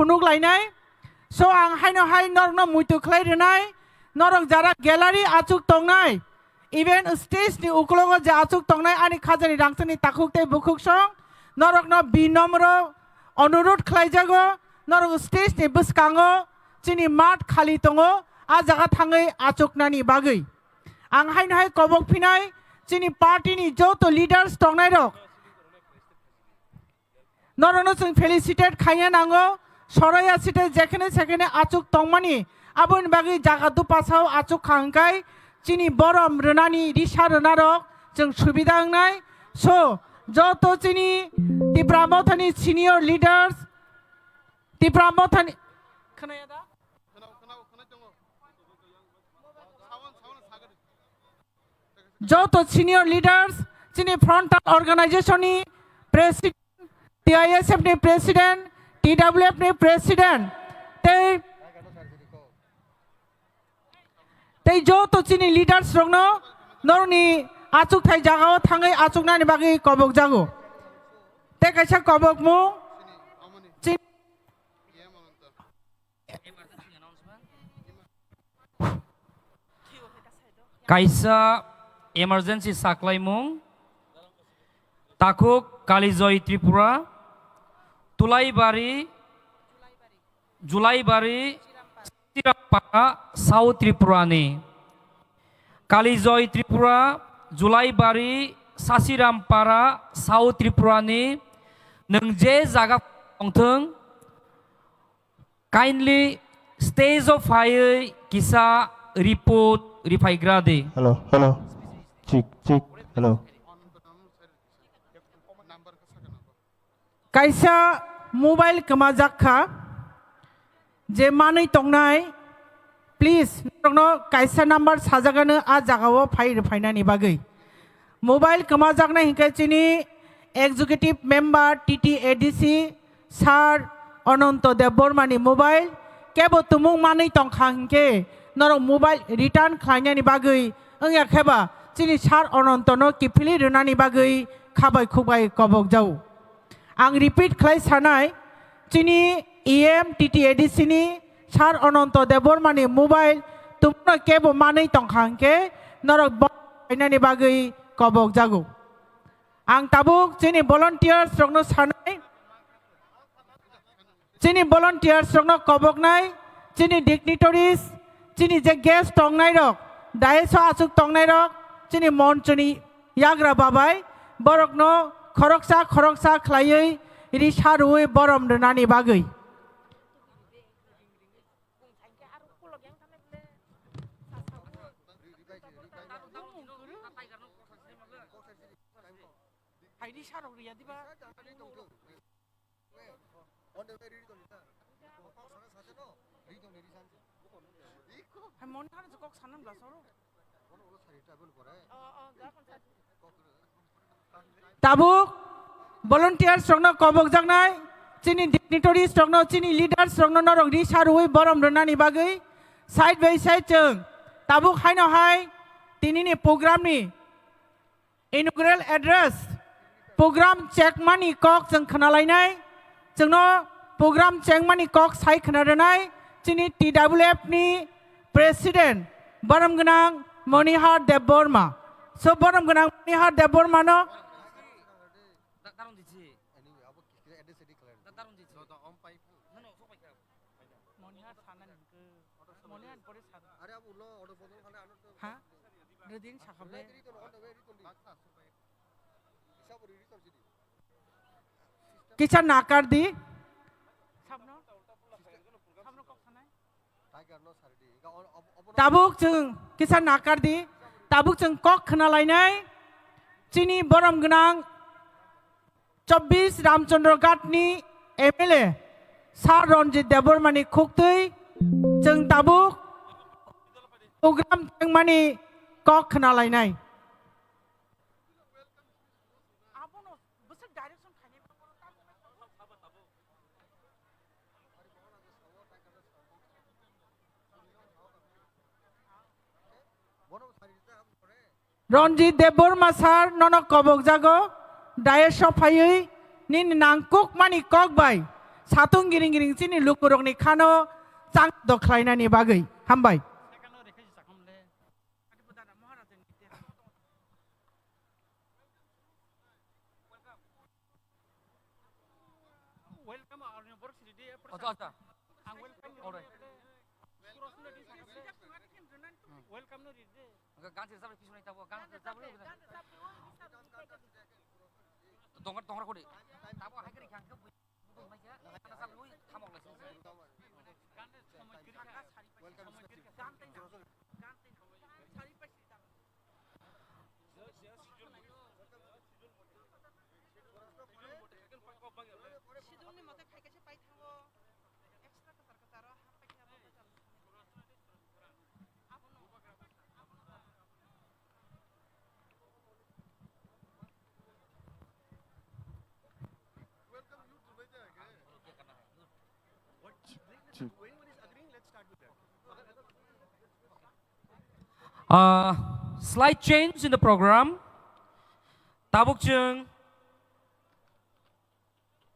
phunuk lainai so ang haino hai norok no muitu khlai renai norok jara gallery achuk tongnai even stage ni uklogo ja achuk tongnai ani khajani rangchani takuk tei bukuk song norok no binomro অনুরোধ খাইজাগো নরক stage ni bwskango chini mat khali tongo a jaga thangai achuknani bagui ang haino hai kobok phinai chini party ni joto leaders tongnai rok নরনো जों felicitate খাইয়া নাঙ্গো সরাইয়া সিটে যেখানে সেখানে আচুক তংমানি আবন বাগি জাগাদু পাছাও আচুক খাংকাই চিনি বরম রনানি রিসা রনারক जों সুবিধা নাই সো যত চিনি ত্রিপুরামথানি সিনিয়র লিডার্স ত্রিপুরামথানি खोनायादा যত সিনিয়র লিডার্স চিনি ফ্রন্টাল অর্গানাইজেশননি president TISF ni president, TWF ni president, tei joto chini leaders rokno norni achuk thai jagao thangai achuk nani bagi kobok jago. Te kaisa kobok mu kaisa emergency saklai mung takuk Kalijoy Tripura Tulaibari Julaibari Sirampara South Tripura ni Kalijoy Tripura Julaibari Sasirampara South Tripura ni nengje jaga tongthong kindly stage of fire kisa report rifaigrade hello check hello kaisa mobile kemajakha je manui tongnai please norokno kaisa number sajagano a jagao phainani bagui mobile kemajakna hinkai chini executive member TTADC sir Ananto Debormani mobile kebo tumung manui tongkha hinke norok mobile return khlainani bagui angya kheba chini sir Ananto no kipili runani bagui khabai khubai kobok jau ang repeat khlai sanai chini EM TTADC ni sar Ananto Debormani mobile tumno kebo manui tongkhangke norok bainani bagui kobok jago ang tabuk chini volunteers rokno sanai chini volunteers rokno kobok nai chini dignitaries chini je guest tongnai rok daeso achuk tongnai rok chini monchoni yagra babai borokno khoroksa khlaioi risarui borom runani bagui tabuk volunteers rokno kobok jagnai chini dignitaries rokno chini leaders rokno norok risarui borom runani bagui side by side chung tabuk haino hai tinini program ni inaugural address program check mani kok chung khnalainai chungno program check mani kok sai khnaranai chini TWF ni president borom gnang Monihar Deborma so borom gnang Monihar Deborma no Kisan nakar di tabuk chung kisan nakar di tabuk chung kok khnalainai chini borom gnang 24 Ramchandra Ghat ni MLA Sar Ranjit Debormani Khoktui chung tabuk program tengmani kok khnalainai Ranjit Deborma sar nono kobok jago daeso phaiui nin nangkuk mani kok bai satung giring giring sini lukurok ni khano chang do khlaina ni bagai hambai Slight change in the program. Tabuk chung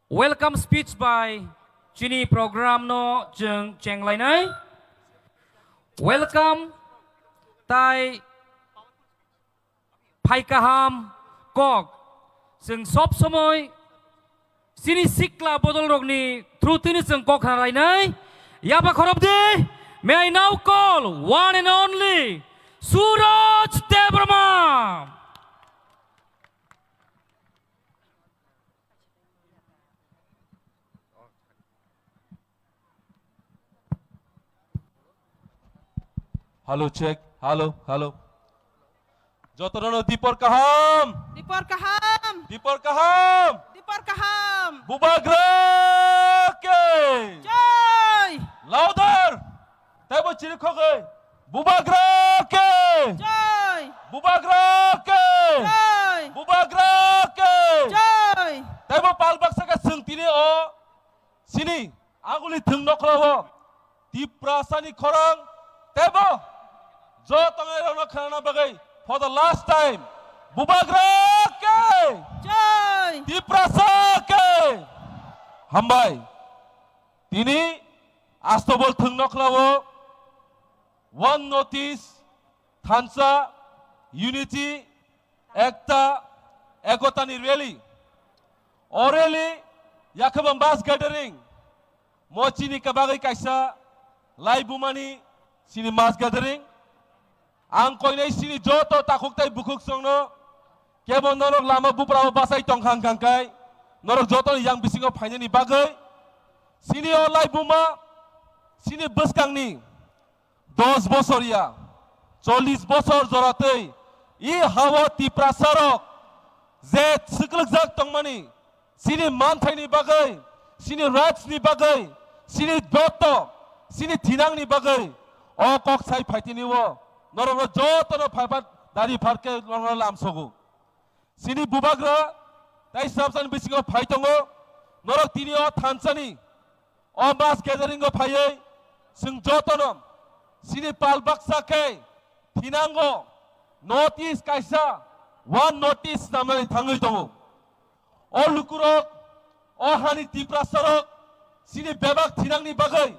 welcome speech by Chini program no chung cheng lai nai. Welcome tai Pai Kaham Kokซึ่งซอบสมอยสินิสิกลาบดลรกนี้ทรูตินิซึ่งกอกขนาดไรนั้นยาบะขรบดี May I now call one and only Suraj Debrama. Hello, check. Hello, hello. Jotono Dipor Kaham. Dipor Kaham Dipor Kaham. Dipor Kaham Bubagrake. Joy Louder. Tabo chiri khogai. Bubagrake. Joy Bubagrake. Joy Bubagrake. Joy Tabo palbaksaka sungtini o. Sini aguli thungnokrawo. Diprasani khorang. Tabo jotongai rona khana bagai. For the last time, Bubagrake, Joy Diprasake, Hambai, Tini, Astobol Thungnokrawo, One Notice, Thansa, Unity, Ekta, Ekotani Rally, Orally, Yakabam Bas Gathering, Mochini Kabagai Kaisa, Lai Bumani, Sini Mass Gathering, ang koinai sini joto takuk tai bukuk songno kebon norok lama buprao basai tongkhang kangkai norok joto yang bisingo phainani bagai sini olai buma sini beskangni 10 bosoria 40 bosor joratei I hawa tipra sarok zet sikluk jak tongmani sini manthaini bagai sini rajni bagai sini joto sini thinangni bagai o kok sai phaitini wo Norok jotono phapat dari pharke norok lamsogu. Sini bubagra, tai sabsan bisingo phaitongo, norok tini o thansani, o mass gatheringo phaiye, sing jotono, sini palbaksa ke, thinango, notice kaisa, one notice namani thangai tongo. O lukurok, o hani tiprasarok, sini bebak thinangni bagai,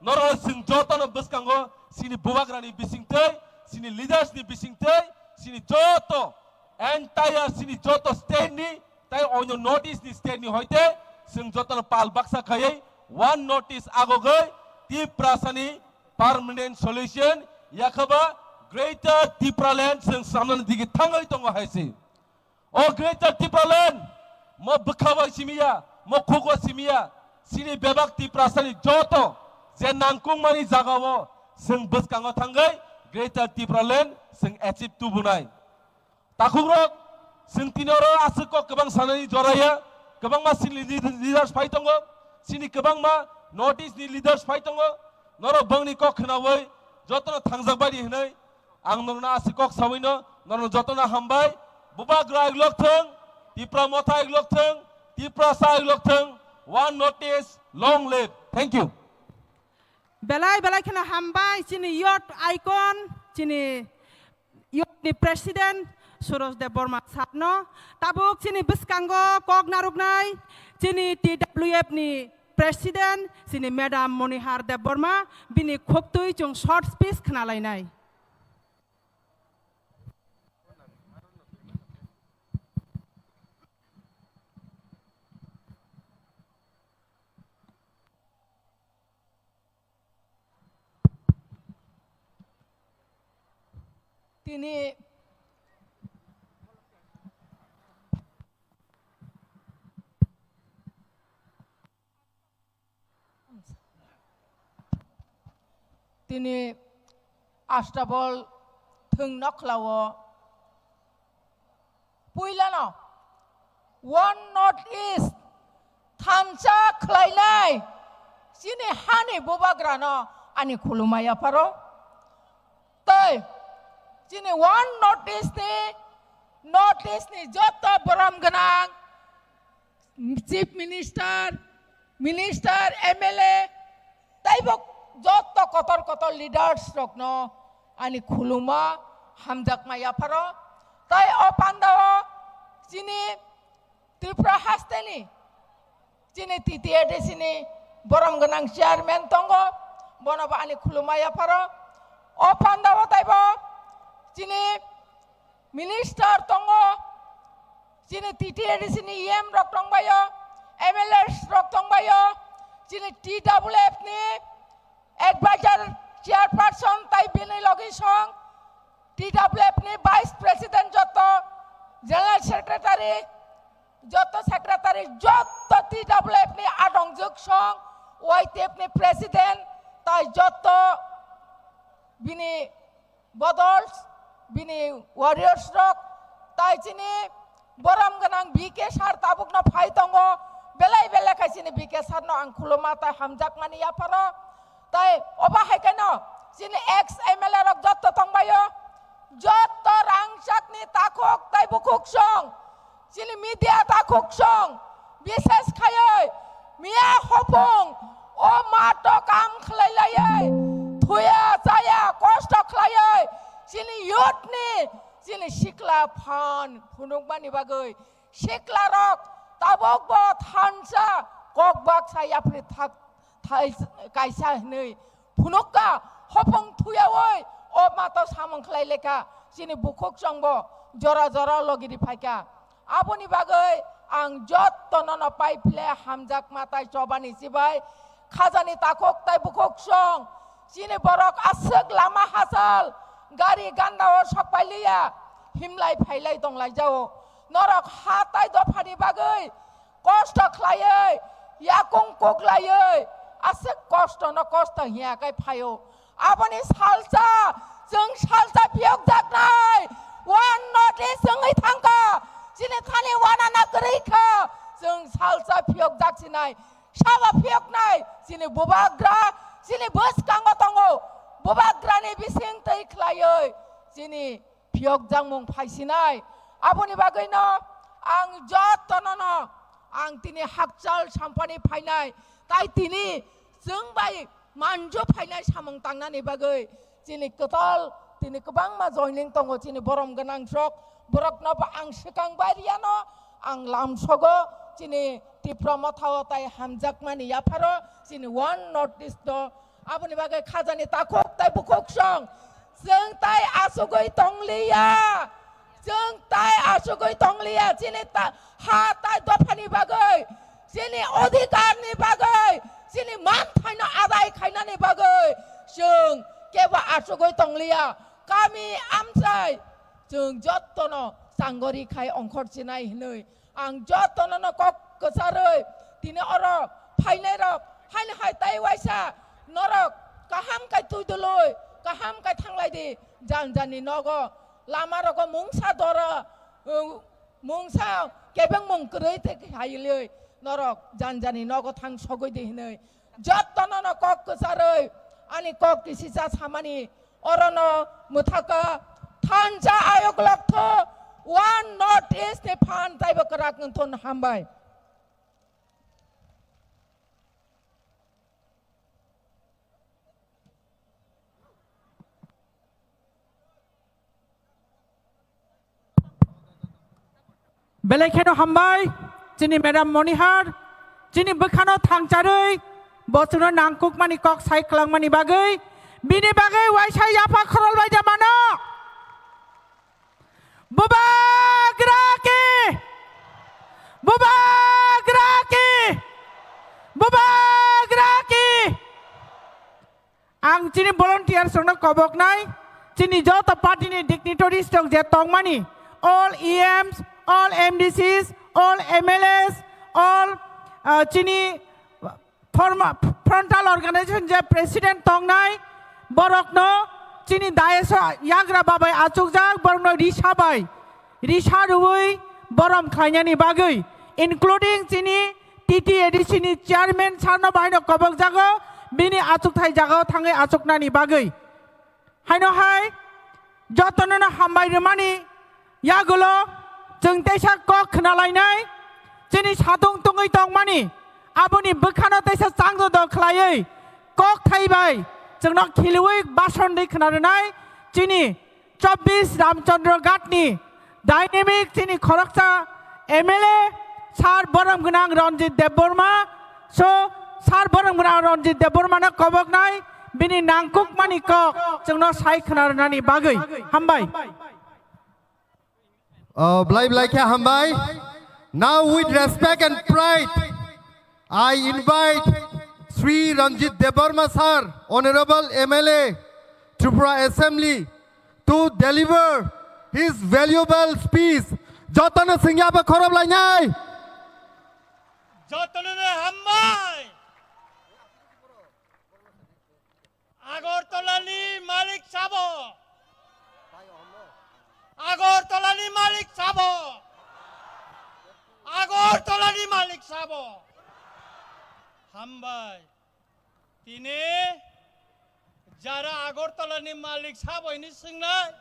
norok sing jotono biskango, sini bubagrani bisingte, sini leaders ni bisingte sini joto entire sini joto state ni tai onyo notice ni state ni hoite sing joto no pal baksa khayai one notice agogai Tiprasani permanent solution yakaba greater Tipraland sing samnan digi thangai tongo haisi o greater Tipraland mo bukhawa simia mo khogo simia sini bebak Tiprasani joto je nangkung mani jagawo sing buskango thangai Greater Tipraland sing achieve tubunai. Takurok sing tinoro asukok kebang sanani joraya kebang ma sini leaders paitongo sini kebang ma notice ni leaders paitongo noro bangni kok khnawai jotona thangjak badi hinai ang norna asukok sawino noro jotona hambai bubagra iglokthang Tipra motha iglokthang Tipra sa iglokthang one notice long live. Thank you. Belai kena hambai sini yacht icon sini yacht ni presiden Suraj Debrama Sapno tabuk sini beskango kok narugnai sini TWF ni president जोंनि madam मनिहार देबबर्मा बिनि खबतुइ जों shirt speech खोनालायनाय তিনি তিনি আষ্টাবল থং নখলাও পুইলানো one north east থানসা খ্লাইনাই যিনি হানি বুবাগ্রানো আনি খুলুমায়া পারো তাই যিনি ওয়ান নর্থ ইস্টনি যত বরম গনাং চিফ মিনিস্টার এমএলএ তাইবক যত কতর লিডার্স রকনো আনি খুলুমা হামজাক মায়া পারো তাই অপান্দাও যিনি ত্রিপুরা হাস্তেনি যিনি TTADCনি বরম গনাং চেয়ারম্যান তঙ্গ বনবা আনি খুলুমায়া পারো অপান্দাও তাইব যিনি মিনিস্টার তঙ্গ যিনি TTADCনি EM রক তংবায় MLS রক তংবায় যিনি TWF নি এডভাইজার চেয়ারপারসন তাই বিনি লগি সং TWF নি ভাইস প্রেসিডেন্ট যত জেনারেল সেক্রেটারি যত TWF নি আডংজুক সং OITF নি প্রেসিডেন্ট তাই যত বিনি বদলস বিনি ওয়ারিয়র্স রক তাই চিনি বরম গনাং বিকে সার তাবুক না ফাই তঙ্গ বেলাই বেলা খাইছিনি বিকে সার ন আং খুলুমা তাই হামজাক মানি ইয়াপারো তাই অবা হাইকেন চিনি এক্স MLA রক যত তংবায় যত রাংসাকনি তাকক তাই বুকুক সং চিনি মিডিয়া তাকুক সং বিশেষ খায় মিয়া হপুং ও মাটো কাম খলাইলাই থুয়া চায়া কষ্ট খলায় চিনি ইয়ুথনি চিনি শিকলা ফান ফুনুকমানি বাগৈ শিকলা রক তাবক ব থানসা ককবাক সায়াফ্রি থাক থাই কাইসা হनै ফুনুকা হপং থুয়াওই ও মাতো সামং খলাইলেকা চিনি বুকুক সংব জরা জরা লগিরি ফাইকা আবনি বাগৈ আং যত্তনন পাইফলে হামজাক মাতাই চবানি সিবাই খাজানি তাকক তাই বুকুক সং চিনি বরক আসক লামা হাসাল গাড়ি গান্দাও সপাইলিয়া হিমলাই ফাইলাই দংলাই যাও নরক হাতাই দফানি বাগৈ কষ্ট খলাयै ইয়াকুং কোকলাयै আসক কষ্ট ন কষ্ট হিয়াকাই ফায়ো আবনি সালসা जों सालसा पियक जागनाय वान नर्थ इस्ट जोंयै थांका जिनि थानि वानाना गरैखा जों सालसा पियक जागसिनाय साबा पियकनाय जिनि बुबाग्रा जिनि बसकांग तंगो बुबाग्रानि बिसिं तै खलायै जिनि पियक जांमुं फाइसिनाय आबनि बागैनो आं जतनन आं तिनि हाकचाल सामपानि फाइनाय ताइ तिनि जों बाय मानजो फाइनाय सामं तांनानि बागै जिनि कताल तिनि गोबां मा जयनिं दङ जिनि बरम गोनां जग बरकनो आं सिगांबाय रियानो आं लामसगो जिनि टिप्रमा थावताय हामजाक मानि याफारो जिनि वान नर्थ इस्ट आबनि बागै खाजानि ताखक ताय बुखक सं जों ताय आसुगै तंलिया जों ताय आसुगै तंलिया जिनि हा ताय दफानि बागै जिनि अधिकारनि बागै जिनि मान थायनो आदाय खायनानि बागै जों केबा आसुगै तंलिया कामी आमसाय जों जत्तनो सांगरि खाय अंखर चिनाय हनै आं जत्तनो कक कसारै तिनि अर फाइनाय रक हायन हाय ताय वाइसा नरक काहाम काय तुइदलै काहाम काय थांलायदि जानजानि नगो लामा रक मुंसा दर मुंसा केबें मंकरै ते हायलै नरक जानजानि नगो थां सगैदि हनै जत्तनो कक कसारै आनी कक किसिसा सामानि अरन मुथाका थानजा आयोग लक्थ वान नर्थ इस्ट ने फान ताइबो कराक नथन हामबाय बेलायखेनो हामबाय जोंनि मेडाम मनिहार Chini bekhano thangcharai bosuno nangkuk mani kok sai kelang mani bagai bini bagai waisai apa khorol bai jamano bubagraki bubagraki bubagraki ang chini volunteer songno kobok nai chini jota party ni dignitaries tong je tong mani all EMs all MDCs all MLAs all chini frontal organization je president tong nai borokno chini daeso yagra babai achukjak borokno rishabai risharui borom khainani bagai including chini TTADC ni chairman sarno baino kobok jago bini achuk thai jago thangai achuknani bagai haino hai jotono hambai remani yagulo जों तेसा कक खोनालायनाय जोंनि सादुं तुङै दं मानि आबुनि बोखानो तेसा Chando the खलायै कक थाइबाय जोंनो खिलुयै बासन दै खोनानाय जोंनि 24 रामचंद्र घाटनि डायनेमिक जोंनि खरकसा एमएलए सार बरम गोनां रनजित देबबर्मा सो सार बरम गोनां रनजित देबबर्मानो कबकनाय बिनि नांकुक मानि कक जोंनो साइ खोनानानै बागै हामबाय Blai Blai Kya Hambai. Now with respect and pride, I invite Sri Ranjit Debarma sir, Honorable MLA, Tripura Assembly, to deliver his valuable speech. Jotana Singyapa Khorab Lanyai. Jotana Hambai. Agortolani Malik Sabo. Agortolani Malik Sabo. Agortolani Malik Sabo. Hambai. Tini jara Agortolani Malik Sabo ini singnai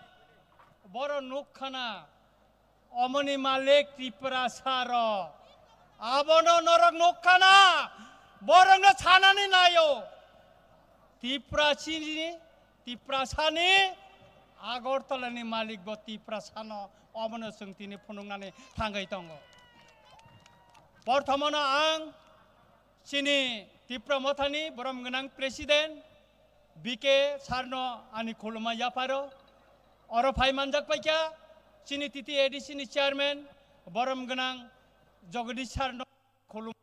boro nukhana omoni Malik Tripura Saro. Abono norok nukhana borong na chanani nayo. Tripura sini Tripura sani Agortolani Malik bo Tripura sano omono sungtini punungnani tanggai tongo. Pertama ang sini Tripura mothani borom genang presiden BK Sarno ani khuluma yaparo oro phai manjak paikya sini TTADC ni chairman borom genang Jagadish Sarno khuluma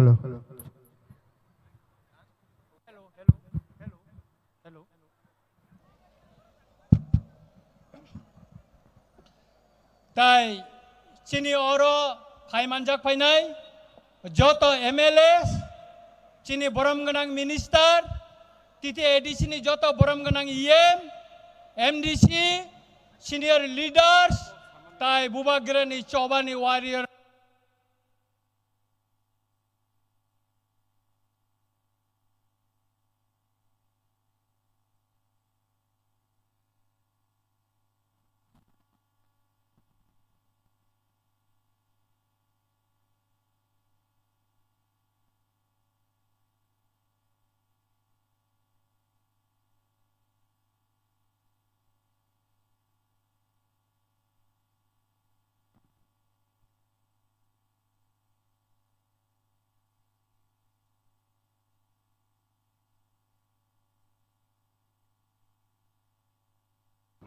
Hello. Hello. Tai sini oro phai manjak phainai joto MLA sini borom genang minister TTADC ni joto borom genang MDC senior leaders tai bubagrani chobani warrior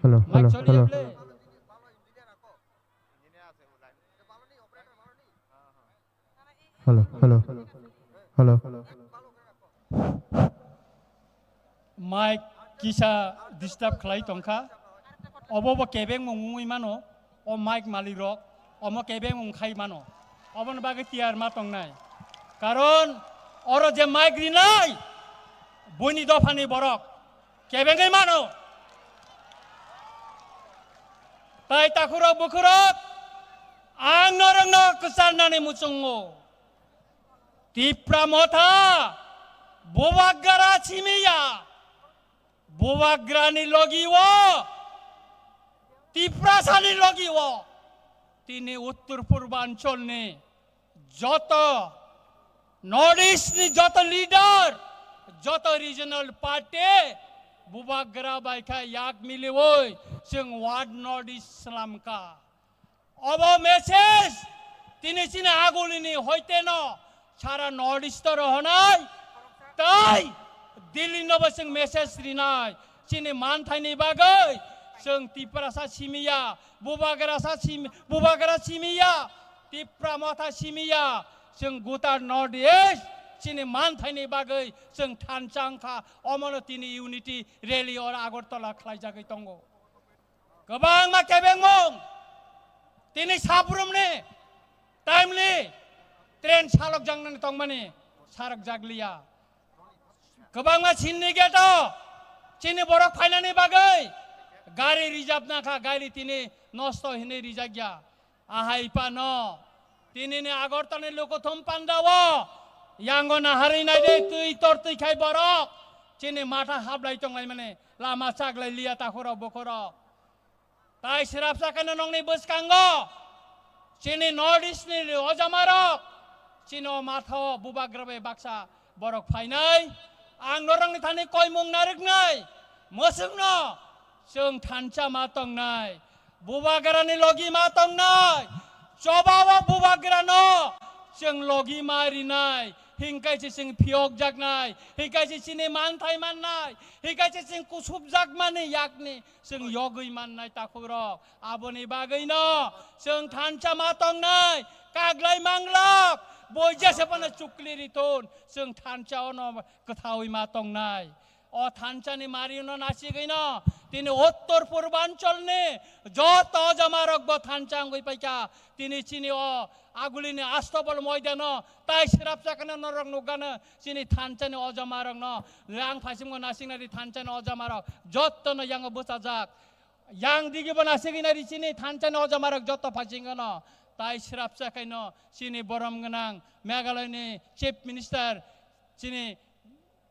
Hello. Mike Choli play. Hello. Mike kisa disturb khlai tongkha obo kebeng mungui mano o Mike malirok omo kebeng mung khai mano obon bage tiar ma tongnai karon oro je Mike rinai buni dofani borok kebengai mano tai takurok bukurok ang norongno kesarnani musungo tipra motha bubaggara chimiya bubagrani logiwo tipরাসানি লগিব তিনি উত্তর পূর্বাঞ্চলনি যত north ইস্টনি যত leader যত regional party বুবাগ্রা বাইখা ইয়াক মিলিবই जों ওয়ার্ড north east সালামকা অব মেসেজ তিনি চিনে আগুলিনি হইতে ন সারা নর্থ ইস্ট রহনাই তাই দিল্লি নব जों মেসেজ রিনাই চিনে মানথাইনি বাগৈ जों तिप्रासा सिमिया बुबाग्रा सिमिया तिप्रा मथा सिमिया जों गुटार नर्थ इस्ट चिनि मानथाइनि बागै जों थानचांखा अमनो तिनि इउनिटी रेली और आगरतला खालायजागै दंगो गोबां मा केबेंमं तिनि साब्रुमनि टाइमलि ट्रेन सालक जांनानै दंमानि सारक जागलिया गोबां मा चिननि गेटो चिनि बरक फायनानै बागै गाड़ी रिजर्व ना खा गाड़ी तिने नष्ट हिने रिजाग्या आहाइपा न तिने ने आगरतने लोको थम पांडावो यांगो ना हरि नाइ दे तुई तोर तुई खाइ बरक चिने माथा हाबलाइ तंगलाइ माने लामा चागलाइ लिया ताखर बखर ताइ सिराप साकाने नंगनि बसकांगो चिने नर्थ इस्ट नि अजामारक चिनो माथो बुबाग्रबे बाक्सा बरक फाइनाइ आं नरंनि थाने कयमुं नारगनाइ मोसंनो जों थानचा मा तंनाय बुबाग्रानि लगी मा तंनाय चबावा बुबाग्रानो जों लगी मारिनाय हिंकाइसे जों फियक जागनाय हिंकाइसे सिने मानथाय माननाय हिंकाइसे जों कुसुब जागमानि याकनि जों यगै माननाय ताखुरक आबोनि बागैनो जों थानचा मा तंनाय काग्लाय मांग्लाक बयजासेपना चुक्लिरिथोन जों थानचा अन कथावै मा तंनाय ओ थानचानि मारिनो नासिगैनो तिनी उत्तर पूर्वांचलनि जत जमारक ब थानचां गइ पाइका तिनी चिनि ओ आगुलिनि आस्तबल मैदान ताइ सिरापचाकने नरक नुगानो चिनि थानचानि अजमारक न रां फासिमगो नासिगनारि थानचानि अजमारक जत्तनो यांग बसाजाक yang digi bana seginari sini थानचानि अजमारक जत्त फासिगन ताइ सिरापचाकैनो चिनि बरम गनां मेघालयनि चीफ मिनिस्टार चिनि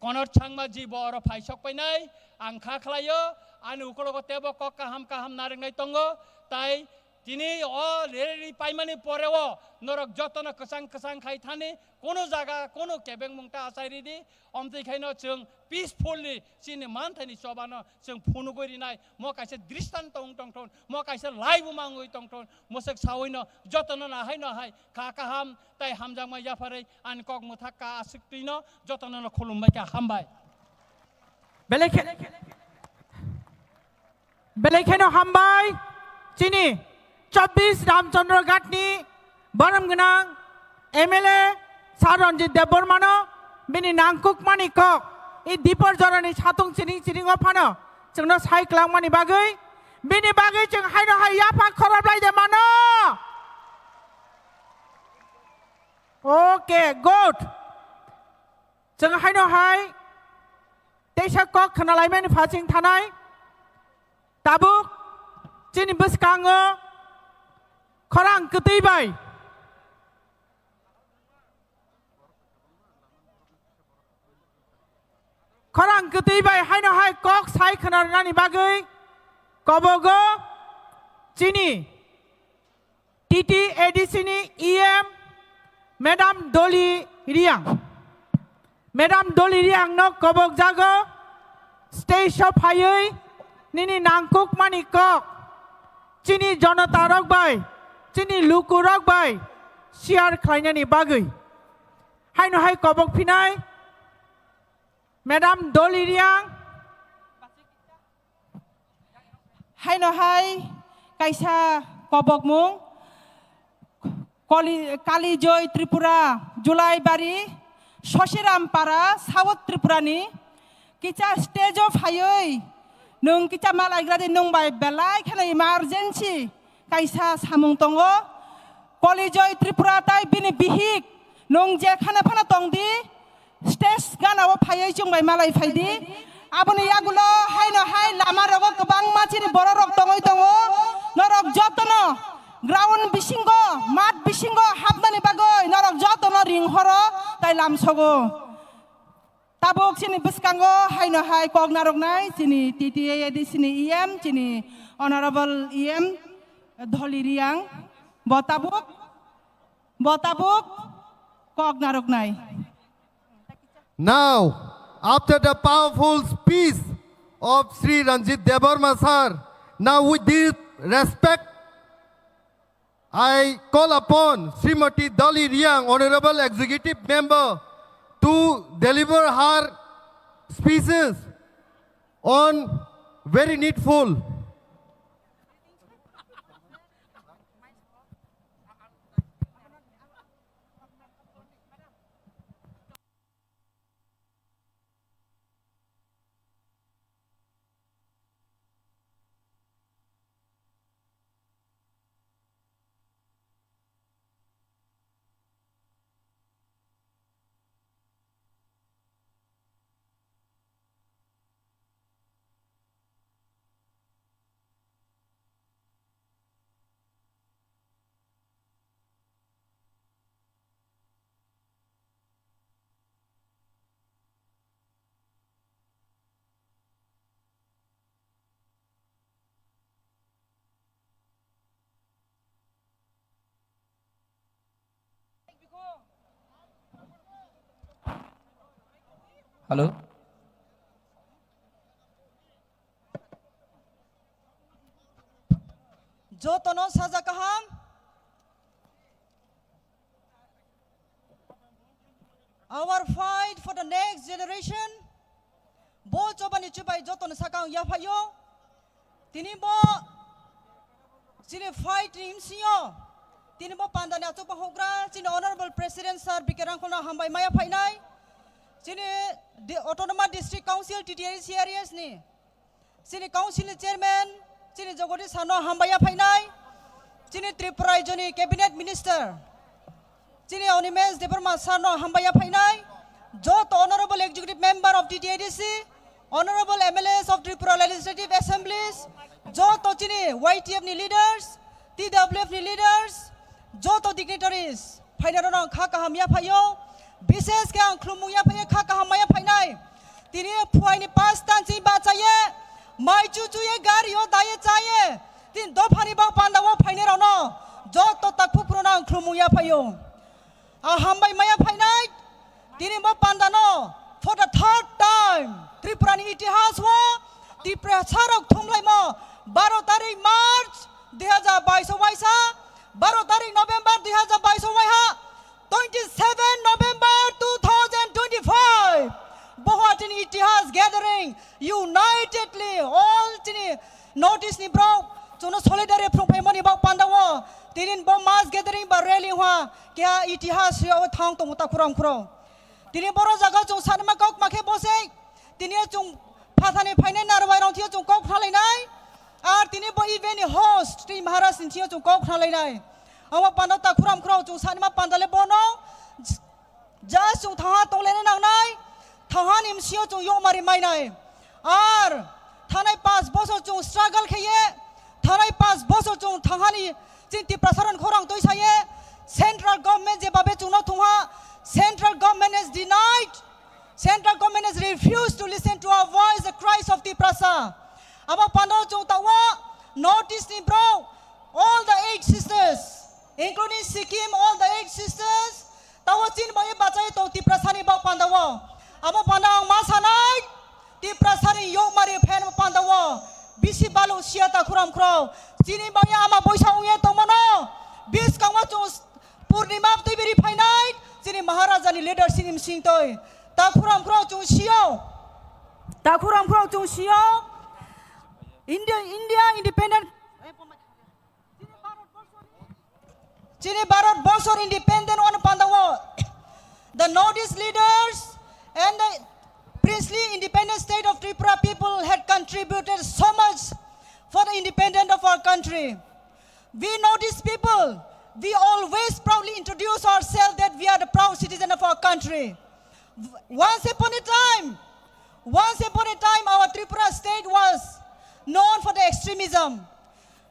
कनर छांमा जी बर फाइसक पैनाय आं खाख्लायो आनि उखलगो तेबो काहाम नारेंनाय तंगो ताइ तिनी अ रेली पाइमानि परेवो नरक जतन कसां खाइ थाने कोनो जागा कोनो केबें मुंगता आसाइरिदि अमतैखायनो जों पिसफुलनि सिनि मानथाइनि सबानो जों फुनु गरिनाय म काइसे दृष्टान्त उंटंथन म काइसे लाइव मांगै तंथन मसक सावैनो जतन नाहाय काहाम ताइ हामजांमा याफारै आन कक मुथाका आसिक्तिनो जतन खुलुमबाय हामबाय बेलेखेनो हामबाय चिनी 24 रामचंद्र घाटनि बरम गनां एमएलए सार रंजित देबबर्मानो बिनि नांकुक मानि कक इ दीपर जरानि सातुं चिरिं फानो जोंनो साइक्लांमानि बागै बिनि बागै जों हायनो हाय याफा खराबलायदे मानो ओके गुड जों हायनो हाय तेसा कक खोनालायमानि फासिं थानाय ताबुक चिनि बसकाङो खरां गोदैबाय खरां गोदैबाय हायनो हाय कक साइ खोनानानि बागै कबगो चिनि टीटी एडीसीनि ईएम मेडाम डली रियां नो कबक जागो स्टेज फायै निनि नांकुक मानि कक चिनि जनता रकबाय चिनि लुकु रकबाय शेयार खालायनानि बागै हायनो हाय कबक फिनाय मेडाम डली रियां हायनो हाय काइसा कबक मुं काली जय त्रिपुरा जुलाई बारी शशिराम पारा साउथ त्रिपुरानि किचा स्टेज अफ हायै नों किचा मालायग्रादि नंबाय बेलाय खेला इमारजेन्सि काइसा सामुं दंगो कलिजय त्रिपुरा ताइ बिनि बिहिक नों जे खाना फाना दंदि स्टेज गानाव फायै जोंबाय मालाय फायदि आबोनि यागुलो हायनो हाय लामा रग गोबां मानसिनि बर' रग दङै दङ norok jotono ground bisingo mat bisingo habnani bagoi norok jotono ring horo tai lamsogo tabok sini biskango haino hai kok narok nai sini TTA di sini EM sini honorable EM Dholi Riang botabuk kok narok nai. Now, after the powerful speech of Sri Ranjit Debarma sir, now with this respect, I call upon Srimati Dholi Riang, Honorable Executive Member, to deliver her speeches on very needful. Hello. Jotono saja kaham our fight for the next generation bo chobani chubai jotono sakang yafayo tini bo sini fight team sio tini bo pandani achupa hogra sini honorable president sir bikerang khona hambai maya phainai sini autonomous district council TTA series ni sini council chairman sini jogodi sano hambaya phainai sini Tripura joni cabinet minister sini Onimes Debarma sano hambaya phainai jot honorable executive member of TTADC honorable MLAs of Tripura legislative assemblies jot sini YTF ni leaders TWF ni leaders jot dignitaries phainarona kha kahamya phayo विशेष के आं खुलमुया फैया खा कहामाया फैनाय तिनी फुआइनि पास तांची बाचाये माइ चुचुये गारियो दाये चाये तिन दफानि बाव पान्दावो फैने रावनो जो तो तकफु पुरना खुलमुया फैयो आ हामबाय माया फैनाय तिनी बो पान्दानो for the third time त्रिपुरानि इतिहास वो त्रिपुरा सारक थुमलाइमो 12 तारिख मार्च 2022 वाइसा 12 तारिख November 2022 वाइहा 27 November 2025 Bohatini Itihas gathering unitedly all tini notice ni bro chono solidarity from pemoni ba pandawo tinin bo mass gathering ba rally hwa kya itihas yo thang to muta kurang kuro tini boro jaga chung sanma kok makhe bose tini chung phathani phaine narwai rong thio chung kok thalai nai ar tini bo event host ti maharaj sin thio chung kok thalai nai awa panda ta kuram kuro chung sanma pandale bono just chung tha tong lene nang nai thahan im sio chung yo mari mai nai ar thanai 5 bosor chung struggle kheye thanai 5 bosor chung thangani chinti prasaran khorang toi saye central government je babe chung no thungha central government has denied central government has refused to listen to our voice the cries of the prasa aba panda chung tawa notice ni bro all the 8 sisters including Sikkim, all the 8 sisters, tawa chin boy bachai to ti prasani ba pandawo. Amo pandang masanai ti prasani yok mari phen pandawo. Bisi balu siata kuram kro. Chini boy ama boisa uye to mono. Bis kangwa chung purnima tu beri phainai. Chini maharaja ni leader sinim sing toy. Ta kuram kro chung sio. Ta kuram kro chung sio. India independent Chini Bharat Borsor independent on Pandawa. The Northeast leaders and the princely independent state of Tripura people had contributed so much for the independence of our country. We Northeast people, we always proudly introduce ourselves that we are the proud citizen of our country. Once upon a time, our Tripura state was known for the extremism.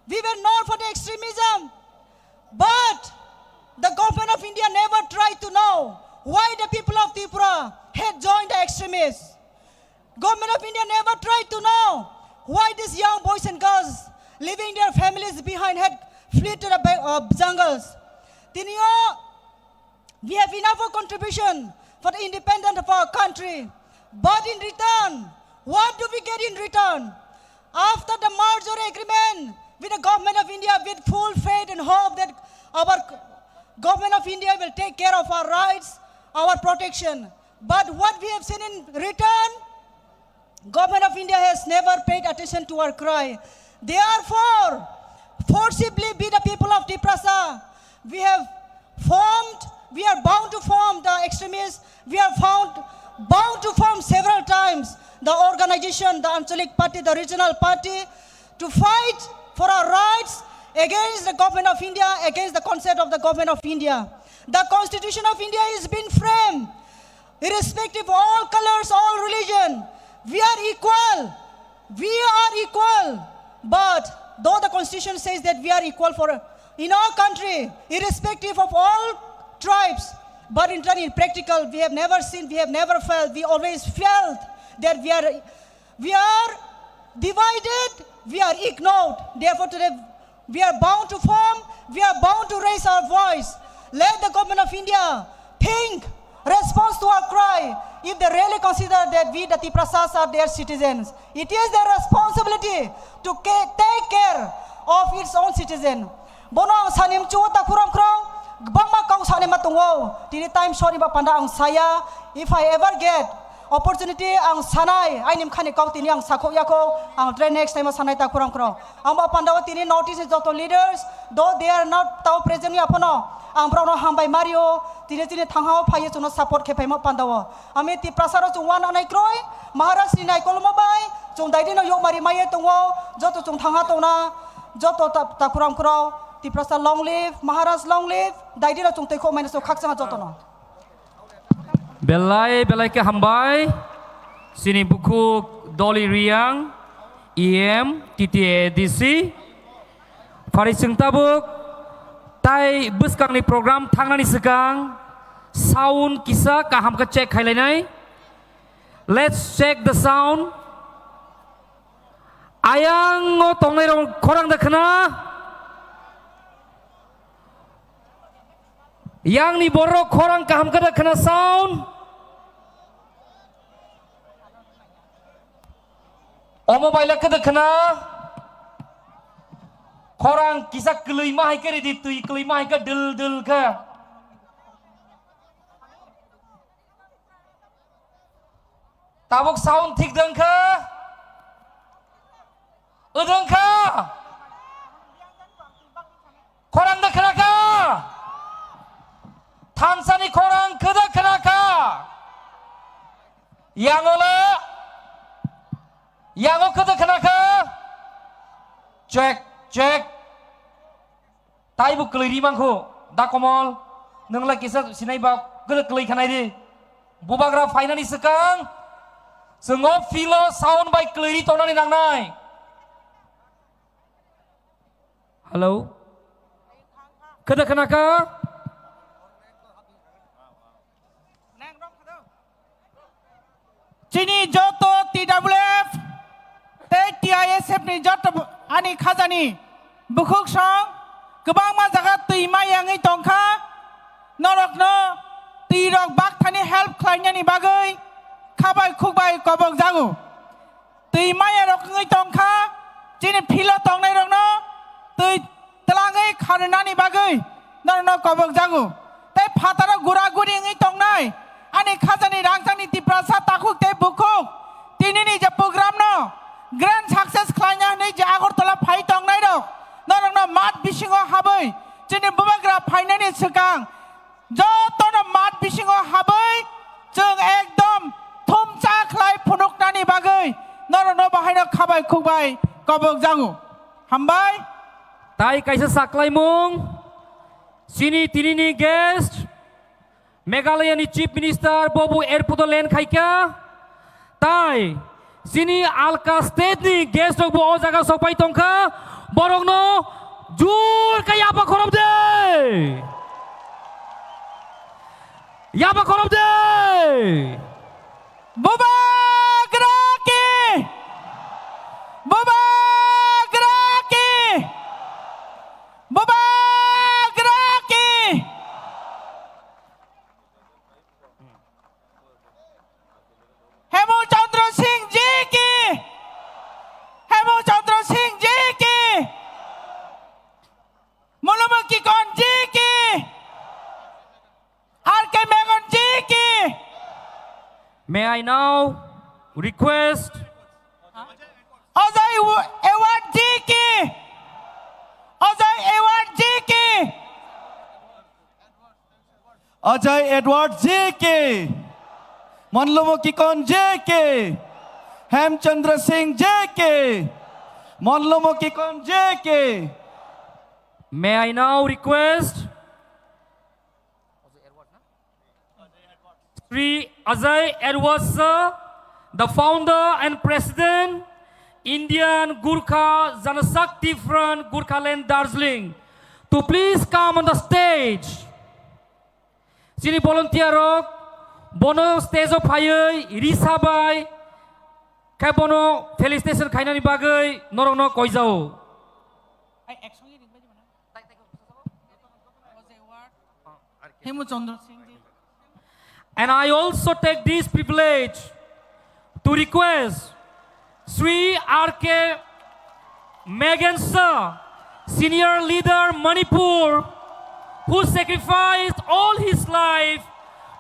We were known for the extremism. But the government of India never tried to know why the people of Tripura had joined the extremists. Government of India never tried to know why these young boys and girls leaving their families behind had fled to the jungles. Tinio, we have enough of contribution for the independence of our country. But in return, what do we get in return? After the merger agreement with the government of India, with full faith and hope that our government of India will take care of our rights, our protection. But what we have seen in return, government of India has never paid attention to our cry. Therefore, forcibly be the people of Tiprasa. We are bound to form the extremists. We are bound to form several times the organization, the Anchalik Party, the regional party, to fight for our rights against the government of India, against the concept of the government of India. The Constitution of India is being framed, irrespective of all colors, all religion. We are equal. We are equal. But though the Constitution says that we are equal in our country, irrespective of all tribes, but in turn, in practical, we have never seen, we have never felt, we always felt that we are divided, we are ignored. Therefore, today, we are bound to form, we are bound to raise our voice. Let the government of India think, response to our cry, if they really consider that we, the Tiprasas, are their citizens. It is their responsibility to take care of its own citizen. Bono ang sanim chuo ta kurang krong, bangma kau sanim matungo. Tini time sorry ba panda ang saya, if I ever get opportunity ang sanay, ay nim khani kau tini ang sakok yako, ang try next time sanay ta kurang krong. Ang ba pandawa tini notice joto leaders, though they are not tau present ya pono. Ang brono hambay Mario, tini tanghao paye chuno support ke paimo pandawa. Ami ti prasaro chung wan anai kroi, Maharashtra ni nai kolomabay, chung daidi no yok mari maye tungo, joto chung thangha tona, joto ta kurang krong. Ti prasa long live, Maharashtra long live, daidi no chung tei ko maina so khak changa joto no. Belai ke hambai, sini buku Doli Riang, EM, TTADC, Farising Tabuk, tai buskang ni program tangani sekang, sound kisah kaham ke check highlight. Let's check the sound. Ayang ngo tongai rong korang dah kena. Yang ni borok korang kaham ke dah kena sound. Mobile ke dah kena. Korang kisah kelima hai ke di tu kelima hai ke del ke. Tabuk sound thik deng ke. Udeng ke. Korang dah kena ke. Tansani korang ke dah kena ke. Yang ola. Yang ke dah kena ke. Check. Tai bu keliri mangko. Da komol. Nengla kisah sinai ba gelak kelai kanai di. Bubagra finali sekang. Sengop filo sound by keliri tona ni nang nai. Hello. Kada kenaka? Cini joto TWF, TISF ni joto ani khazani, bukuk song, kebang mazakat tuima yang ini tongka, norok no, tirok bak thani help klanya ni bagai, kabai kubai kobok jago, tuima yang rok ini tongka, cini pilo tong nai rok no, tui telangai karena ni bagai, norok no kobok jago, tapi patara gura guri ini tong nai. Ani khazani rangtang ni Tiprasa takuk te bukuk tini ni je program no grand success klanya ni je Agartala phai tong nai do norong no mat bisingo habai chini bubagra phaina ni sekang joto no mat bisingo habai jeng ekdom thumcha khlai phunuk nani bagai norong no bahai no khabai khukbai kobok jangu hambai Tai kaisa saklai mung sini tini ni guest Meghalaya ni Chief Minister Bobu Airport-o-len khaika tai sini Alka State ni guest bo o jaga sopai tongka borokno jur ka yapa khorob de. Yapa khorob de. Mubagraki! Mubagraki! Mubagraki! Hemu Chandra Singh ji ki! Hemu Chandra Singh ji ki! Mulumaki Kon ji ki! R.K. Megon ji ki! May I now request Ajay Award ji ki! Ajay Award ji ki! Ajay Edward जेके मनलोमो किकन जेके हेमचंद्र सिंह जेके मनलोमो किकन जेके May I now request Sri Ajay Edward sir, the founder and president, Indian Gurkha Janashakti Front, Gurkhaland, Darjeeling, to please come on the stage. Sini volunteer rok, bono stage of hayai, risabai, kai bono felicitation kainani bagai, norong no koizao. Hemu Chandra Singh ji. And I also take this privilege to request Sri R.K. Megan sir, senior leader Manipur, who sacrificed all his life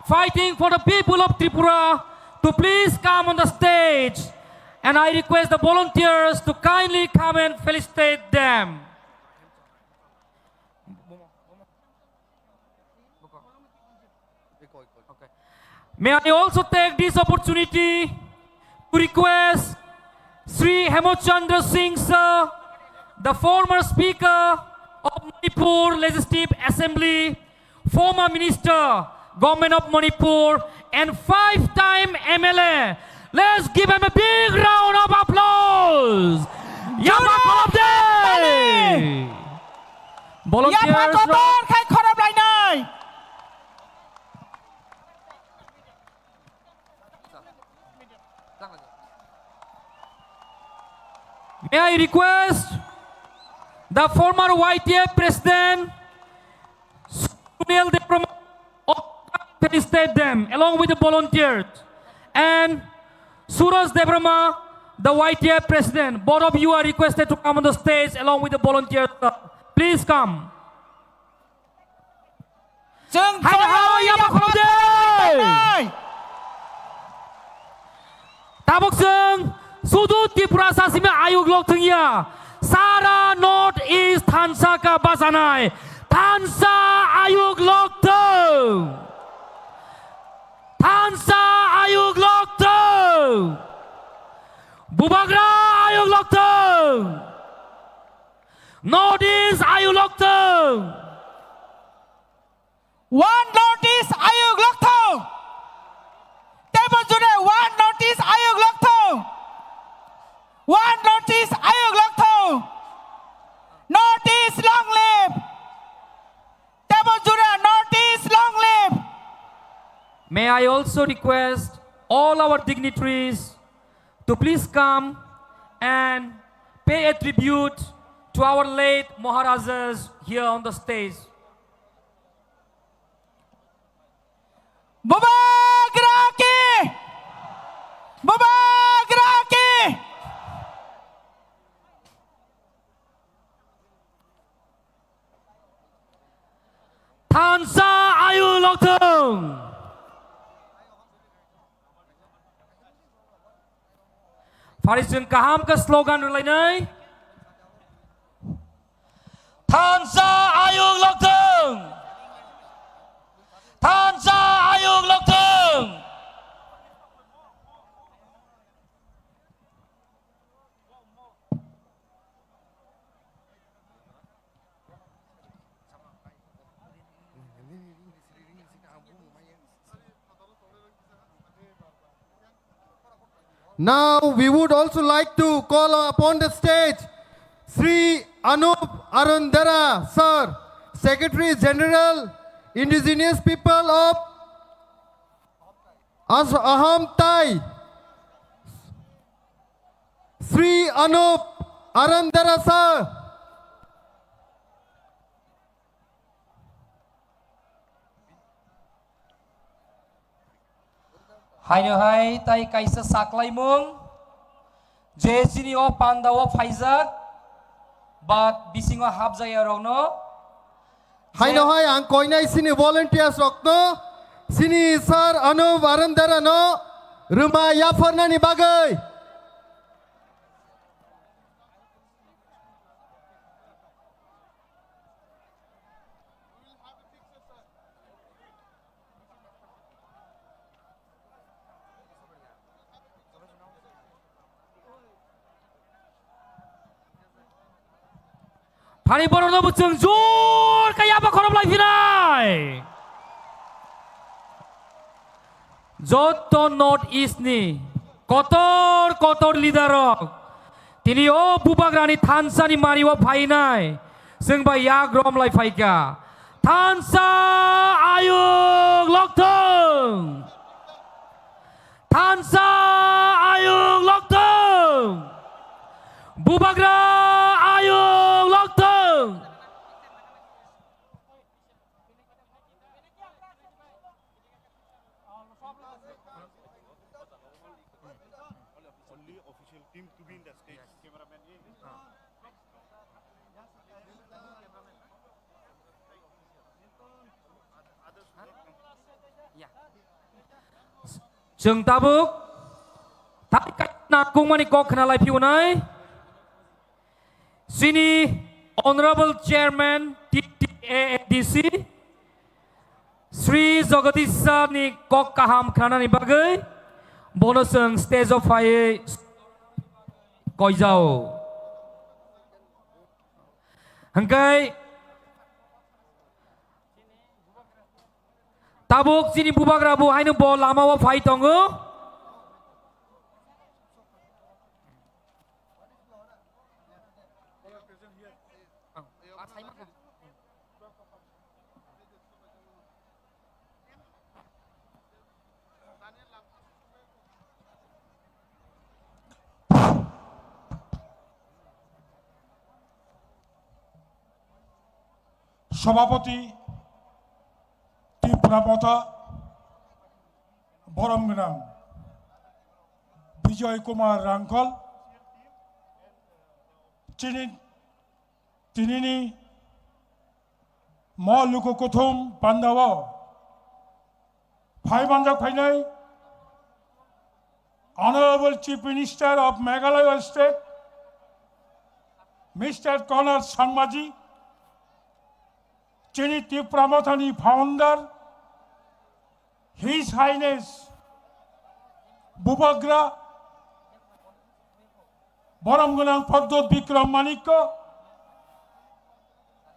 fighting for the people of Tripura, to please come on the stage. And I request the volunteers to kindly come and felicitate them. May I also take this opportunity to request Sri Hemochandra Singh sir, the former Speaker of Manipur Legislative Assembly, former Minister, Government of Manipur, and 5-time MLA. Let's give him a big round of applause. Yapa Khorob de! Yapa Volunteers, Kotor khai khorab lai nai. may I request the former YTF President, Sunil Debrama, to felicitate them along with the volunteers, and Suraj Debrama, the YTF President. Both of you are requested to come on the stage along with the volunteers. Please come. Jeung Hai hao Yapa Khorob de! nai. Tabok sung Sudu Tripura Sasime Ayuk Lok Thungya Sara North East Thansa Ka Basanai Thansa Ayuk Lok Thung Thansa Ayuk Lok Thung Bubagra Ayuk Lok Thung North East Ayuk Lok Thung One notice Ayuk Lok Thong. Table Jure, one notice Ayuk Lok Thong. One notice Ayuk Lok Thong. Notice long live. Table Jure, notice long live. May I also request all our dignitaries to please come and pay a tribute to our late Maharajas here on the stage. Mubagraki! Mubagraki! Thansa Ayuk Lok Thung. Farisung kaham ke slogan lainnya. Thansa Ayuk Lok Thung. Thansa Ayuk Lok Thung. Now we would also like to call upon the stage Sri Anup Arundara, sir, Secretary General, Indigenous People of Ahom Thai. Sri Anup Arundara, sir. Hai tai kaisa saklai mung je sini o panda o faizak but bisingo habjaya rogno Hai no hai ang koinai sini volunteers rokno sini sir Anup Arundara no rumah yafarna ni bagai. Pani borono bucung jur kaya apa khorob lai finai Joto North East ni kotor leader tini o bubagrani thansa ni mari o phainai sing ba ya grom lai phaika thansa ayung lokthung thansa ayung lokthung bubagra ayung lokthung Jeng tabuk tak nakung mani kok kenalai piunai sini Honorable Chairman TTADC Sri Jogatisa ni kok kaham kana ni bagai bonuseng stage of fire koijau hangkai tabuk sini bubagrabu hainu bo lama wa fai tongo সভাপতি ত্রিপুরাপথা বরমগ্রাম বিজয় কুমার রাঙ্কল তিনি ম লুকুকুথুম পান্দাव ফাইমানজাক ফাইনাই Honorable Chief Minister of Meghalaya State Mr. Konark Sangmaji Chini Tipramothani founder, His Highness Bubagra Boromgunang Padot Bikram Manikko,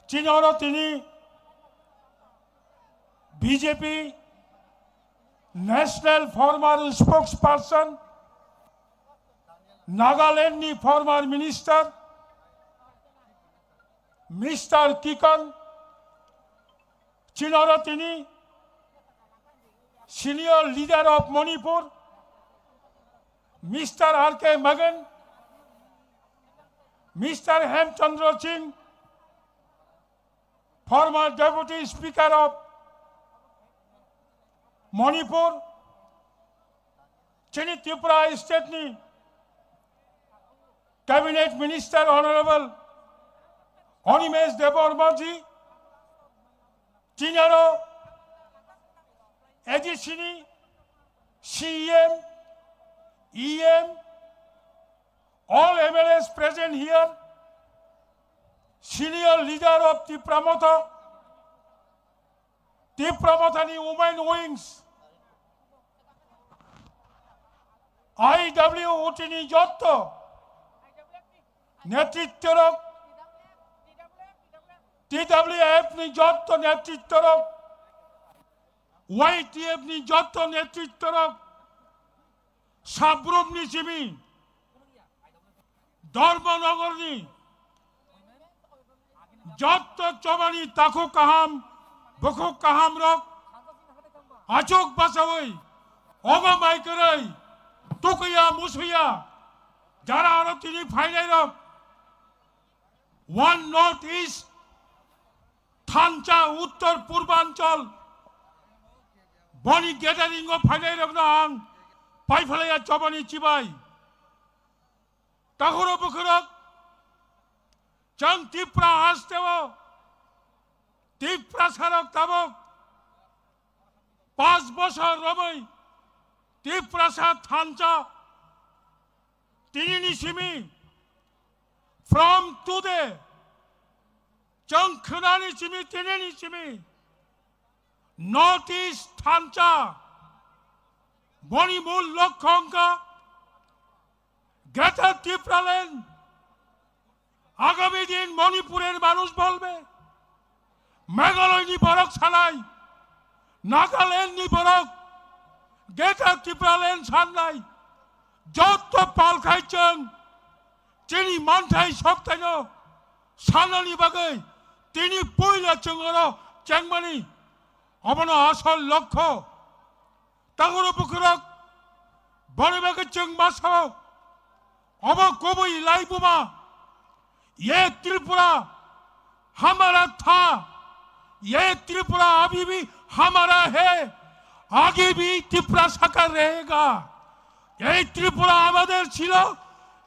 Chinoro Tini BJP National former spokesperson, Nagaland ni former minister, Mr. Kikan Chinoro tini senior leader of Manipur, Mr. R.K. Magan, Mr. Hemchandra Singh, former deputy speaker of Manipur, Chini Tripura state ni cabinet minister Honorable Onimesh Debormaji, Chinaro, Edisini, CEM, EM, all MLAs present here, senior leader of Tipramothani Women Wings, IW Utini Jotto, Netittorok, TWF ni যত নেতৃত্বর YTF ni যত নেতৃত্বর সাব্রম নি সিমি ধর্মনগর নি যত চবানি তাকো কাহাম বখো কাহাম rock আচক বাসাওই অবা মাইকরাই তুকইয়া মুসইয়া যারা আরো তিনি ফাইনাই rock one north east থানচা উত্তর পূর্বাঞ্চল বনি গ্যাদারিং ও ফাইনাই রক আং পাইফালাইয়া চবানি চিবাই তাহরো বখরক চাং ত্রিপুরা আসতেও ত্রিপুরা সারক তাবক 5 বছর রবই ত্রিপুরা সার থানচা তিনি নিসিমি ফ্রম টুডে চাং খনানি চিমি তিনি নিসিমি নর্থ ইস্ট থানচা বনি মূল লক্ষ্য অঙ্কা গ্রেটার ত্রিপুরা ল্যান্ড আগামী দিন মণিপুরের মানুষ বলবে মেঘালয় নি বরক ছাড়াই নাগাল্যান্ড নি বরক গ্রেটার ত্রিপুরা ল্যান্ড ছাড়াই যত পাল খাইছেন তিনি মানথাই সপ্তাহ সানানি বাগে তিনি পয়লা চঙ্গর চেংমানি অবন আসল লক্ষ্য তাগর বুকুরক বড় বাগে চেং মাসাও অব কবই লাইবুমা ये त्रिपुरा हमारा था ये त्रिपुरा अभी भी हमारा है आगे भी त्रिपुरा साकार रहेगा এই ত্রিপুরা আমাদের ছিল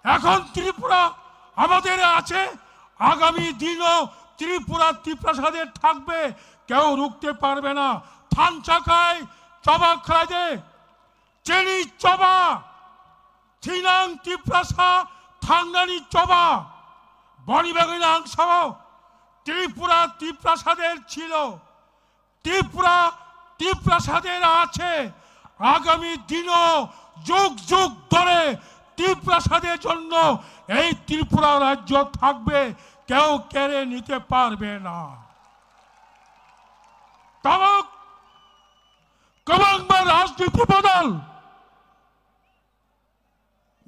এখন ত্রিপুরা আমাদের আছে আগামী দিনও ত্রিপুরা ত্রিপ্রাসাদের থাকবে কেউ রুখতে পারবে না থান চাকায় চবা খাইদে চেনি চবা থিনাং ত্রিপ্রাসা থাঙ্গানি চবা বনিবাগিন অংশ ত্রিপুরা ত্রিপ্রাসাদের ছিল ত্রিপুরা ত্রিপ্রাসাদের আছে আগামী দিনও যুগ যুগ ধরে ত্রিপ্রাসাদের জন্য এই ত্রিপুরা রাজ্য থাকবে কেউ কেড়ে নিতে পারবে না তবে কবাংবার রাজনীতি বদল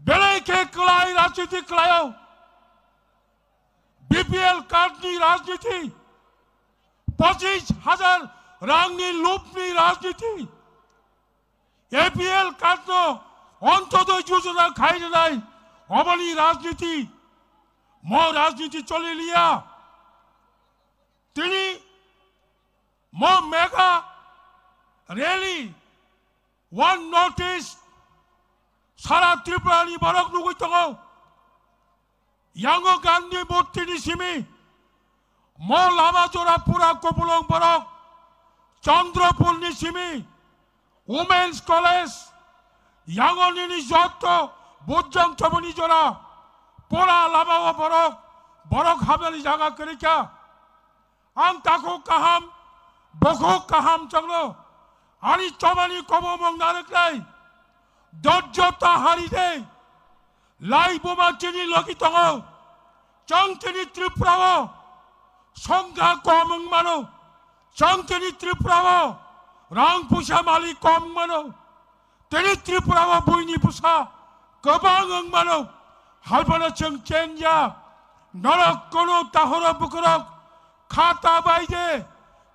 বেলাইকে কলাই রাজনীতি কলায়ও बीपीएल कार्डनी राजनीति 25,000 रांगनी लूपनी राजनीति एपीएल कार्डनो अंत्योदय योजना खाई নাই অবনি রাজনীতি মো রাজনীতি চলে লিয়া তিনি মো মেগা রেলি ওয়ান নোটিস সারা ত্রিপুরানি বরক নুগুইতঙ্গ 양어 간디 못티니 시미 모 라마조라 পুরা কোপুলং বরক চন্দ্রপুরনি সিমি উমেন্স কলেজ 양어니니 যত বুজং চবনি জোরা পোরা লামাও বরক বরক হাবেলি জায়গা করিকা আং তাকো কাহাম বখো কাহাম চংলো আনি চবানি কবমং নারকলাই দজ্জতা হারিদে লাই বোমা চিনি লগিতং চংচনি ত্রিপুরা সংখ্যা কম মানো চংচনি ত্রিপুরা রাং পুষা মালি কম মানো তেনি ত্রিপুরা বইনি পুষা গোবাং মানো হালপানা চং চেঞ্জা নরক কোনো তাহর বুকরক খাতা বাইদে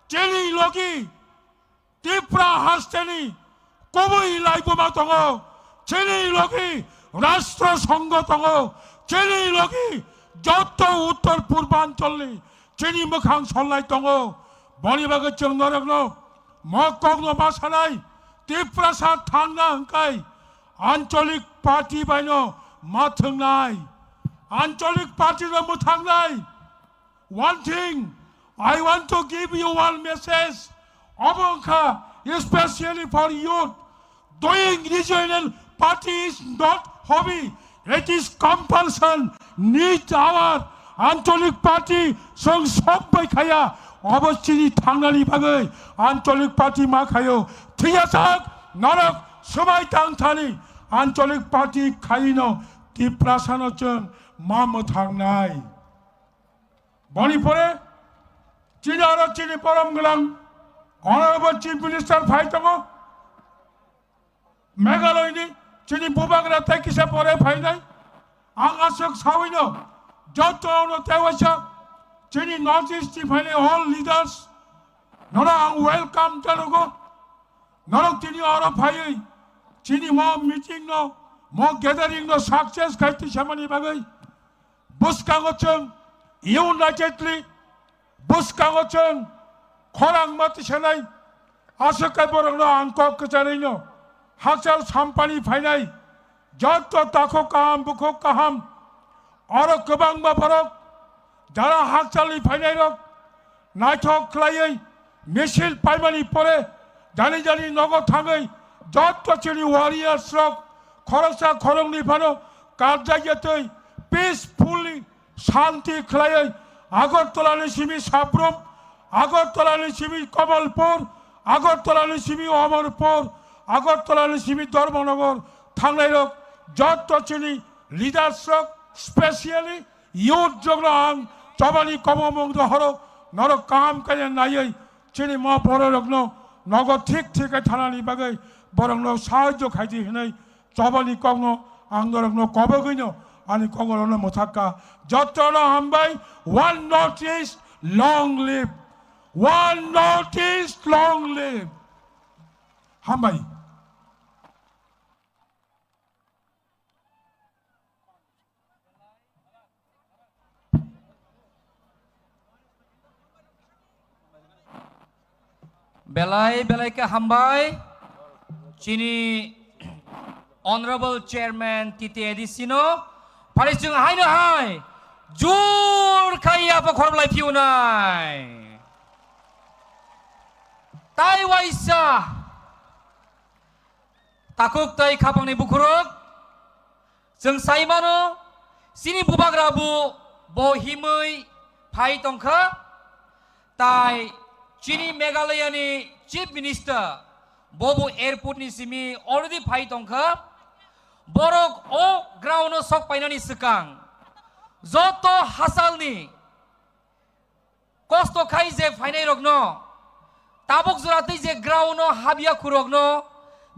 চেনি লগি ত্রিপুরা হাসতেনি কবই লাই বোমা তং চেনি লগি রাষ্ট্র সংগঠন চেনি লগি যত উত্তর পূর্বাঞ্চলে চেনি মুখাং সল্লাই দङ বনিবাগে जों नरगनो মকগ্ন বাসানাই ত্রিপ্রাসা থাঙ্গা হংকাই আঞ্চলিক পার্টি বাইনো মাথংনাই আঞ্চলিক পার্টির মুথাংনাই one thing I want to give you one message অবংখা especially for youth doing regional party is not hobby it is compulsion need our আঞ্চলিক পার্টি সং সবাই খায়া অবশ্যই থাংনানি বাগৈ আঞ্চলিক পার্টি মা খায়ো ঠিক আছে নরক সবাই টাংথানি আঞ্চলিক পার্টি খাইনো ত্রিপ্রাসানো जों মাম থাংনাই মণিপুরে চীন আর চীনি পরম গলাং অনারেবল চিফ মিনিস্টার ফাই দङ মেঘালয়নি চীনি বুবাগ্রা তাইকিসা পরে ফাইনাই आं आसक सावैनो जतनो तेवासा Chini Northeast Chifane all leaders. Nora welcome Janogo. Nora Tini Ora Pai. Chini more meeting no, more gathering no success Kaiti Shamani Bagay. Buskangochung, unitedly. Buskangochung, Korang Matishanai. Asakai Borano Angkok Kajarino. Haksal Sampani Fainai. Jotto Tako Kaham Buko Kaham. Oro Kubang Baparok. Jara Haksali Fainai. Naito Klai. Misil Paimani Pore. Jani Jani Nogo Tangai. Jotto Chili Warriors Rock. Korosa Korong Nipano. Karjayatoi. Peacefully. Shanti Klai. Agartala Nishimi Sabrum. Agartala Nishimi Kamalpur. Agartala Nishimi Amarpur. Agartala Nishimi Dharmanagar. Thangairok. Jotto Chili leaders rock. Specially youth Joglang. Chabani Kamamong the Horo. Noro Kam Kayan Nayay. Chili Ma Porogno. Nogo Tik Tik at Hanani Bagay. Borogno Sajo Kaji Hinay. Chabani Kogno. Angorogno Kobagino. Ani Kogorona Motaka. Jotona Hambai. One Northeast. Long live. One Northeast. Long live. Hambai. Belai ke hambai. Chini Honorable Chairman Titi Edisino. Paris jung hai na hai. Jur kaya pa khorb lai piu nai. Tai waisa. Takuk tai kapang ni bukuruk. Jung saimano. Sini bubagrabu bohimui pai tongka. Tai Chini Meghalaya ni Chief Minister Bobu Airport ni simi already pai tongka. Borok o ground no sok paina ni sekang. Zoto hasal ni. Kosto kai je paina rogno. Tabok zurati je ground no habia kurogno.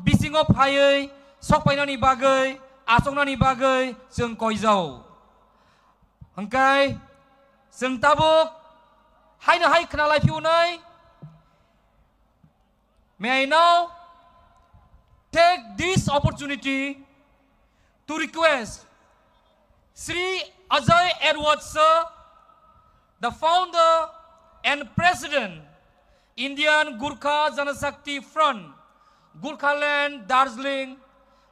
Bisingo pai sok paina ni bagai. Asong na ni bagai seng koizau. Hangkai seng tabok. Hai na hai kenalai piu nai. May I now take this opportunity to request Sri Ajay Edward Sir, the founder and president, Indian Gurkha Janashakti Front, Gurkhaland, Darjeeling,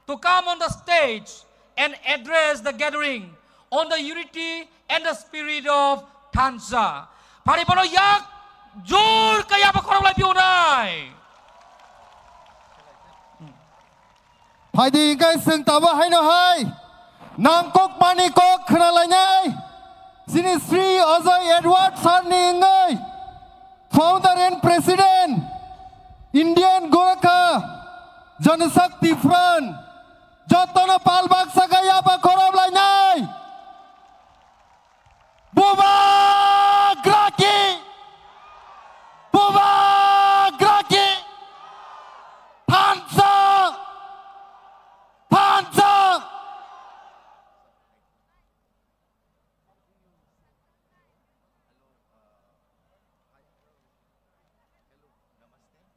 to come on the stage and address the gathering on the unity and the spirit of Thansa. Paribono yak jur kaya pa korong lai piunai. Hai di ngay sừng taba hai no hai. Nang kok mani kok khnalai nai. Sini Sri Ajay Edward Sarni ngay. Founder and President Indian Gurkha Janashakti Front. Jotona palbak sagaya pa khorob lai nai. Buba Graki. Buba Graki. Thansa. Thansa.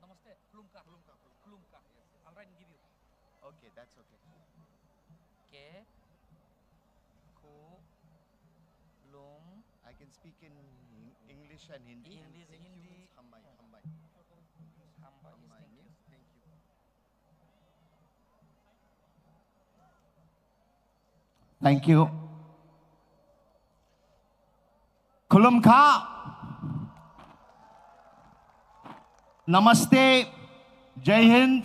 Namaste. Klumka. I'll write and give you. Okay, that's okay. Ke. Ku. Lum. I can speak in English and Hindi. English, Thank you. Hindi. Hambai, Hambai. Hamba is Hambai thank you. means thank you. Thank you. Kulum Kha. Namaste. Jai Hind.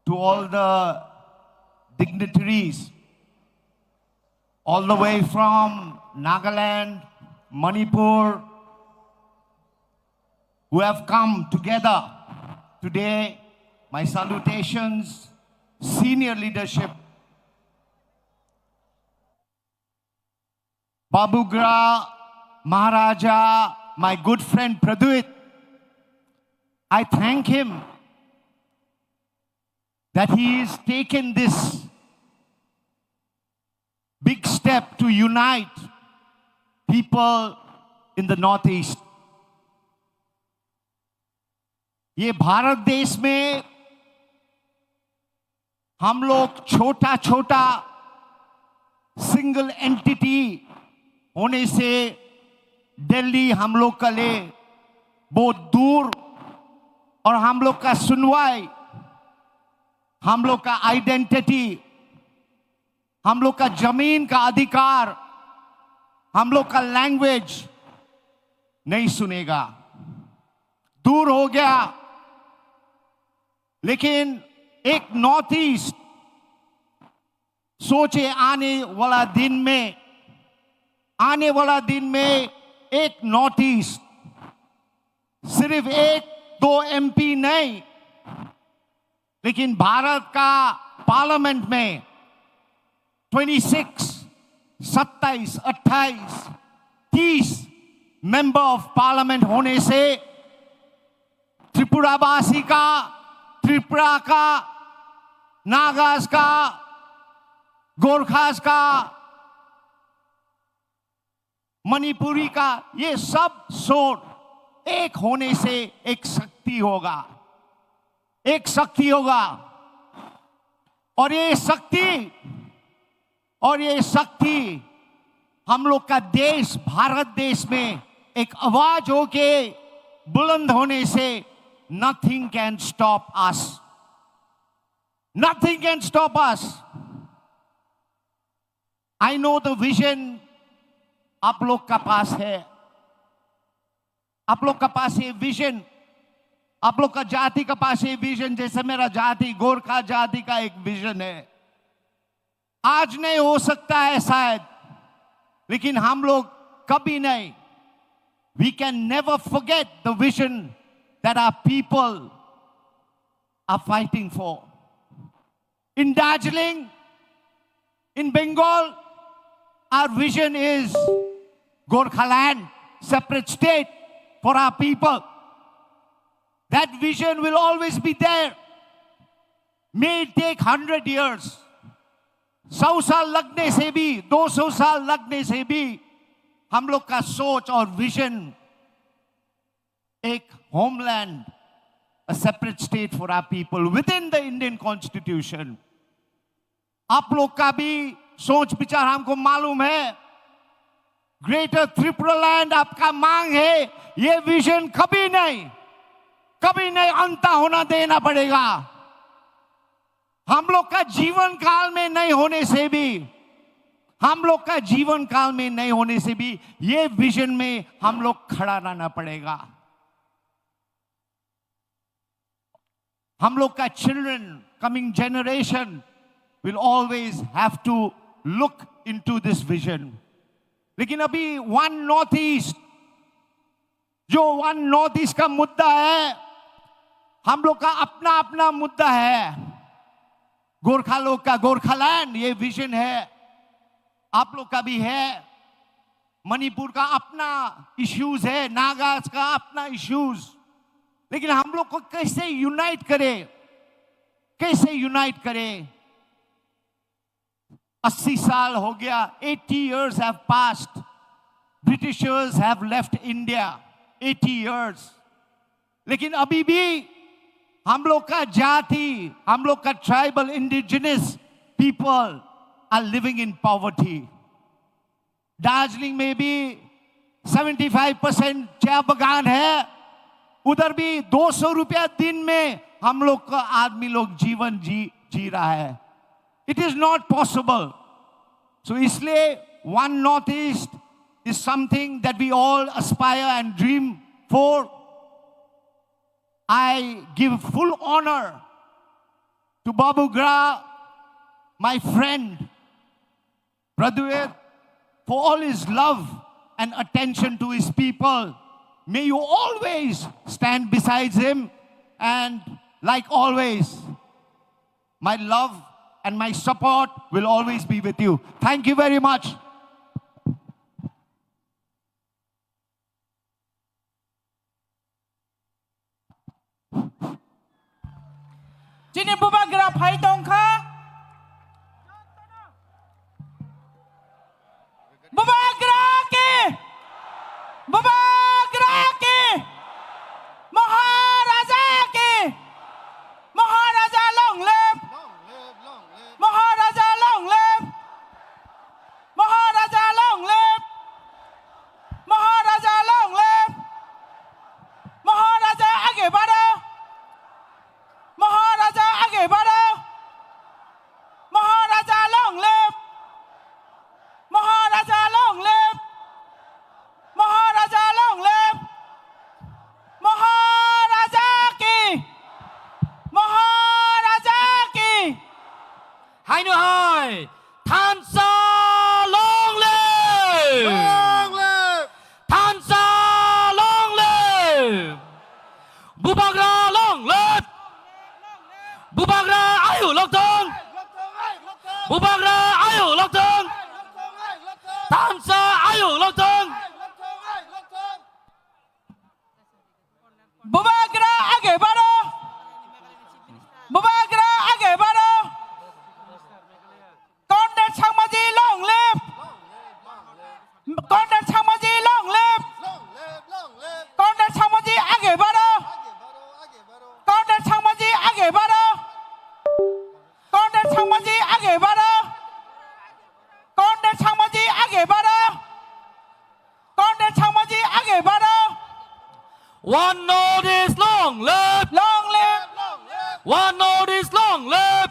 To all the dignitaries, all the way from Nagaland, Manipur, who have come together today. My salutations, senior leadership. Babugra, Maharaja, my good friend Praduit, I thank him that he has taken this big step to unite people in the Northeast. ये भारत देश में हम लोग छोटा छोटा single entity होने से दिल्ली हम लोग का ले बहुत दूर, और हम लोग का सुनवाई, हम लोग का आइडेंटिटी, हम लोग का जमीन का अधिकार, हम लोग का लैंग्वेज नहीं सुनेगा, दूर हो गया। लेकिन एक नॉर्थ ईस्ट सोचे आने वाला दिन में एक नॉर्थ ईस्ट सिर्फ एक दो एमपी नहीं, लेकिन भारत का पार्लियामेंट में 26, 27, 28, 30 मेंबर ऑफ पार्लियामेंट होने से त्रिपुरावासी का, त्रिपुरा का, नागास का, गोरखास का, मणिपुरी का, ये सब सोच एक होने से एक शक्ति होगा, एक शक्ति होगा। और ये शक्ति हम लोग का देश, भारत देश में एक आवाज होके बुलंद होने से nothing can stop us. Nothing can stop us. I know the vision आप लोग का पास है, आप लोग का पास ये विजन, आप लोग का जाति का पास ये विजन, जैसे मेरा जाति गोरखा जाति का एक विजन है। आज नहीं हो सकता है शायद, लेकिन हम लोग कभी नहीं, we can never forget the vision that our people are fighting for. In Darjeeling, in Bengal, our vision is Gorkhaland, separate state for our people. That vision will always be there. May it take 100 years. 100 साल लगने से भी, 200 साल लगने से भी हम लोग का सोच और विजन एक homeland, a separate state for our people within the Indian Constitution. आप लोग का भी सोच विचार हमको मालूम है। ग्रेटर त्रिपुरा लैंड आपका मांग है, ये विजन कभी नहीं अंत होना देना पड़ेगा। हम लोग का जीवन काल में नहीं होने से भी, ये विजन में हम लोग खड़ा रहना पड़ेगा। हम लोग का children, coming generation will always have to look into this vision. लेकिन अभी वन नॉर्थ ईस्ट का मुद्दा है, हम लोग का अपना मुद्दा है। गोरखा लोग का गोरखालैंड ये विजन है, आप लोग का भी है। मणिपुर का अपना इश्यूज है, नागास का अपना इश्यूज। लेकिन हम लोग को कैसे यूनाइट करें? 80 साल हो गया, 80 years have passed. Britishers have left India, 80 years. लेकिन अभी भी हम लोग का जाति, हम लोग का tribal indigenous people are living in poverty. Darjeeling में भी 75% चाय बगान है, उधर भी 200 रुपया दिन में हम लोग का आदमी लोग जीवन जी रहा है। It is not possible. So इसलिए one Northeast is something that we all aspire and dream for. I give full honor to Babu Gra, my friend, Praduet, for all his love and attention to his people. May you always stand beside him, and like always, my love and my support will always be with you. Thank you very much. Chini buba gra phai tong kha hai nữa hai than sa long live Long live! than sa long live Bubagra long live Bubagra ayu long tong Bubagra ayu long tong than sa ayu long tong Bubagra आगे बढ़ो Bubagra आगे बढ़ो Comrade Sangmaji long live Comrade Sangmaji long live Long live! Long live! Comrade Sangmaji आगे बढ़ो आगे बढ़ो! Comrade Sangmaji आगे बढ़ो Comrade Sangmaji आगे बढ़ो Comrade Sangmaji आगे बढ़ो Comrade Sangmaji आगे बढ़ो one notice long live long live one notice long live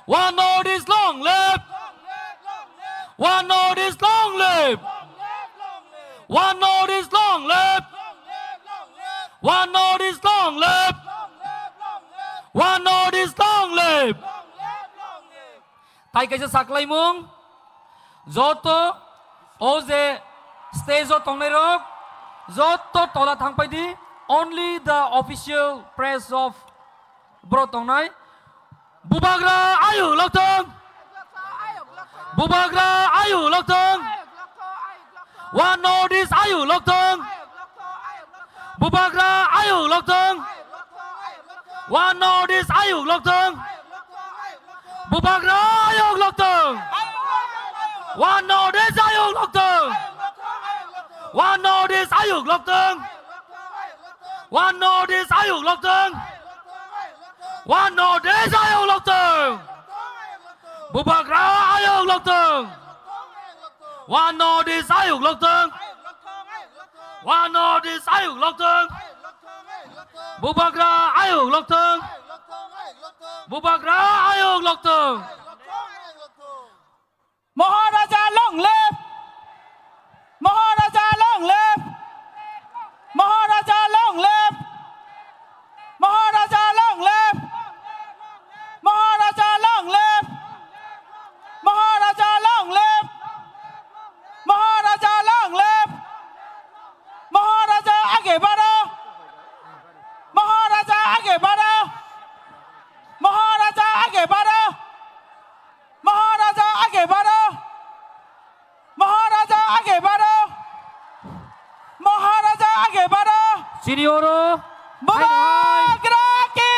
one notice long live one notice long live one notice long live one notice long live one notice long live tay cái sak lai mung joto oje stage o tongnai rok joto tola thangpai di only the official press of bro tongnai Bubagra ayu loktong Bubagra ayu loktong one notice ayu loktong Bubagra ayu loktong one notice ayu loktong Bubagra ayu loktong one notice ayu loktong one notice ayu loktong one notice ayu loktong one notice ayu loktong Bubagra ayu loktong one notice ayu loktong one notice ayu loktong Bubagra ayu loktong Bubagra ayu loktong Maharaja long live Maharaja long live Maharaja long live Maharaja long live Maharaja long live Maharaja long live Maharaja long live Maharaja आगे बढ़ो Maharaja आगे बढ़ो Maharaja आगे बढ़ो Maharaja आगे बढ़ो Maharaja आगे बढ़ो Maharaja आगे बढ़ो Sinioro Bubagra की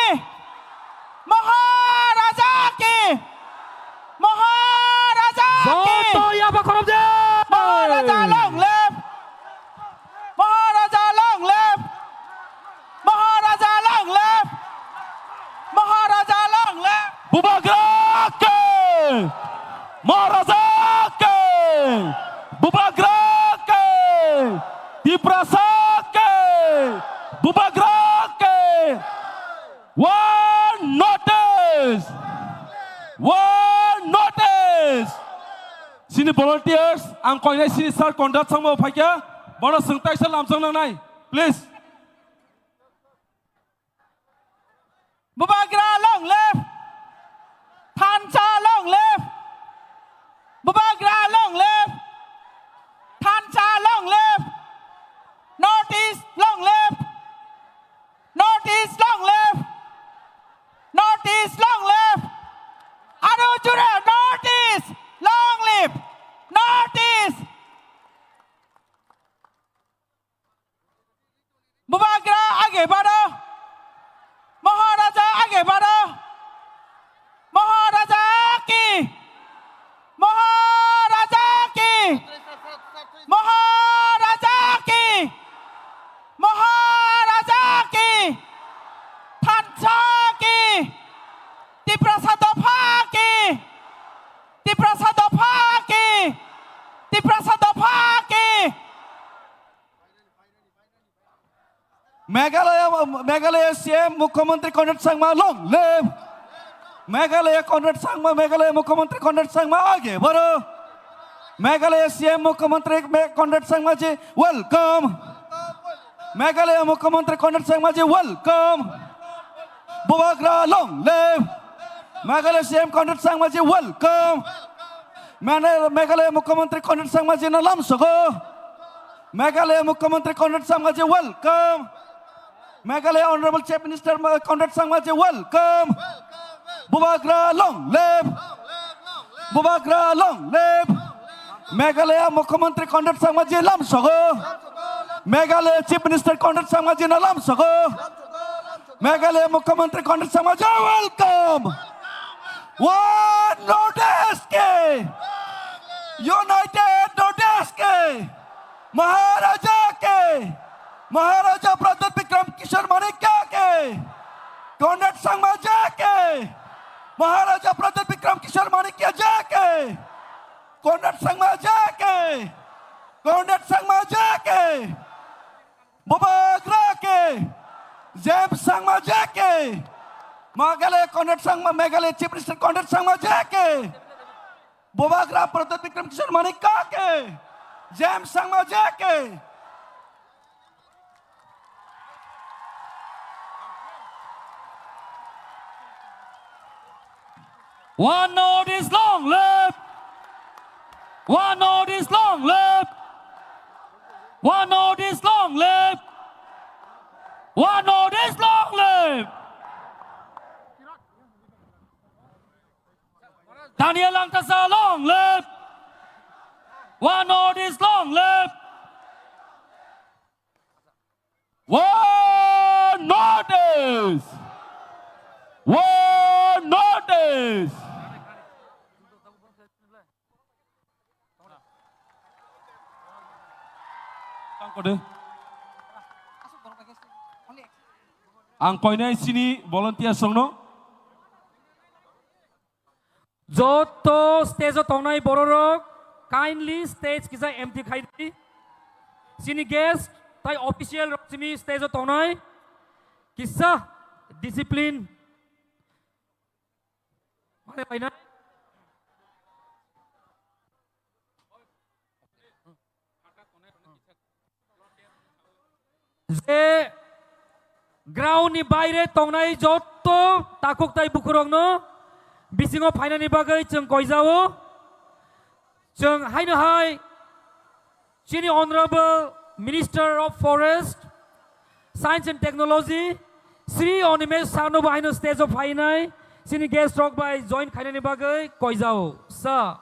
Maharaja की Maharaja Joto की Yaba Korobde Maharaja long live Maharaja long live Maharaja long live Maharaja long live Bubagra ke Maharaja ke Bubagra ke Diprasa ke Bubagra ke one notice sini volunteers ang koinai sini sir conduct sangmo phaikya bono sungtai sal lamsang nang nai please Bubagra long live Thansa long live Bubagra long live Thansa long live Northeast long live Northeast long live Northeast long live Arujura Northeast long live Northeast Bubagra आगे बढ़ो Maharaja आगे बढ़ो Maharaja की Maharaja की Maharaja की Maharaja की Thansa की Tiprasadopa की Tiprasadopa की Tiprasadopa की Meghalaya CM Mukhyamantri Conrad Sangma long live Meghalaya Conrad Sangma Meghalaya Mukhyamantri Conrad Sangma आगे बढ़ो Meghalaya CM Mukhyamantri Conrad Sangma ji welcome Meghalaya Mukhyamantri Conrad Sangma ji welcome Bubagra long live Meghalaya CM Conrad Sangmaji, welcome. Meghalaya Mukhyamantri Conrad Sangmaji nalam sogo. Meghalaya Mukhyamantri Conrad Sangmaji, welcome. Meghalaya Honorable Chief Minister Conrad Sangmaji, welcome. Bubagra long live. Bubagra long live. Meghalaya Mukhyamantri Conrad Sangmaji lam sogo. Meghalaya Chief Minister Conrad Sangmaji nalam sogo. Meghalaya Mukhyamantri Conrad Sangmaji, welcome. One Nordesk, United Nordesk, Maharaja Pradhan Vikram Kishore Manikya ke, Conrad Sangmaji ke, Maharaja Pradhan Vikram Kishore Manikya ji ke, Conrad Sangmaji ke, Conrad Sangmaji ke, Bubagra ke, James Sangmaji ke, Meghalaya Conrad Sangmaji, Meghalaya Chief Minister Conrad Sangmaji ke, Bubagra Pradhan Vikram Kishore Manikya ke, James Sangmaji ke. One note is long live. One note is long live. One note is long live. One note is long live. Daniel Langkasa, long live. One note is long live. One notice. One notice. Ang koinai sini volunteer songno. Joto stage tongnai bororok kindly stage kisa empty khaidi. Sini guest tai official sini stage tongnai kisa discipline. Mana paina? Je ground ni baire tongnai joto takuk tai bukurong no bisingo paina ni bagai jeng koizao jeng haino hai sini Honorable Minister of Forest, Science and Technology Sri Onimesh Sarnobu haino stage of hainai sini guest rock by join khaina ni bagai koizao. Sir,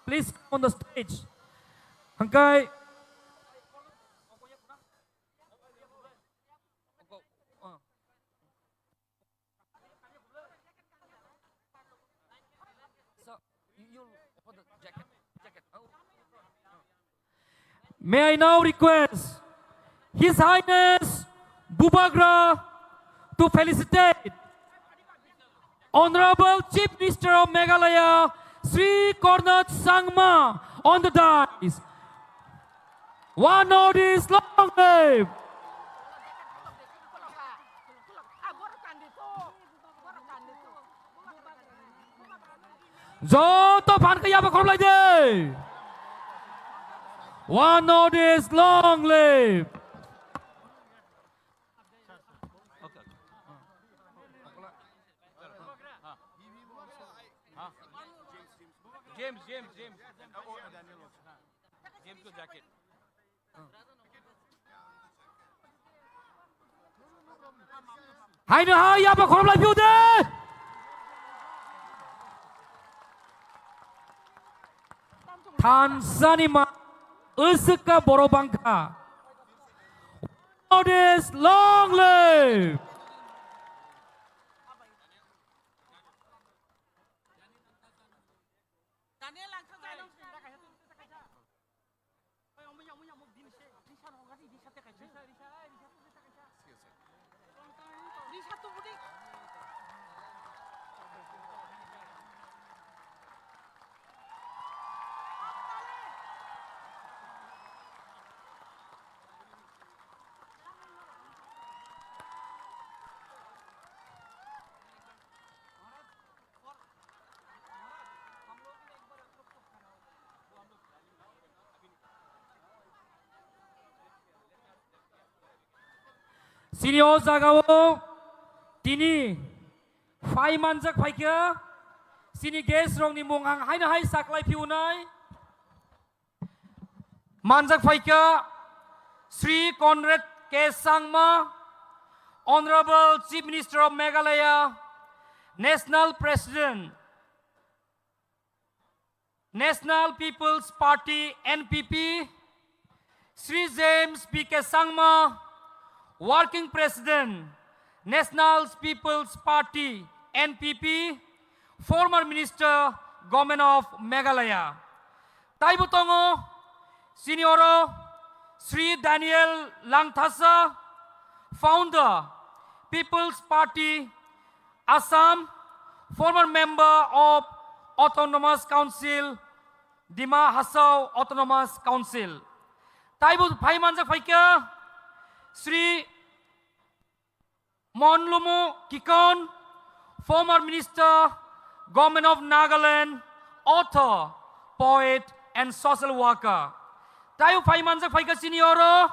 please come on the stage. Hangkai May I now request His Highness Bubagra to felicitate Honorable Chief Minister of Meghalaya Sri Conrad Sangma on the dais. One note is long live. Joto pan kaya ba kolay day. One note is long live. James ko jacket. Hai na hai ya ba kolay view day. Tanzania Usuka Borobangka. All this long live. Sini o jagao tini fai manjak faikya sini guest rong ni mung ang hai na hai saklai phiu nai manjak phaika Sri Conrad K. Sangma, Honorable Chief Minister of Meghalaya, National President, National People's Party NPP, Sri James P.K. Sangma, Working President, National People's Party NPP, former Minister, Government of Meghalaya. Taibutongo, Senioro, Sri Daniel Langthasa, Founder, People's Party, Assam, former member of Autonomous Council, Dima Hasau Autonomous Council. Taibu Paimanjak Paika, Sri Monlumu Kikon, former Minister, Government of Nagaland, author, poet, and social worker. Tayo Paimanjak Paika Senioro,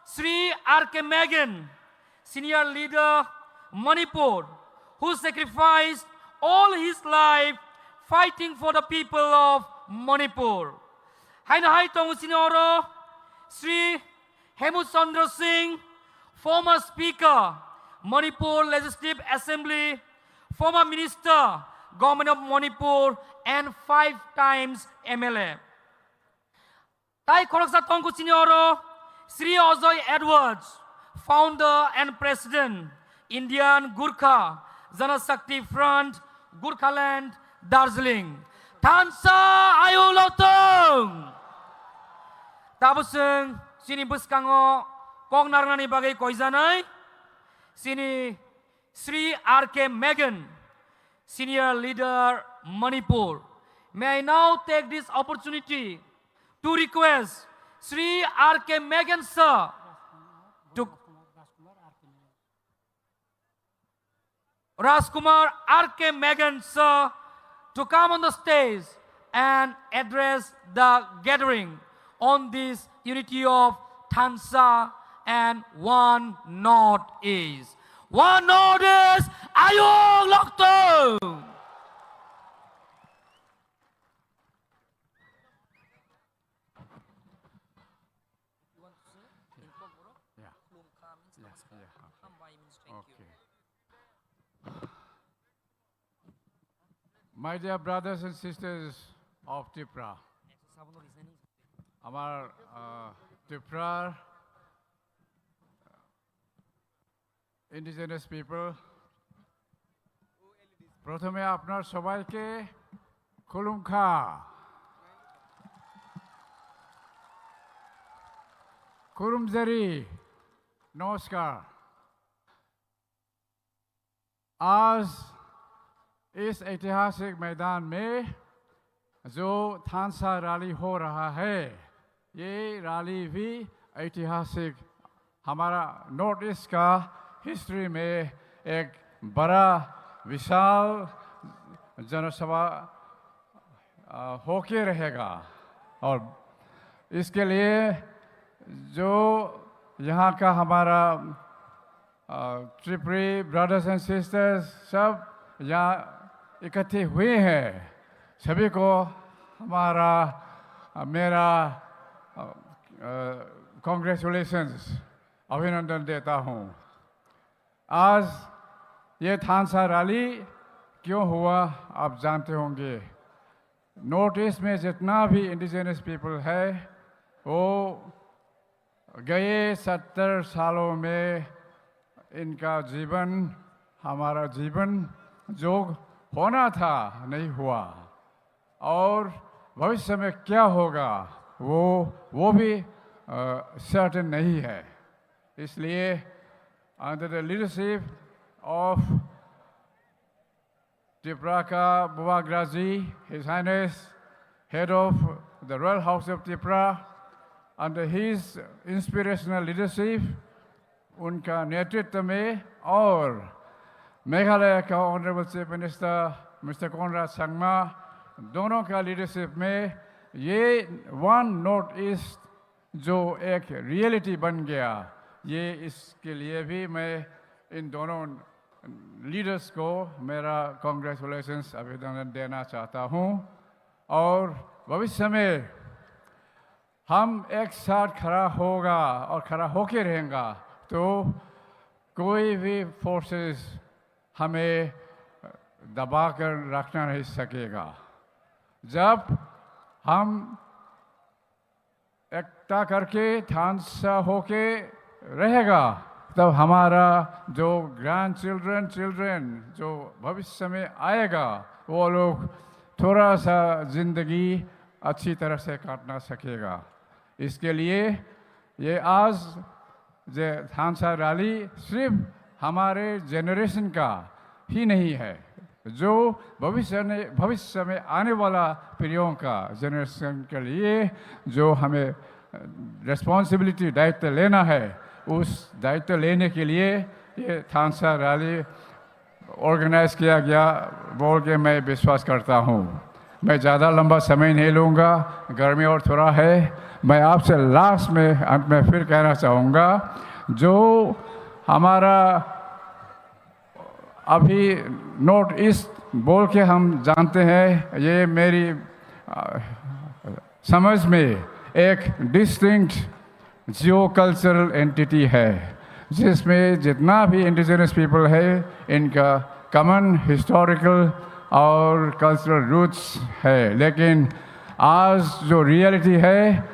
Sri R.K. Megan, Senior Leader, Manipur, who sacrificed all his life fighting for the people of Manipur. Haina Hai Tong Senioro, Sri Hemut Chandra Singh, former Speaker, Manipur Legislative Assembly, former Minister, Government of Manipur, and 5 times MLA. Tai Khoroksa Tongku Senioro, Sri Ajoy Edwards, Founder and President, Indian Gurkha Janashakti Front, Gurkhaland, Darjeeling. Tansa Ayu Lotong! Tabuseng, sini buskango, kong narangani bagai koizanai, sini Sri R.K. Megan, Senior Leader, Manipur. May I now take this opportunity to request Sri R.K. Megan sir to Rajkumar R.K. Megan sir to come on the stage and address the gathering on this unity of Tansa and One Northeast. One Northeast, Ayung Lokto! My dear brothers and sisters of Tripura, our Tripura indigenous people, প্রথমে আপনার সবাইকে খুলুমখা खुरुमजरी नमस्कार। आज इस ऐतिहासिक मैदान में जो थानसा रैली हो रहा है, ये रैली भी ऐतिहासिक हमारा नॉर्थ ईस्ट का हिस्ट्री में एक बड़ा विशाल जनसभा होके रहेगा। और इसके लिए जो यहाँ का हमारा त्रिपुरी ब्रदर्स एंड सिस्टर्स सब यहाँ इकट्ठे हुए हैं, सभी को हमारा मेरा कांग्रेचुलेशंस अभिनंदन देता हूँ। आज ये थानसा रैली क्यों हुआ आप जानते होंगे। नॉर्थ ईस्ट में जितना भी इंडिजिनस पीपल है वो गए 70 सालों में इनका जीवन हमारा जीवन जो होना था नहीं हुआ, और भविष्य में क्या होगा वो भी सर्टेन नहीं है। इसलिए under the leadership of Tripura ka Buvagraji, His Highness, Head of the Royal House of Tripura, under his inspirational leadership, उनका नेतृत्व में और मेघालय का honourable chief minister mister Conrad Sangma दोनों का लीडरशिप में ये वन नॉर्थ ईस्ट जो एक रियलिटी बन गया, ये इसके लिए भी मैं इन दोनों लीडर्स को मेरा कॉन्ग्रेचुलेशंस अभिनंदन देना चाहता हूँ और भविष्य में हम एक साथ खड़ा होगा और खड़ा होके रहेगा तो कोई भी फोर्सेस हमें दबा कर रखना नहीं सकेगा। जब हम एकता करके ढांचा होके रहेगा तब हमारा जो ग्रैंड चिल्ड्रन जो भविष्य में आएगा वो लोग थोड़ा सा जिंदगी अच्छी तरह से काटना सकेगा। इसके लिए ये आज जो ढांचा रैली सिर्फ हमारे जनरेशन का ही नहीं है, जो भविष्य में आने वाला पीढ़ियों का जनरेशन के लिए जो हमें रिस्पॉन्सिबिलिटी दायित्व लेना है, उस दायित्व लेने के लिए ये ढांचा रैली ऑर्गेनाइज किया गया बोल के मैं विश्वास करता हूँ। मैं ज़्यादा लंबा समय नहीं लूँगा, गर्मी और थोड़ा है। मैं आपसे लास्ट में अंत में फिर कहना चाहूँगा, जो हमारा अभी नॉर्थ ईस्ट बोल के हम जानते हैं, ये मेरी समझ में एक डिस्टिंक्ट जियो कल्चरल एंटिटी है, जिसमें जितना भी इंडिजिनस पीपल है इनका कॉमन हिस्टोरिकल और कल्चरल रूट्स है। लेकिन आज जो रियलिटी है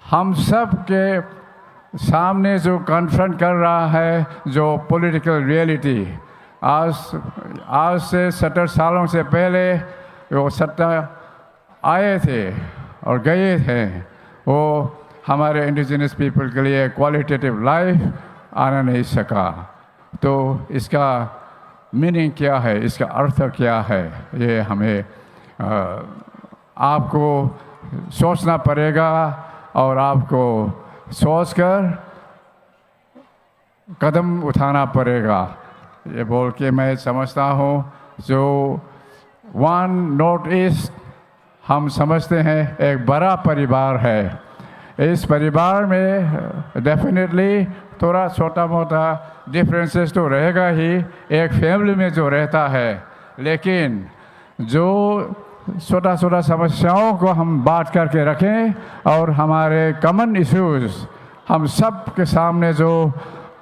हम सब के सामने जो कन्फ्रंट कर रहा है, जो पॉलिटिकल रियलिटी आज से 70 सालों से पहले वो सत्ता आए थे और गए थे, वो हमारे इंडिजिनस पीपल के लिए क्वालिटेटिव लाइफ आना नहीं सका। तो इसका मीनिंग क्या है, इसका अर्थ क्या है, ये हमें आपको सोचना पड़ेगा और आपको सोचकर कदम उठाना पड़ेगा। ये बोल के मैं समझता हूँ जो वन नॉर्थ ईस्ट हम समझते हैं एक बड़ा परिवार है। इस परिवार में डेफिनेटली थोड़ा छोटा मोटा डिफरेंसेस तो रहेगा ही, एक फैमिली में जो रहता है, लेकिन जो छोटा छोटा समस्याओं को हम बात करके रखें और हमारे कॉमन इश्यूज हम सब के सामने जो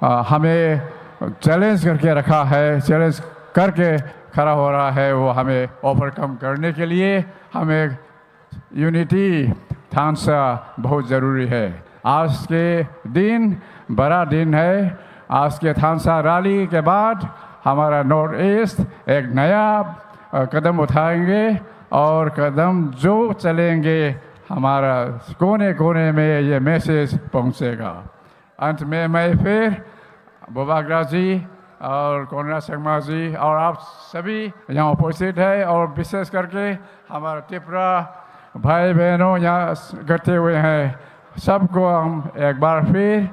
हमें चैलेंज करके रखा है, चैलेंज करके खड़ा हो रहा है, वो हमें ओवरकम करने के लिए हमें यूनिटी ढांचा बहुत ज़रूरी है। आज के दिन बड़ा दिन है। आज के ढांचा रैली के बाद हमारा नॉर्थ ईस्ट एक नया कदम उठाएंगे और कदम जो चलेंगे हमारा कोने कोने में ये मैसेज पहुंचेगा। अंत में मैं फिर बुबाग्रा जी और कोनरा शर्मा जी और आप सभी यहाँ उपस्थित है और विशेष करके हमारा त्रिपुरा भाई बहनों यहाँ इकट्ठे हुए हैं, सबको हम एक बार फिर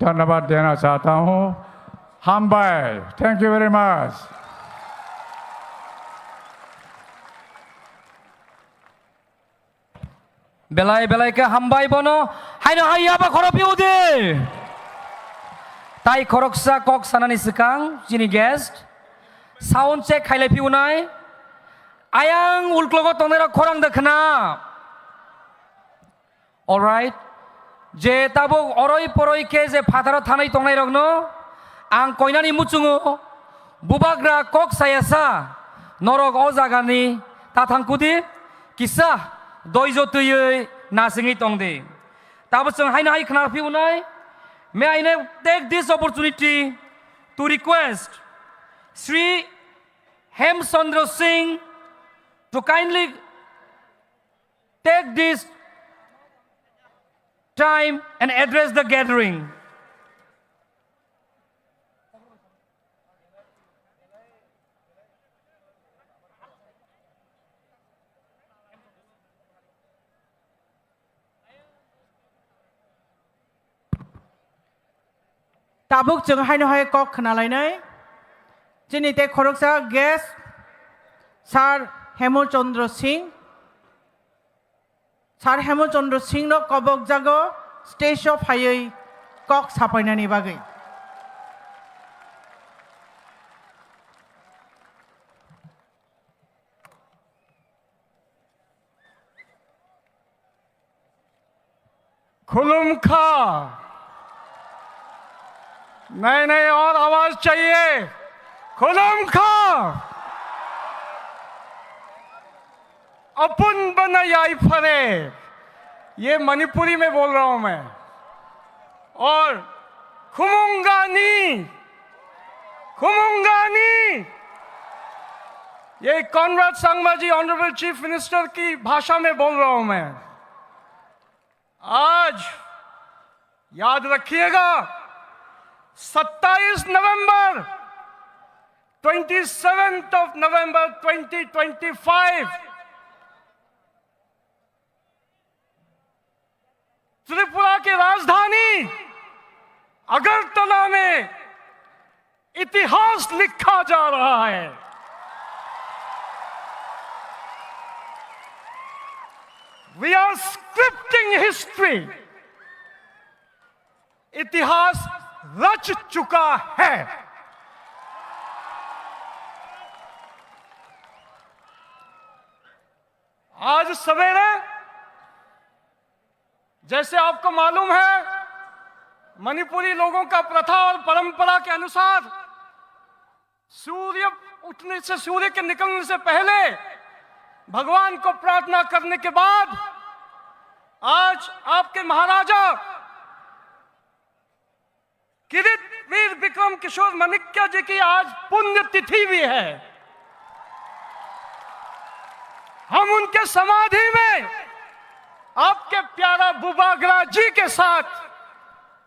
धन्यवाद देना चाहता हूँ। हम bye, thank you very much. belai belai ke hambai bono haino haya ba khoropi ude tai khoroksa kok sanani sekang jini guest sound check khaile piunai ayang ulklogo tonera khorang dekhna all right je tabo oroi poroi ke je phatharo thanai tongnai rogno ang koinani muchungo bubagra kok sayasa norok o jagani ta thangkudi kisa doijo tuyui nasingi tongde tabosong haina hai khnar piunai may I now take this opportunity to request Sri Hemchandra Singh to kindly take this time and address the gathering. Tabuk jeng haino hai kok khnalainai jini te khoroksa guest Sir Hemchandra Singh no kobok jago stage of hayai kok sapainani bagai खुलुमखा। नहीं नहीं, और आवाज चाहिए। खुलुमखा। अपुन बनाई फरे, ये मणिपुरी में बोल रहा हूं मैं। और खुमुंगानी, खुमुंगानी, ये कॉनराड संगमा जी ऑनरेबल चीफ मिनिस्टर की भाषा में बोल रहा हूं मैं। आज याद रखिएगा, 27 नवंबर 27th of November 2025 त्रिपुरा की राजधानी अगरतला में इतिहास लिखा जा रहा है। We are scripting history. इतिहास रच चुका है। आज सवेरे, जैसे आपको मालूम है, मणिपुरी लोगों का प्रथा और परंपरा के अनुसार सूर्य उठने से, सूर्य के निकलने से पहले भगवान को प्रार्थना करने के बाद आज आपके महाराजा किरीट वीर विक्रम किशोर मणिक्य जी की आज पुण्य तिथि भी है। हम उनके समाधि में आपके प्यारा बुबागरा जी के साथ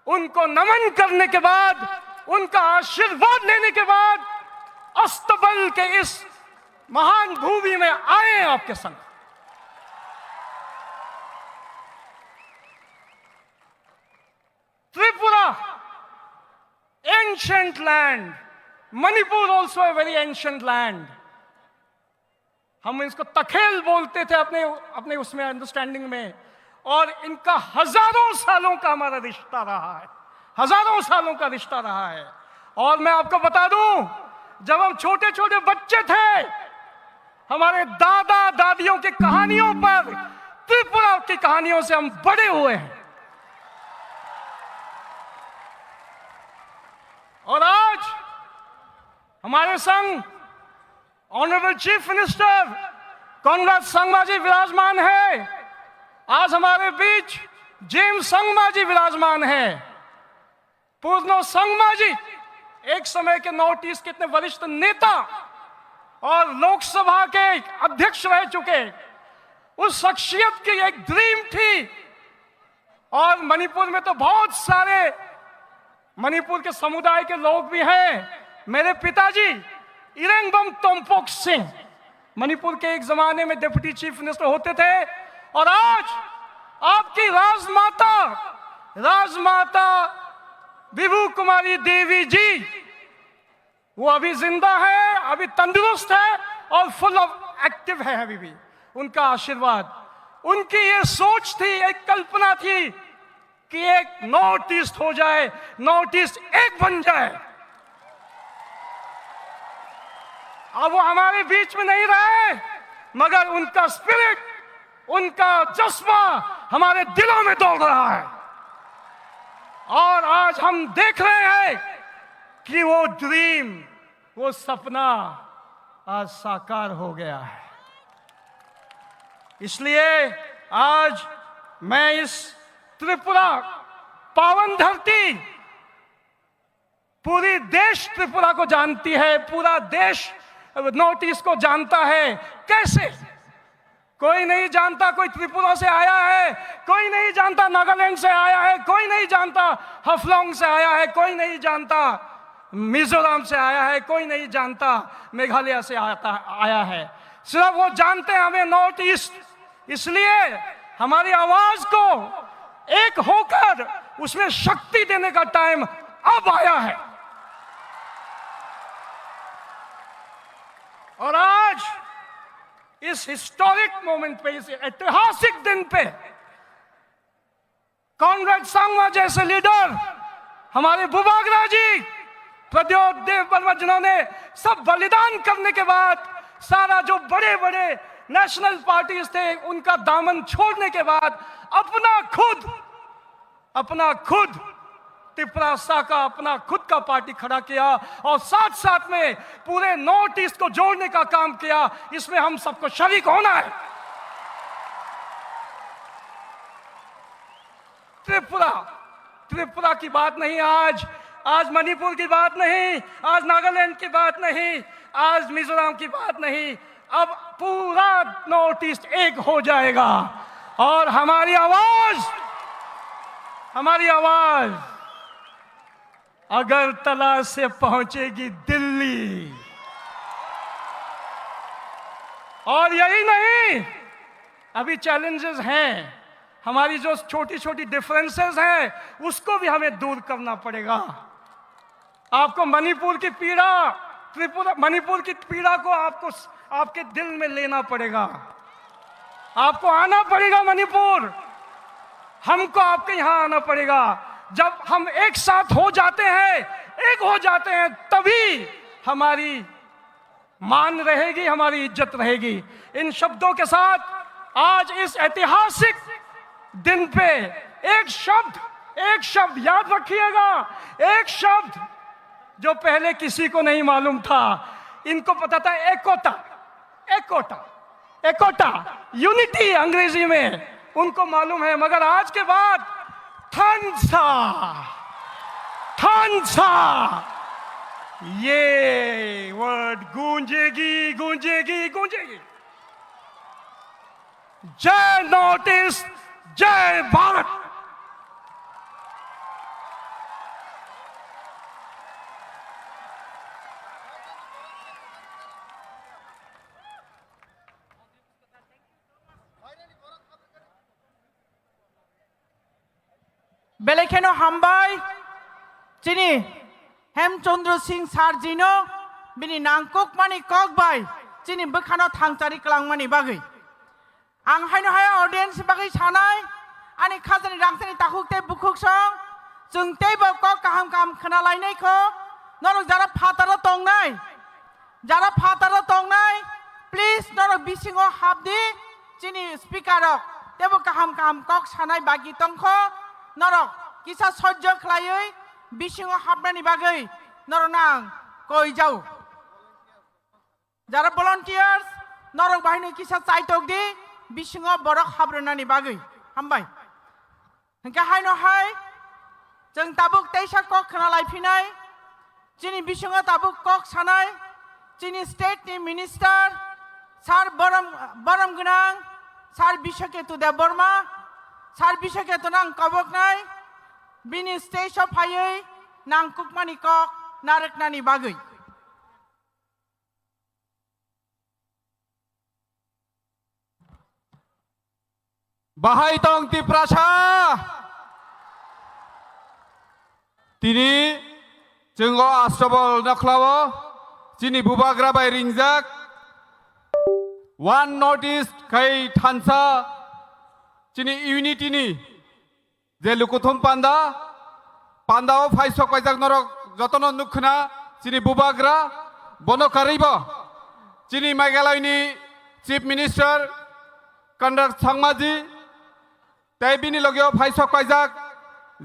उनको नमन करने के बाद, उनका आशीर्वाद लेने के बाद अस्तबल के इस महान भूमि में आए हैं आपके संग। Tripura, ancient land, Manipur also a very ancient land. हम इसको तखेल बोलते थे अपने उसमें अंडरस्टैंडिंग में, और इनका हजारों सालों का हमारा रिश्ता रहा है, हजारों सालों का रिश्ता रहा है। और मैं आपको बता दूं, जब हम छोटे छोटे बच्चे थे, हमारे दादा दादियों की कहानियों पर, त्रिपुरा की कहानियों से हम बड़े हुए हैं। और आज हमारे संग honourable chief minister Conrad Sangma ji विराजमान है। आज हमारे बीच जेम्स संगमा जी विराजमान है। पूर्णो संगमा जी एक समय के नॉर्थ ईस्ट के इतने वरिष्ठ नेता और लोकसभा के अध्यक्ष रह चुके, उस शख्सियत की एक ड्रीम थी। और मणिपुर में तो बहुत सारे मणिपुर के समुदाय के लोग भी हैं। मेरे पिताजी इरेंगबम तोम्पोक सिंह मणिपुर के एक जमाने में डिप्टी चीफ मिनिस्टर होते थे। और आज आपकी राजमाता विभू कुमारी देवी जी, वो अभी जिंदा है, अभी तंदुरुस्त है और फुल ऑफ एक्टिव है अभी भी। उनका आशीर्वाद, उनकी ये सोच थी, एक कल्पना थी कि एक नॉर्थ ईस्ट हो जाए, नॉर्थ ईस्ट एक बन जाए। अब वो हमारे बीच में नहीं रहे, मगर उनका स्पिरिट, उनका जज्बा हमारे दिलों में दौड़ रहा है। और आज हम देख रहे हैं कि वो ड्रीम, वो सपना आज साकार हो गया है। इसलिए आज मैं इस त्रिपुरा पावन धरती, पूरी देश त्रिपुरा को जानती है, पूरा देश नॉर्थ ईस्ट को जानता है। कैसे? कोई नहीं जानता कोई त्रिपुरा से आया है, कोई नहीं जानता नागालैंड से आया है, कोई नहीं जानता हफलॉन्ग से आया है, कोई नहीं जानता मिजोरम से आया है, कोई नहीं जानता मेघालय से आया है। सिर्फ वो जानते हैं हमें नॉर्थ ईस्ट। इसलिए हमारी आवाज को एक होकर उसमें शक्ति देने का टाइम अब आया है। और आज इस हिस्टोरिक मोमेंट पे, इस ऐतिहासिक दिन पे, कॉनराड संगमा जैसे लीडर, हमारे बुबागरा जी, प्रद्योत देव बर्मा, जिन्होंने सब बलिदान करने के बाद, सारा जो बड़े बड़े नेशनल पार्टीज थे उनका दामन छोड़ने के बाद अपना खुद अपना खुद त्रिपुरा का अपना खुद का पार्टी खड़ा किया और साथ साथ में पूरे नॉर्थ ईस्ट को जोड़ने का काम किया। इसमें हम सबको शरीक होना है। त्रिपुरा की बात नहीं, आज मणिपुर की बात नहीं, आज नागालैंड की बात नहीं, आज मिजोरम की बात नहीं, अब पूरा नॉर्थ ईस्ट एक हो जाएगा और हमारी आवाज अगरतला से पहुंचेगी दिल्ली। और यही नहीं, अभी चैलेंजेस हैं, हमारी जो छोटी छोटी डिफरेंसेस हैं उसको भी हमें दूर करना पड़ेगा। आपको मणिपुर की पीड़ा को आपको आपके दिल में लेना पड़ेगा। आपको आना पड़ेगा मणिपुर, हमको आपके यहाँ आना पड़ेगा। जब हम एक साथ हो जाते हैं तभी हमारी मान रहेगी, हमारी इज्जत रहेगी। इन शब्दों के साथ आज इस ऐतिहासिक दिन पे एक शब्द याद रखिएगा, एक शब्द जो पहले किसी को नहीं मालूम था। इनको पता था एकोटा, यूनिटी अंग्रेजी में उनको मालूम है, मगर आज के बाद थानसा ये वर्ड गूंजेगी। जय नॉर्थ ईस्ट, जय भारत। बेलेखेनो हामबाय चिनी हेमचंद्र सिंह सारजिनो बिनि नांकुक मानि ककबाय चिनी बोखानो थांचारि क्लांगमानि बागै आं हायनो हाया ऑडियंस बागै सानाय आनि खाजानि रांसानि ताखुकते बुखुकसं जोंते बको काहाम खोनालायनायखौ नरक जारा फातारा तंनाय प्लिज नरक बिसिङाव हाबदि चिनी स्पिकारक तेबो काहाम कक सानाय बागि तंखौ नरक किसा सह्य खालायै बिसिङाव हाबनायनि बागै नरक नां कय जाऊ जारा भलन्टियार्स नरक बाहायनो किसा चाइटक दि बिसिङाव बरक हाब्रनानि बागै हामबाय हंका हायनो हाय जों ताबुक तेइसा कक खोनालायफिनाय चिनि बिसिङाव ताबुक कक सानाय चिनि स्टेटनि मिनिस्टार सार बरम गोनां सार बिश्वकेतु देव बर्मा सार बिश्वकेतु नां कबकनाय बिनि स्टेजआव फायै नांकुकमानि कक नारकनानि बागै बाहाय दं त्रिपुरासा तिनि जोंगो आस्ट्रबल नख्लावो चिनि बुबाग्रा बाय रिंजाक वन नॉर्थ ईस्ट खै थानसा चिनि यूनिटीनि जे लुकुथुम पान्दाओ फाइसक बायजाक नरक जतन नुखना चिनि बुबाग्रा बनकारिबो चिनि मेघालयनि चीफ मिनिस्टर कंडर सांमाजी तैबिनी लगे फाइसक बायजाक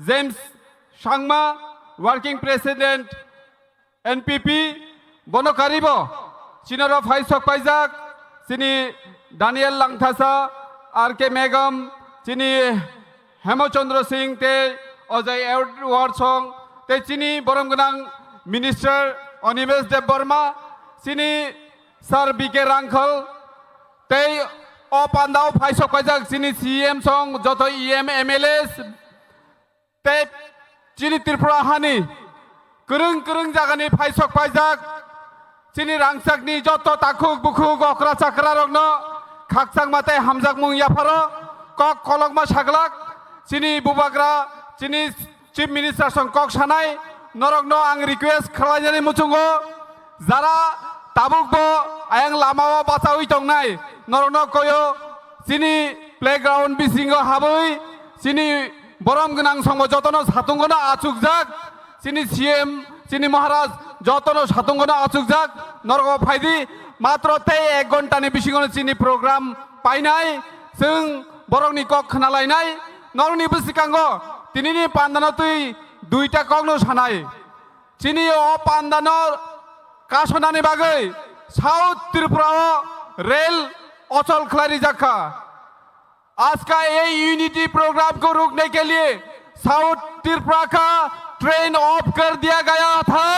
James Sangma working president NPP बनकारिबो चिनर फाइसक बायजाक चिनि दानियल लांथासा RK मेगम चिनि हेमचंद्र सिंह ते अजय एडवर्ड सं ते चिनि बरम गोनां मिनिस्टर अनिमेश देव बर्मा चिनि सर BK रांखल ते अ पान्दाव फाइसक बायजाक चिनि CM सं जत EM MLAs ते चिनि त्रिपुरा हानि करं जागानि फाइसक बायजाक चिनि रांसाकनि जत ताखुक बुखुक अक्रा चाक्रा रगनो खाकसांग माते हामजाक मुं याफारो कक कलकमा सागलाक चिनि बुबाग्रा चिनि चीफ मिनिस्टर सं कक सानाय नरकनो आं रिक्वेस्ट खालायनानै मुचुंगो जारा ताबुकबो आयं लामाव बासावै दंनाय नरकनो कयो चिनि प्लेग्राउंड बिसिङाव हाबै चिनि बरम गोनां संग जतनो सातुंगनो आचुकजाक चिनि CM चिनि महाराज जतनो सातुंगनो आचुकजाक नरको फायदि मात्र ते 1 घन्टानि बिसिङाव चिनि प्रोग्राम पाइनाय जों बरंनि कक खोनालायनाय नरनि बिसिकांगो tinini pandano tui duita kogno sanai chini o pandano kasonani bagai South Tripura rail अचल खिलाड़ी जखा आज का ये यूनिटी प्रोग्राम को रोकने के लिए साउथ त्रिपुरा का ट्रेन ऑफ कर दिया गया था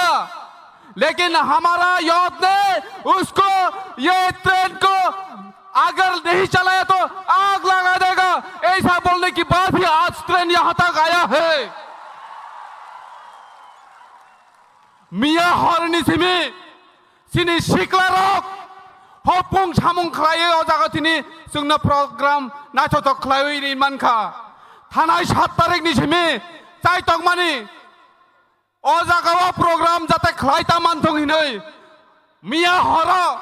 लेकिन हमारा यूथ ने उसको ये ट्रेन को अगर नहीं चलाया तो आग लगा देगा ऐसा बोलने की बात भी आज ट्रेन यहां तक आया है मिया हरनी सिमी सिनी शिकला रोक Hopung samung khlai o jaga tini sungna program nacho to khlai ni manka thanai 7 tarik ni simi chai tong mani o jaga o program jate khlai ta manthong hinai mia hora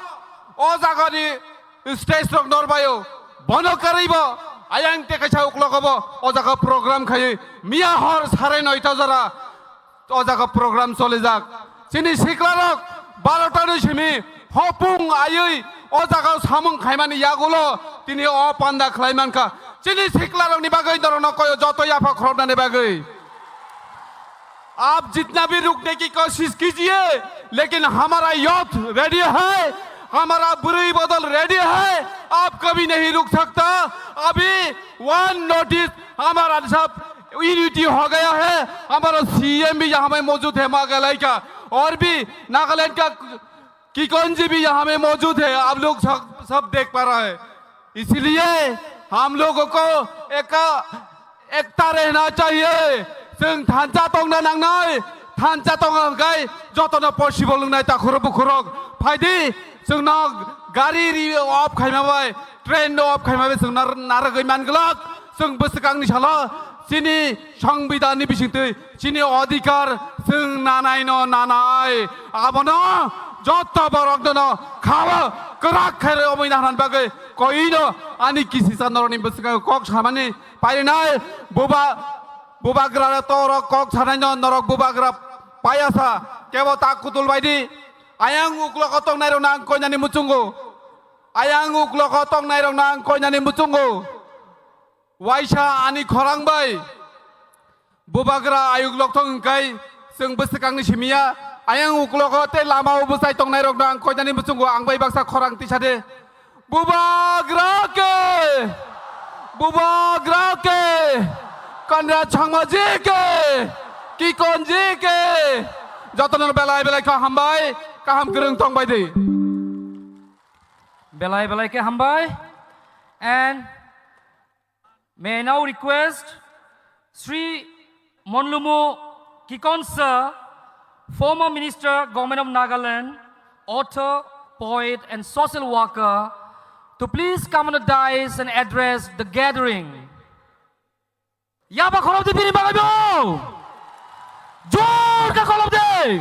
o jaga ni stage rok norbayo bono karibo ayang te kaisa uklogobo o jaga program khai mia hor 9:30 ta jara o jaga program chole jak sini sikla rok 12 ta ni simi Hopung ayui o jaga samung khaimani yagulo tini o panda khlaimanka chini siklarong ni bagai dorono koyo joto yafa khorobna ni bagai आप जितना भी रुकने की कोशिश कीजिए लेकिन हमारा youth ready है हमारा बुरी बदल रेडी है आप कभी नहीं रुक सकता अभी वन नोटिस हमारा सब यूनिटी हो गया है हमारा सीएम भी यहाँ में मौजूद है मेघालय का और भी नागालैंड का किकोन जी भी यहाँ में मौजूद है आप लोग सब देख पा रहे हैं इसलिए हम लोगों को एकता रहना चाहिए जों थानचा तंना नांनाय थानचा तंगाय जतन पसिबल नाय ताखुर बुखुरक फायदि जोंना गारि अफ खायमाबाय ट्रेन अफ खायमाबाय जों नारगै मानगलक जों बोसोगांनि साला चिनि संविधाननि बिसिंतै चिनि अधिकार जों नानाय न नानाय आबनो जत बरकदन खावा कराक खेरे अमैना हान बागै कइनो आनि किसि सानरनि बोसोगां कक सामानि पाइनाय बुबाग्रा तोर कक सानाय नरक बुबाग्रा पायासा केबो ताकुतुल बायदि आयां उक्लक तंग नायरं नां कयनानि मुचुंगो आयां उक्लक तंग नायरं नां कयनानि मुचुंगो वाइसा आनि खरांबाय बुबाग्रा आयुग्लक तंग kai जों बोसोगांनि सिमिया आयां उक्लक ते लामा उबसाय तंग नायरं नां कयनानि मुचुंगो आं बाय बाक्सा खरां तिसादे बुबाग्रा के Kandra Changma ji ke Kikon ji ke Jotonon belai ka hambai kaham gerung tong bai di belai ke hambai and may I now request Sri Monlumu Kikonsa, former Minister, Government of Nagaland, author, poet and social worker to please come on the dais and address the gathering. Yaba kolom di bini bagaimana? Jor ka kolom di.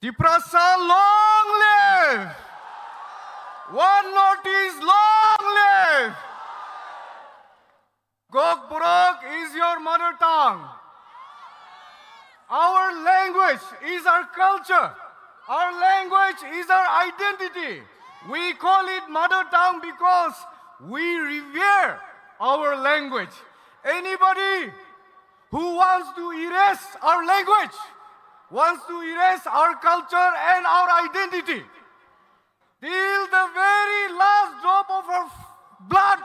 Diprasa long live One notice long live Gok Burok is your mother tongue Our language is our culture. Our language is our identity. We call it mother tongue because we revere our language. Anybody who wants to erase our language, wants to erase our culture and our identity, till the very last drop of our blood,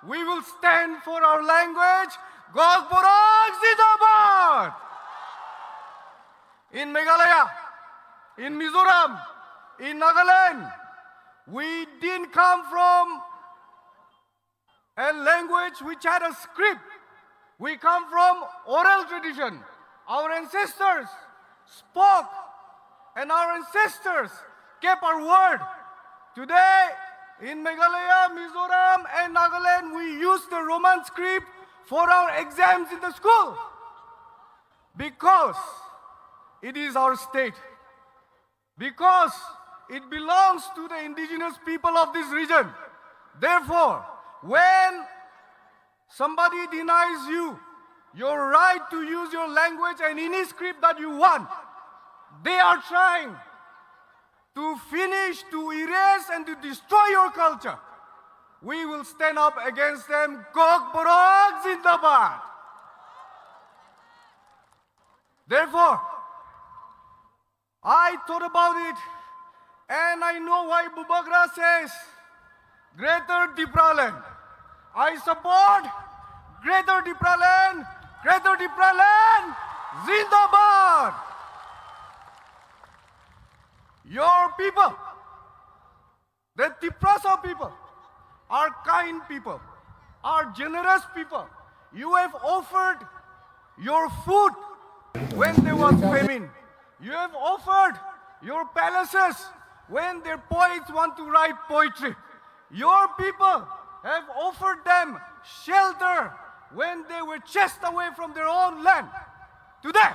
we will stand for our language. Gok Burok Zindabad! In Meghalaya, in Mizoram, in Nagaland, we didn't come from a language which had a script. We come from oral tradition. Our ancestors spoke and our ancestors kept our word. Today, in Meghalaya, Mizoram and Nagaland, we use the Roman script for our exams in the school. Because it is our state. Because it belongs to the indigenous people of this region. Therefore, when somebody denies you your right to use your language and any script that you want, They are trying to finish, to erase, and to destroy your culture. We will stand up against them. Kok Borok Zindabad. Therefore, I thought about it, and I know why Bubagra says Greater Dipraland. I support Greater Dipraland, Greater Dipraland, Zindabad. Your people, the Tiprasa people, are kind people, are generous people. You have offered your food when there was famine. You have offered your palaces when their poets want to write poetry. Your people have offered them shelter when they were chased away from their own land. Today,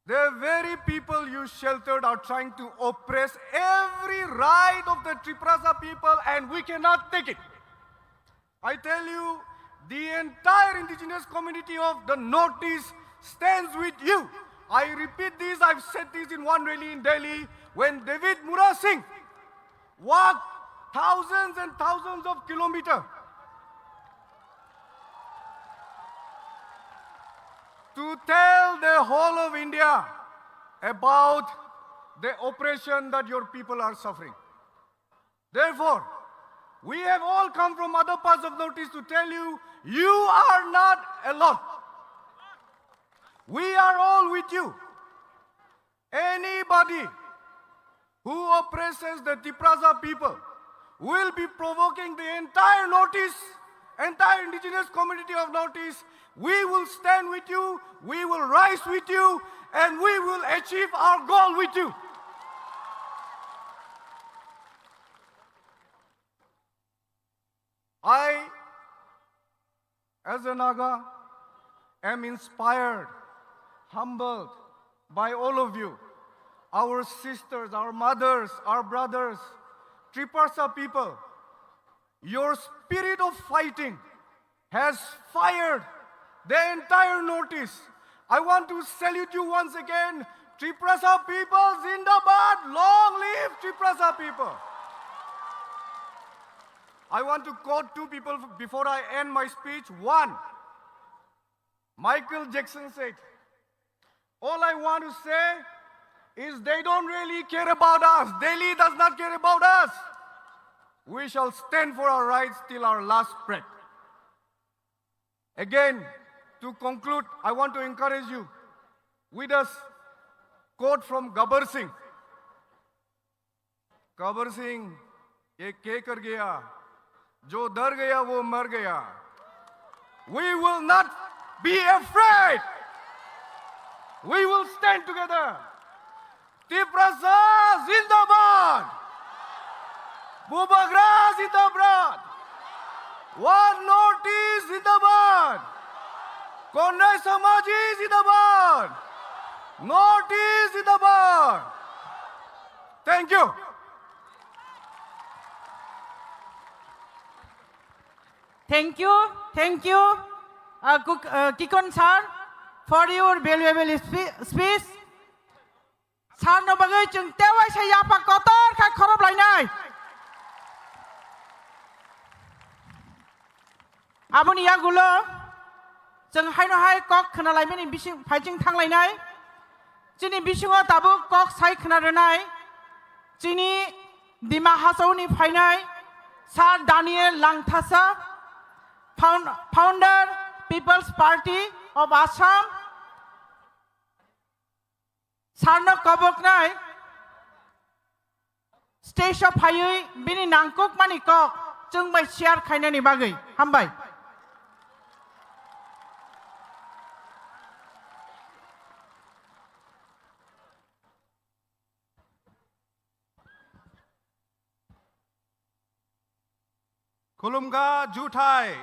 the very people you sheltered are trying to oppress every right of the Triprasa people, and we cannot take it. I tell you, the entire indigenous community of the Northeast stands with you. I repeat this, I've said this in one rally in Delhi, when David Mura Singh walked thousands and thousands of kilometers to tell the whole of India about the oppression that your people are suffering. Therefore, we have all come from other parts of Northeast to tell you, you are not alone. We are all with you. Anybody who oppresses the Tiprasa people will be provoking the entire Northeast, entire indigenous community of Northeast. We will stand with you, we will rise with you, and we will achieve our goal with you. I, as a Naga, am inspired, humbled by all of you, our sisters, our mothers, our brothers, Triprasa people. Your spirit of fighting has fired the entire Northeast. I want to salute you once again. Triprasa people, Zindabad, long live Triprasa people. I want to quote two people before I end my speech. One, Michael Jackson said, all I want to say is they don't really care about us. Delhi does not care about us. We shall stand for our rights till our last breath. Again, to conclude, I want to encourage you with a quote from Gabbar Singh. Gabbar Singh, ye ke kar gaya, jo dar gaya wo mar gaya. We will not be afraid. We will stand together. Tiprasa Zindabad. Bubagra Zindabad. One Northeast Zindabad. Konnai Samaji Zindabad. Northeast Zindabad. Thank you. Thank you, Kikon sir, for your valuable speech. Sir no bagai chung tewai sa yapa kotor ka khorob lainai. Aboni yagulo chung haino hai kok khana laimani bising phaiching thang lainai. Chini bisingo tabu kok sai khana renai. Chini Dima Hasauni phainai. Sir Daniel Langthasa, founder People's Party of Assam. Sarno Koboknai, stage of Hayui, Bini Nangkok Manikok, Chung by Share Kainani Bagay, Hambai. Kulumga Jutai.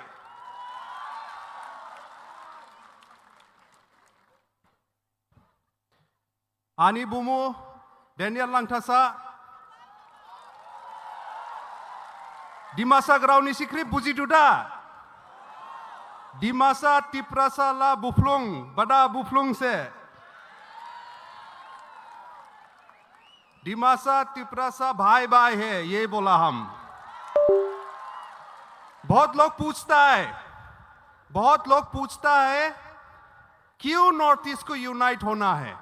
Ani Bumu, Daniel Langthasa, Dimasa Grauni Sikri Buji Duda, Dimasa Tiprasa La Buflung, Bada Buflung Se, Dimasa Tiprasa भाई भाई है, ये बोला हम। बहुत लोग पूछता है क्यों नॉर्थ ईस्ट को यूनाइट होना है,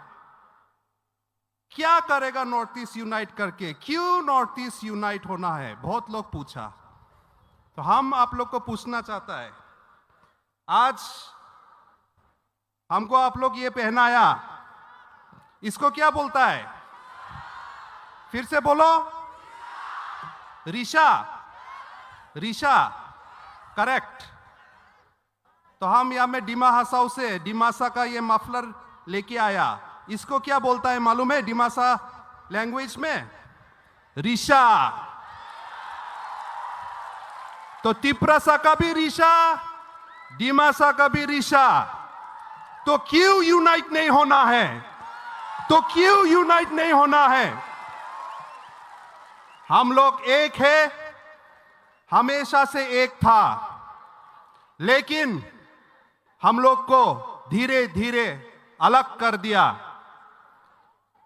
क्या करेगा नॉर्थ ईस्ट यूनाइट करके, क्यों नॉर्थ ईस्ट यूनाइट होना है, बहुत लोग पूछा। तो हम आप लोग को पूछना चाहता है, आज हमको आप लोग ये पहनाया, इसको क्या बोलता है? फिर से बोलो। रीशा, करेक्ट। तो हम यहाँ में डिमा हसाऊ से डिमासा का ये मफलर लेके आया, इसको क्या बोलता है मालूम है डिमासा लैंग्वेज में? रीशा। तो तिपरासा का भी रीशा, डिमासा का भी रीशा। तो क्यों यूनाइट नहीं होना है? हम लोग एक है, हमेशा से एक था, लेकिन हम लोग को धीरे धीरे अलग कर दिया।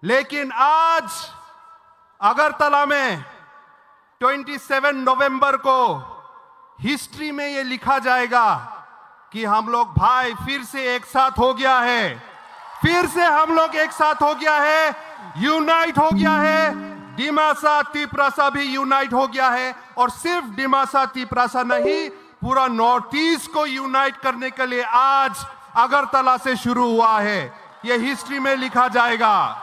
लेकिन आज अगरतला में 27 नवंबर को हिस्ट्री में ये लिखा जाएगा कि हम लोग भाई फिर से एक साथ हो गया है, यूनाइट हो गया है। डिमासा तिपरासा भी यूनाइट हो गया है, और सिर्फ डिमासा तिपरासा नहीं, पूरा नॉर्थ ईस्ट को यूनाइट करने के लिए आज अगरतला से शुरू हुआ है। यह हिस्ट्री में लिखा जाएगा।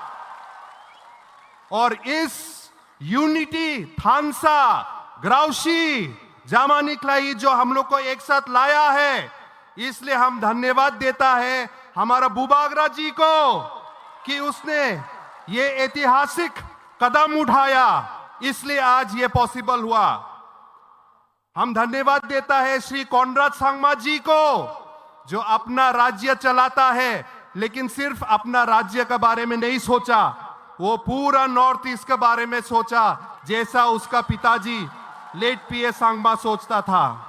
और इस यूनिटी थानसा ग्राउशी जामानिकलाई जो हम लोग को एक साथ लाया है, इसलिए हम धन्यवाद देता है हमारा बुबागरा जी को कि उसने ये ऐतिहासिक कदम उठाया, इसलिए आज ये पॉसिबल हुआ। हम धन्यवाद देता है श्री कॉनराड सांगमा जी को, जो अपना राज्य चलाता है, लेकिन सिर्फ अपना राज्य के बारे में नहीं सोचा, वो पूरा नॉर्थ ईस्ट के बारे में सोचा, जैसा उसका पिताजी लेट पीए सांगमा सोचता था।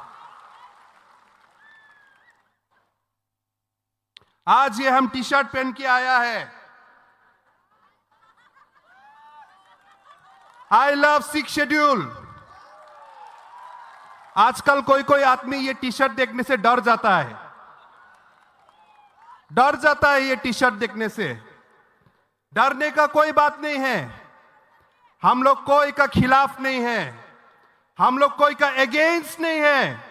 आज ये हम टी शर्ट पहन के आया है, आई लव 6 शेड्यूल। आजकल कोई आदमी ये टी शर्ट देखने से डर जाता है ये टी शर्ट देखने से। डरने का कोई बात नहीं है, हम लोग कोई का खिलाफ नहीं है, हम लोग कोई का अगेंस्ट नहीं है,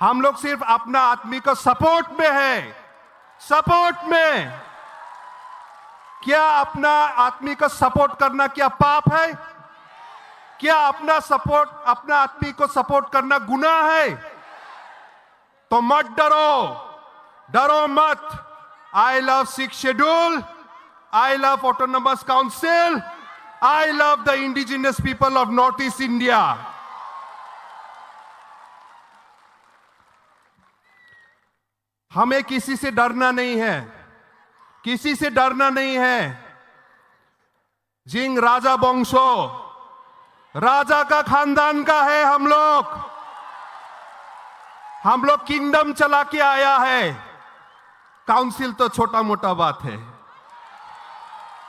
हम लोग सिर्फ अपना आदमी को सपोर्ट में है। क्या अपना आदमी को सपोर्ट करना क्या पाप है? क्या अपना आदमी को सपोर्ट करना गुनाह है? तो मत डरो मत। I love 6 schedule, I love autonomous council, I love the indigenous people of north east India. हमें किसी से डरना नहीं है, जिंग राजा वंशो, राजा का खानदान का है हम लोग किंगडम चला के आया है। काउंसिल तो छोटा मोटा बात है,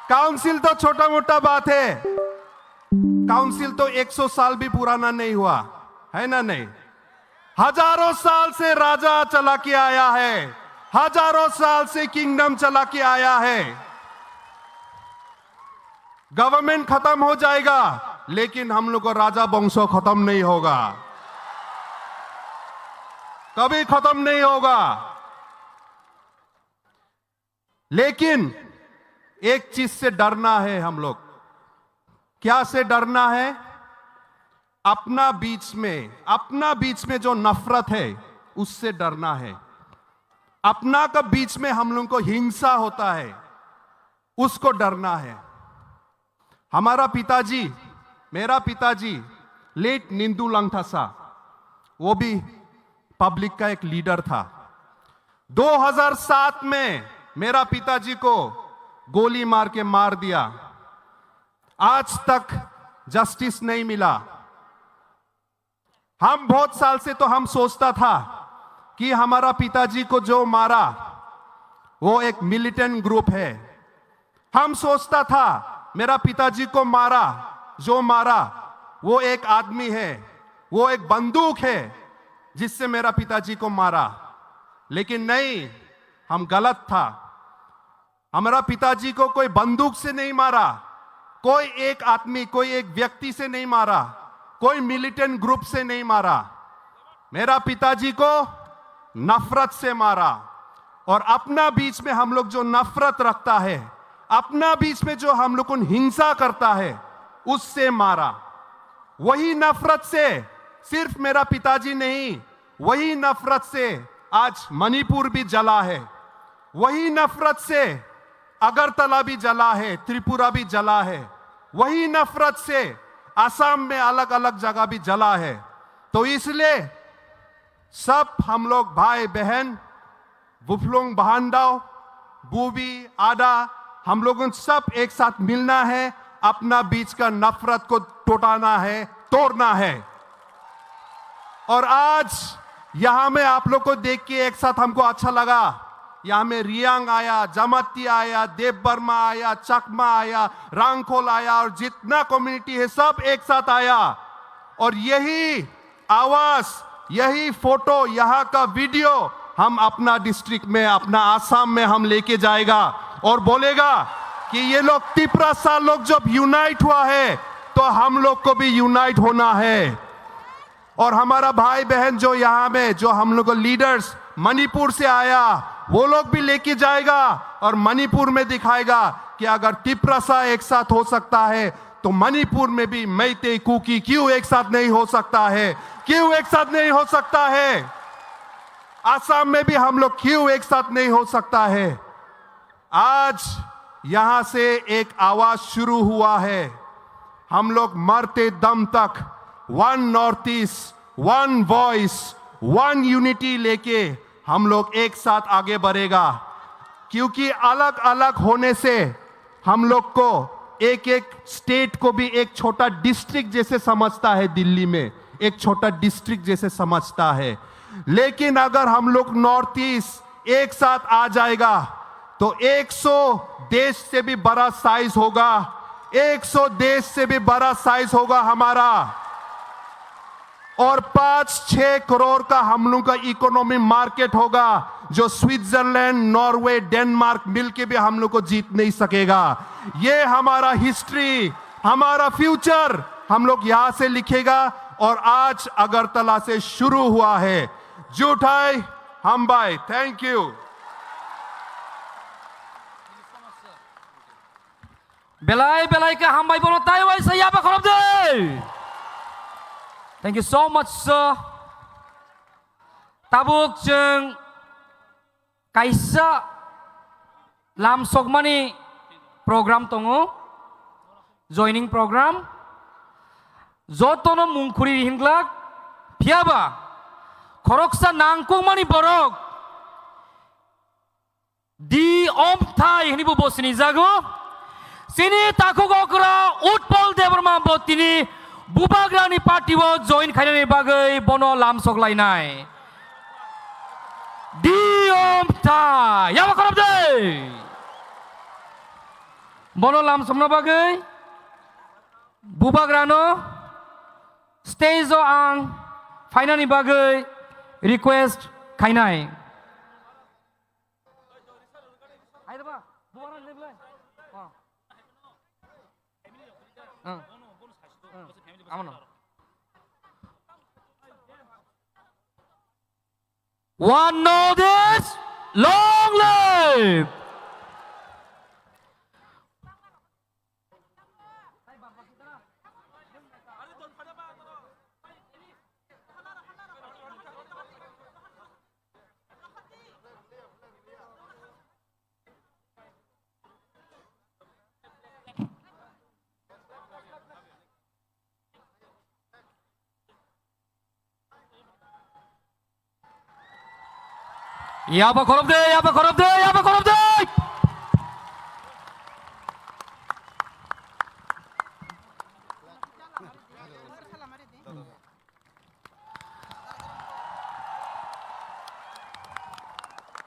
काउंसिल तो 100 साल भी पुराना नहीं हुआ है ना? नहीं, हजारों साल से राजा चला के आया है, हजारों साल से किंगडम चला के आया है। गवर्नमेंट खत्म हो जाएगा, लेकिन हम लोग का राजा वंशो खत्म नहीं होगा, कभी खत्म नहीं होगा। लेकिन एक चीज से डरना है हम लोग। क्या से डरना है? अपना बीच में जो नफरत है उससे डरना है। अपना का बीच में हम लोग को हिंसा होता है, उसको डरना है। मेरा पिताजी लेट निंदू लंगथासा, वो भी पब्लिक का एक लीडर था। 2007 में मेरा पिताजी को गोली मार के मार दिया, आज तक जस्टिस नहीं मिला। हम बहुत साल से तो हम सोचता था कि हमारा पिताजी को जो मारा वो एक मिलिटेंट ग्रुप है। हम सोचता था मेरा पिताजी को मारा, जो मारा वो एक आदमी है, वो एक बंदूक है जिससे मेरा पिताजी को मारा। लेकिन नहीं, हम गलत था। हमारा पिताजी को कोई बंदूक से नहीं मारा, कोई एक आदमी, कोई एक व्यक्ति से नहीं मारा, कोई मिलिटेंट ग्रुप से नहीं मारा। मेरा पिताजी को नफरत से मारा। और अपना बीच में हम लोग जो नफरत रखता है, अपना बीच में जो हम लोग को हिंसा करता है, उससे मारा। वही नफरत से सिर्फ मेरा पिताजी नहीं, वही नफरत से आज मणिपुर भी जला है, वही नफरत से अगरतला भी जला है, त्रिपुरा भी जला है, वही नफरत से असम में अलग अलग जगह भी जला है। तो इसलिए सब हम लोग भाई बहन, बुफलोंग बहानदाव, बूबी आदा, हम लोगों सब एक साथ मिलना है, अपना बीच का नफरत को टोटाना है, तोड़ना है। और आज यहां में आप लोग को देख के एक साथ हमको अच्छा लगा। यहां में रियांग आया, जमाती आया, देव बर्मा आया, चकमा आया, रांगखोल आया, और जितना कम्युनिटी है सब एक साथ आया। और यही आवाज, यही फोटो, यहाँ का वीडियो हम अपना डिस्ट्रिक्ट में, अपना आसाम में हम लेके जाएगा और बोलेगा कि ये लोग त्रिपुरा सा लोग जब यूनाइट हुआ है तो हम लोग को भी यूनाइट होना है। और हमारा भाई बहन जो यहाँ में, जो हम लोग को लीडर्स मणिपुर से आया, वो लोग भी लेके जाएगा और मणिपुर में दिखाएगा कि अगर त्रिपुरा सा एक साथ हो सकता है तो मणिपुर में भी मैते कुकी क्यों एक साथ नहीं हो सकता है, क्यों एक साथ नहीं हो सकता है, आसाम में भी हम लोग क्यों एक साथ नहीं हो सकता है। आज यहां से एक आवाज शुरू हुआ है। हम लोग मरते दम तक one north east, one voice, one unity लेके हम लोग एक साथ आगे बढ़ेगा। क्योंकि अलग अलग होने से हम लोग को एक एक स्टेट को भी एक छोटा डिस्ट्रिक्ट जैसे समझता है, दिल्ली में एक छोटा डिस्ट्रिक्ट जैसे समझता है। लेकिन अगर हम लोग नॉर्थ ईस्ट एक साथ आ जाएगा तो 100 देश से भी बड़ा साइज होगा, 100 देश से भी बड़ा साइज होगा हमारा। और 5-6 करोड़ का हम लोग का इकोनॉमी मार्केट होगा, जो स्विट्जरलैंड, नॉर्वे, डेनमार्क मिलके भी हम लोग को जीत नहीं सकेगा। ये हमारा हिस्ट्री, हमारा फ्यूचर हम लोग यहां से लिखेगा। और आज अगरतला से शुरू हुआ है। जुटाई हम भाई, thank you. Belai belai ke hambai bono Taiwan saya apa korop deh. Thank you so much sir. Tabuk jeng kaisa lam sokmani program tongo joining program jotono mungkuri hinglak piaba koroksa nangkung mani borok di om thai hini bu bosini jago sini taku gokra utpol deborma botini bubagrani party wo join khainani bagai bono lam soklainai di om thai ya korop dei bono lam somna bagai bubagrano stage o ang finani bagai request khainai aida ba bubaran leblai One notice, long live. Yapa korop deh, yapa korop deh, yapa korop deh.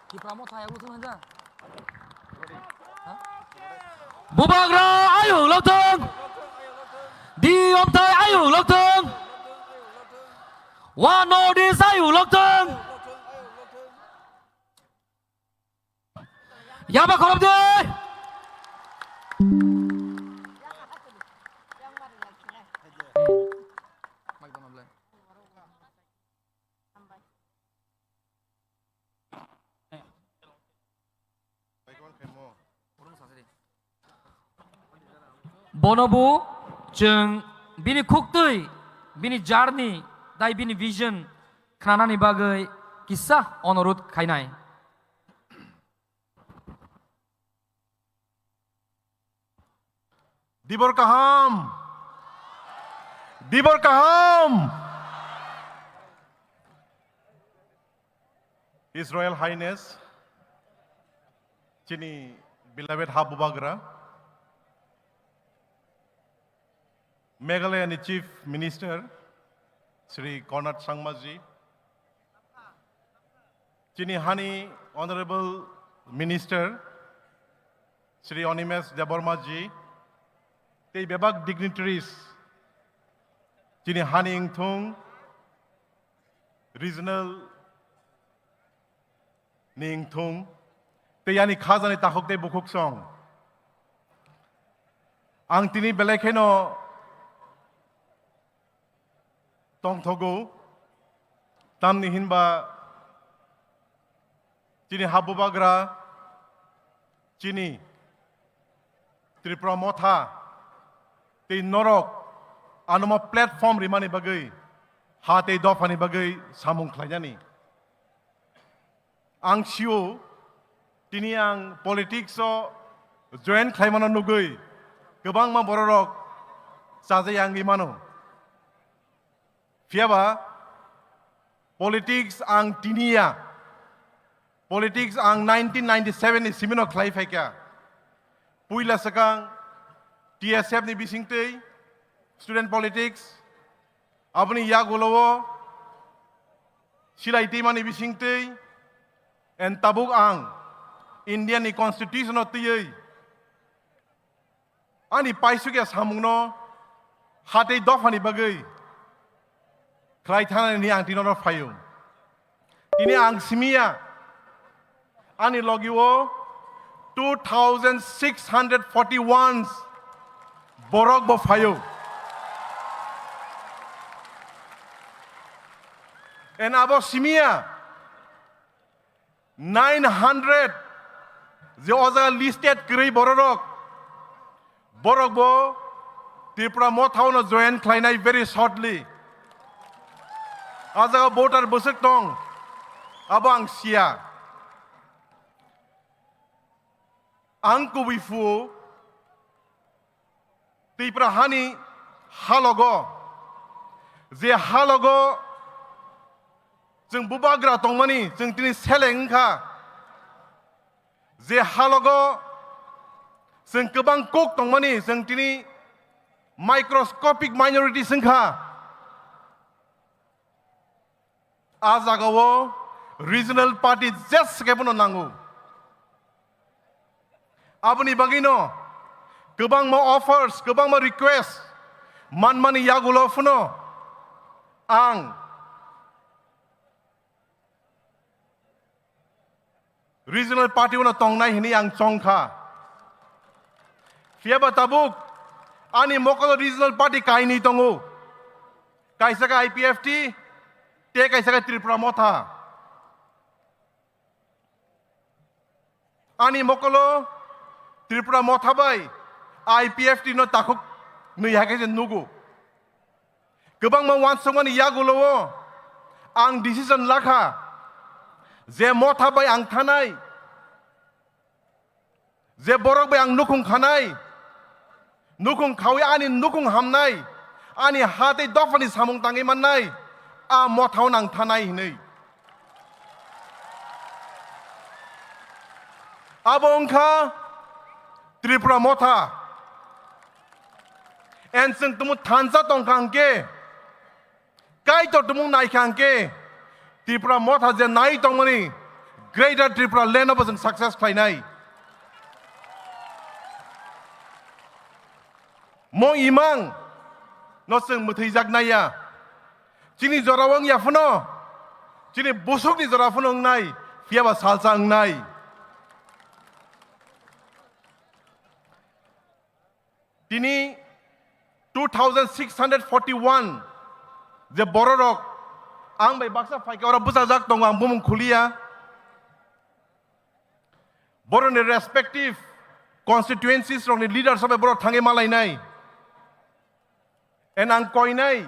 Di pramot saya usul aja. Bubagra ai hưởng lâu thương. Đi ôm thời ai hưởng lâu thương. Wano đi ai hưởng lâu thương. Yaba khorop đi. Bonobu जों बिनि खुक्तै बिनि journey दाय बिनि vision खानानि बागै किस्सा अनुरोध खायनाय दिबर कहम दिबर कहम His Royal Highness Chini beloved Habubagra Meghalaya Chief Minister Sri Konark Sangmaji Chini Hani Honorable Minister Sri Onimes Debormaji Tei bebak dignitaries Chini Hani Ingthung Regional Ningthung Tei yani khazani tahok tei bukuk song Ang tini belekeno Tong Togo, Tam Nihinba, Chini Habubagra, Chini, Tripura Motha, Te Norok, Anoma platform Rimani Bagay, Hate Dofani Bagay, Samung Klayani. Ang Siu, Tini Ang Politics so, Join Klaymana Nugay, Gabang Ma Bororok, Sazayang Limano. Fiaba, politics ang tinia, politics ang 1997 ni Simino Klaifeka, Puila Sakang, TSF ni Bisingte, student politics, Abni Yagulowo, Sila Itima ni Bisingte, and Tabuk ang Indian ni Constitution of Tiyay. Ani Paisugas Hamungno, Hate Dofani Bagay. Kraithana ni ang tinoro fayo. Ini ang simia. Ani logiwo 2,641 borok bo fayo. And abo simia 900 the other listed kri borok. Borok bo Tripura Mothau no join Klainai very shortly. Azaga voter busuk tong abang sia angku wifu Tripura hani halogo je halogo जों बुबाग्रा तंमानि जों दिनै सेलेंखा जे halogo जों गोबां कक तंमानि जों दिनै microscopic minority जोंखा Azagawo regional party just kepono nangu. Abani bagino, kebang mo offers, kebang mo request, man mani yagulo funo, ang regional party uno tongnai hini ang chongkha. Fiaba tabuk, ani mokolo regional party kaini tongu, kaisaka IPFT. Te kaisa Tripura Motha. Ani mokolo Tripura Motha bai IPFT no takuk nuyakai nugu. Kebang mawansongan yagulo ang decision lakha. Je Motha bai ang thanai. Je borok bai ang nukung khanai. Nukung khawi ani nukung hamnai. Ani hate dofani samung tangi manai. A Mothau nang thanai hinei. Abongkha Tripura Motha. En sing tumu thansa tong kangke. Kai to tumu nai kangke. Tripura Motha je nai tong mani. Greater Tripura land of success khai nai. mo imang no sung muthijak naya chini jorawang ya phono chini busuk ni jora phono ngai fiaba salsa ngai tini 2641 je bororok ang bai baksa faika ora busajak tong ang bumung khulia borone respective constituencies rong ni leaders sabe borok thange malai nai and ang koi nai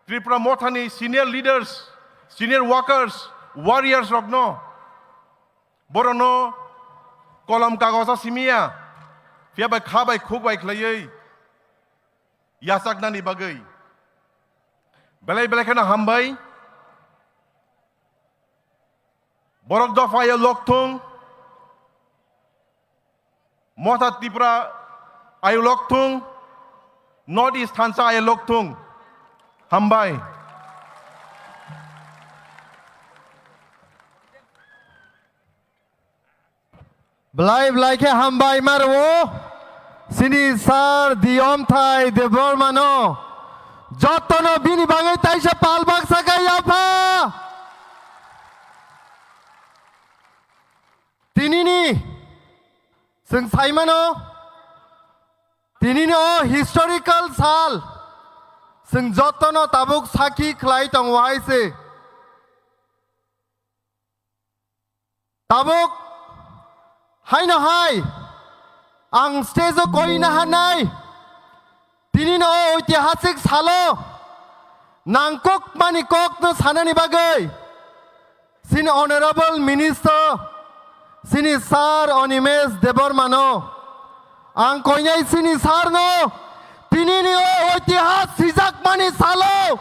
Tripura Mothani senior leaders senior workers warriors rok no borono kolam kagosa simia fia bai kha bai khuk bai khlai yasak nani bagai belai belai kana hambai borok dofaya lokthung Motha Tripura ayu lokthung North East Thansa ayu lokthung hambai belai ke hambai marwo sini sar diom thai debor mano jotono bini bangai taisa palbak sakai apa tinini sing saimano tinini o historical sal sing jotono tabuk saki khlai tong waise tabuk hai na hai ang stage koi na hanai tini no ঐতিহাসিক salo nangkok manikok no sanani bagai sin honorable minister sini sar onimes debormano ang koinai sini sar no tini ni ঐতিহাসিক mani salo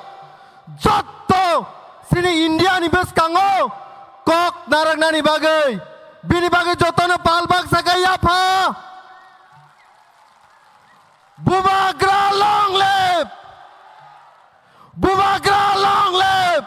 jotto sini india ni bes kango kok narangnani bagai bini bagai jotono palbak sakai apa Bubagra long live! Bubagra long live!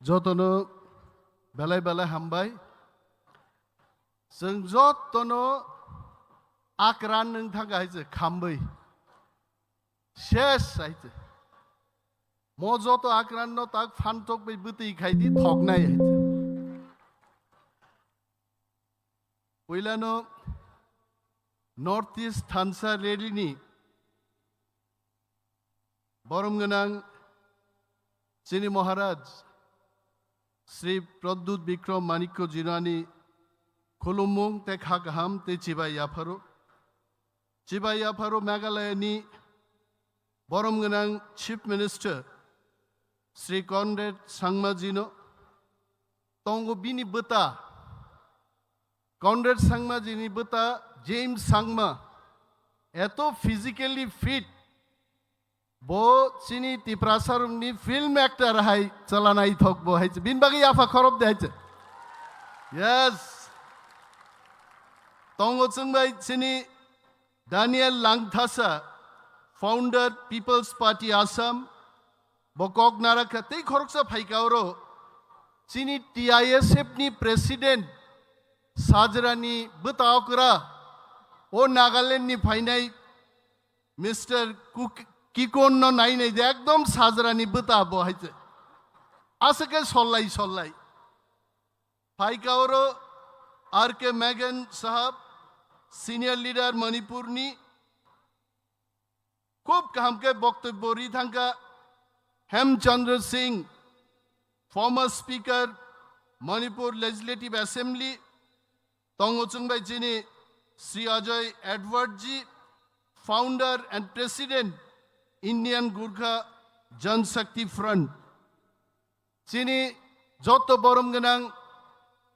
Jotono belai belai hambai जों jotono akran nung thanga haise khambai shesh haise mo joto akran no tak phantok bai buti khaidi thoknai haise oilano North East Thansa Redini Boromganang Chini Maharaj Sri Pradut Bikram Manikko Jirani Kolomong te khakaham te Chibai Yaparo Meghalaya ni Boromganang Chief Minister Sri Conrad Sangma Jino Tongo Bini Buta Conrad Sangma Jini Buta James Sangma Eto physically fit Bo sini tiprasarung ni film actor hai chalanai thok bo hai bin bagi afa khorob de hai yes tongo chungbai sini Daniel Langthasa founder People's Party Assam bokok naraka tei khoroksa phaikauro sini TISF ni president Sajrani butaokra o Nagaland ni phainai Mr. Kikon no nai nai ekdom Sajrani buta bo haise asake sollai phaikauro RK Megan sahab senior leader Manipur ni khub kahamke boktobyo ri thangka Hemchandra Singh former speaker Manipur Legislative Assembly Tongo Chungbai Chini Sri Ajay Edward ji founder and president Indian Gurkha Jan Shakti Front Chini Joto Boromganang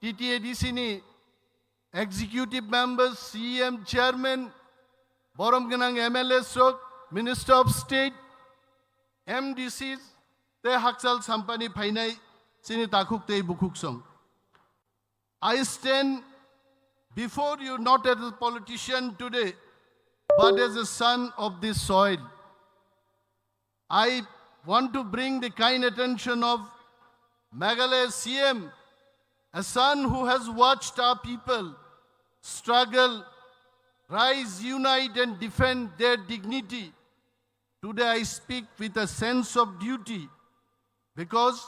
TTADC ni executive members CM chairman Boromganang MLA stroke Minister of State MDCs te haksal sampani phainai sini takhuk tei bukhuk song. I stand before you not as a politician today, but as a son of this soil. I want to bring the kind attention of Meghalaya CM, a son who has watched our people struggle, rise, unite and defend their dignity. Today I speak with a sense of duty because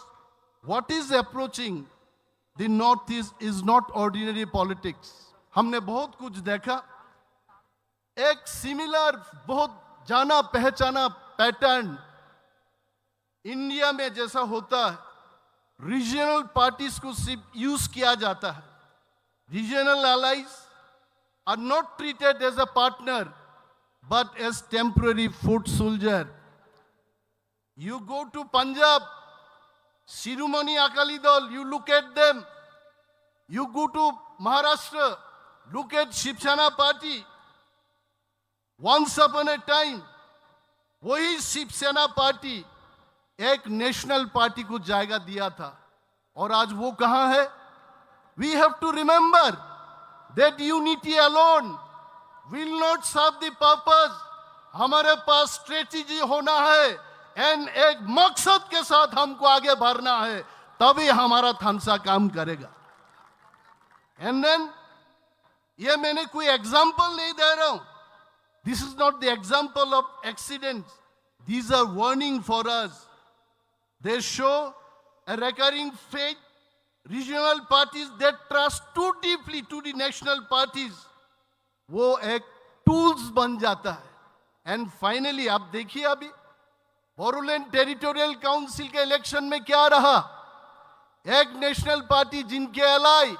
what is approaching the Northeast is not ordinary politics. हमने बहुत कुछ देखा, एक similar बहुत जाना पहचाना pattern India में जैसा होता है, रीजनल पार्टीज को सिर्फ यूज किया जाता है. Regional allies are not treated as a partner but as temporary foot soldier. You go to Punjab, Shiromani Akali Dal, you look at them. You go to Maharashtra, look at Shiv Sena party. Once upon a time, वही शिव सेना party एक national party को जायगा दिया था और आज वो कहां है? We have to remember that unity alone will not serve the purpose. हमारे पास स्ट्रेटेजी होना है एंड एक मकसद के साथ हमको आगे बढ़ना है, तभी हमारा थानसा काम करेगा. एंड देन ये मैंने कोई एग्जांपल नहीं दे रहा हूं. This is not the example of accidents. These are warning for us. They show a recurring fate. Regional parties that trust too deeply to the national parties, वो एक tools बन जाता है. And finally, आप देखिए अभी बोरोलैंड टेरिटोरियल काउंसिल के election में क्या रहा? एक नेशनल पार्टी जिनके अलाई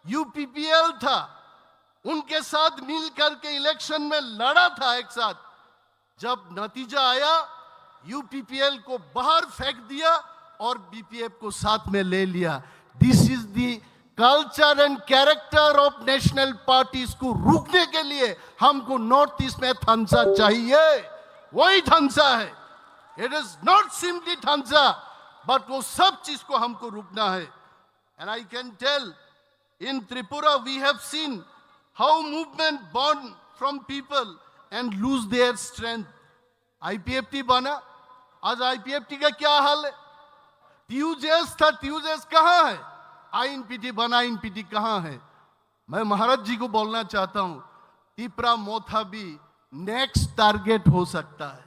यूपीपीएल था, उनके साथ मिलकर के इलेक्शन में लड़ा था एक साथ. जब नतीजा आया, यूपीपीएल को बाहर फेंक दिया और बीपीएफ को साथ में ले लिया. This is the culture and character of national parties को रोकने के लिए हमको नॉर्थ ईस्ट में थानसा चाहिए. वही थानसा है. इट इज नॉट सिंपली थानसा, बट वो सब चीज को हमको रोकना है. And I can tell in Tripura we have seen how movement born from people and lose their strength. IPFT बना, आज IPFT का क्या हाल है? TUJS था, TUJS कहाँ है? INPT बना, INPT कहाँ है? मैं महाराज जी को बोलना चाहता हूं, तिपरा मोथा भी नेक्स्ट टारगेट हो सकता है.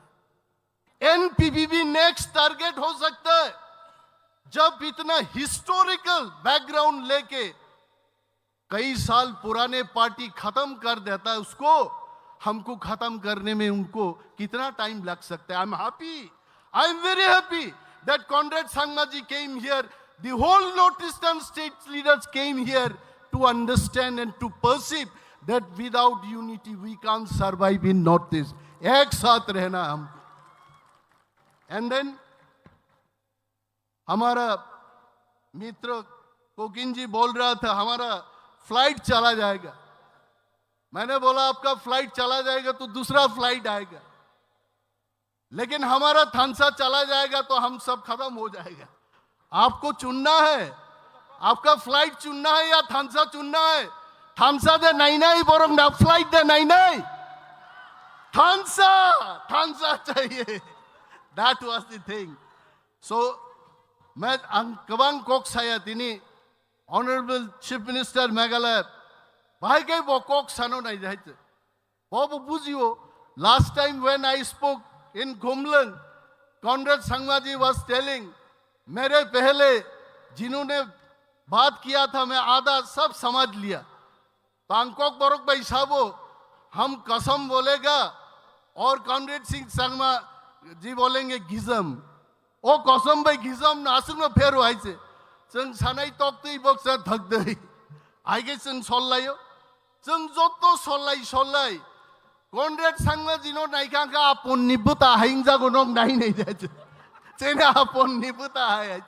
NPP भी नेक्स्ट टारगेट हो सकता है. जब इतना हिस्टोरिकल बैकग्राउंड लेके कई साल पुराने पार्टी खत्म कर देता है, उसको हमको खत्म करने में उनको कितना टाइम लग सकता है? I am very happy that Conrad Sangma ji came here. The whole north eastern state leaders came here to understand and to perceive that without unity we can't survive in north east. एक साथ रहना हमको. एंड देन हमारा मित्र cocaine जी बोल रहा था हमारा flight चला जाएगा. मैंने बोला आपका फ्लाइट चला जाएगा तो दूसरा फ्लाइट आएगा, लेकिन हमारा थानसा चला जाएगा तो हम सब खत्म हो जाएगा. आपको चुनना है, आपका फ्लाइट चुनना है या थानसा चुनना है. थानसा दे नहीं नहीं बोरों ना फ्लाइट दे नहीं नहीं, थानसा थानसा चाहिए. That was the thing. So मैं कबांग कोक साया तिनी Honorable Chief Minister Meghalaya, भाई कहीं वो कोक सानो नहीं जाते. वो बुझियो. Last time when I spoke in Gumlang, Conrad Sangma ji was telling, मेरे पहले जिन्होंने बात किया था मैं आधा सब समझ लिया. बांकोक बरोक भाई साहबो हम कसम बोलेगा और कॉनरेड सिंह संगमा जी बोलेंगे गिजम. ओ कसम भाई गिजम नासिर में फेर हुआ से जों सानाय तकतै बक्सा धकदै आइगे जों सल्लायो. जों जत्तो सल्लाय कॉनरेड सांगमा जिनो नायखांखा आपन निबुता हाइंजागो नक नाय नै जाय चेना आपन निबुता हाय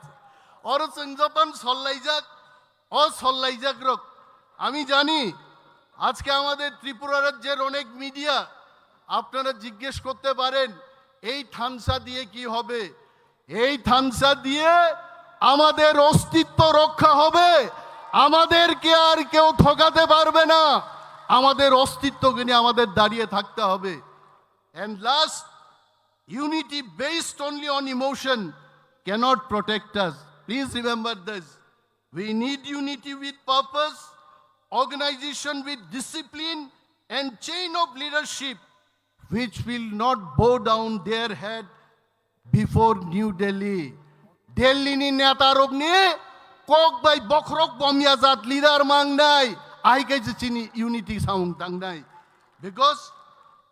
और जों जतन सल्लायजाक ओ सल्लायजाक रक. আমি জানি আজকে আমাদের ত্রিপুরা রাজ্যের অনেক মিডিয়া আপনারা জিজ্ঞেস করতে পারেন এই থানসা দিয়ে কি হবে, এই থানসা দিয়ে আমাদের অস্তিত্ব রক্ষা হবে, আমাদেরকে আর কেউ ঠকাতে পারবে না, আমাদের অস্তিত্বকে নিয়ে আমাদের দাঁড়িয়ে থাকতে হবে। And last, unity based only on emotion cannot protect us. Please remember this. We need unity with purpose, organization with discipline, and chain of leadership which will not bow down their head before New Delhi. Delhi ni netarok ni kok by bokrok bomyazat leader mangnai. I get chini unity sound tangnai. Because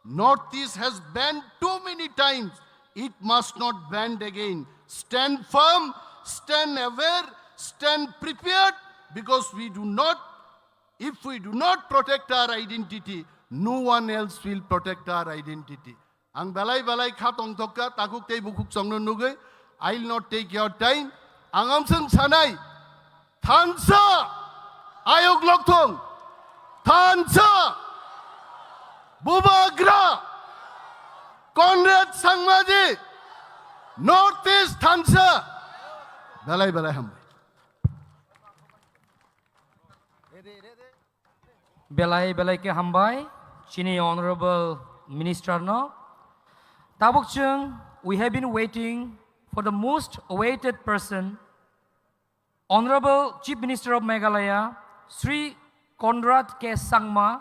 Northeast has banned too many times. It must not bend again. Stand firm, stand aware, stand prepared, because if we do not protect our identity, no one else will protect our identity. Ang balay khatong tokka takuk tei bukuk songno nugay. I'll not take your time. Ang amsang sanay. Thansa ayog lokthong. Thansa Bubagra Conrad Sangmaji Northeast Thansa balay ham. belai ke hambai chini honorable minister no tabuk chung we have been waiting for the most awaited person, Honorable Chief Minister of Meghalaya Sri Conrad K. Sangma,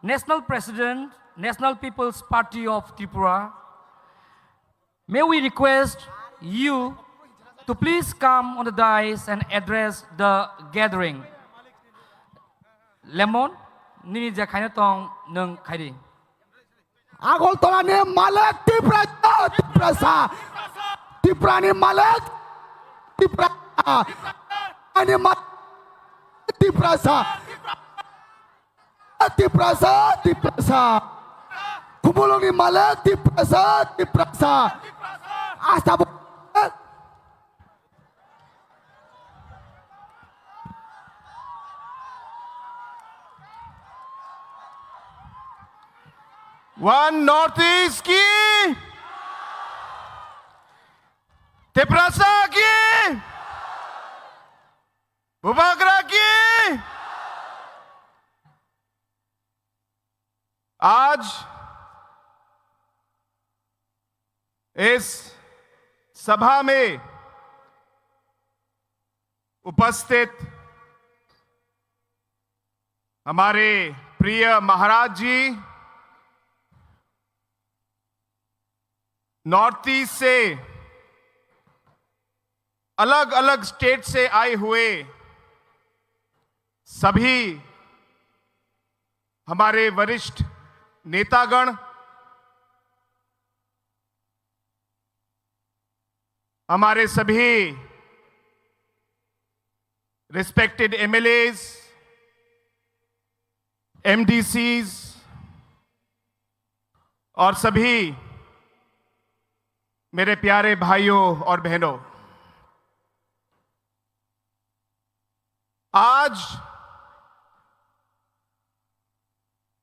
National President, National People's Party of Tripura. May we request you to please come on the dais and address the gathering. Lemon, nini jakhaina tong nung khairi. Agoltola ni Malek Tiprasa Tiprani Malek Tiprasa ani Tiprasa Tiprasa Kumulong ni Malek Tiprasa Asta One Northeast की तिप्रसा की बुबागरा की आज इस सभा में उपस्थित हमारे प्रिय महाराज जी, नॉर्थ ईस्ट से अलग अलग स्टेट से आए हुए सभी हमारे वरिष्ठ नेतागण, हमारे सभी रिस्पेक्टेड एमएलएज, एमडीसीज और सभी मेरे प्यारे भाइयों और बहनों, आज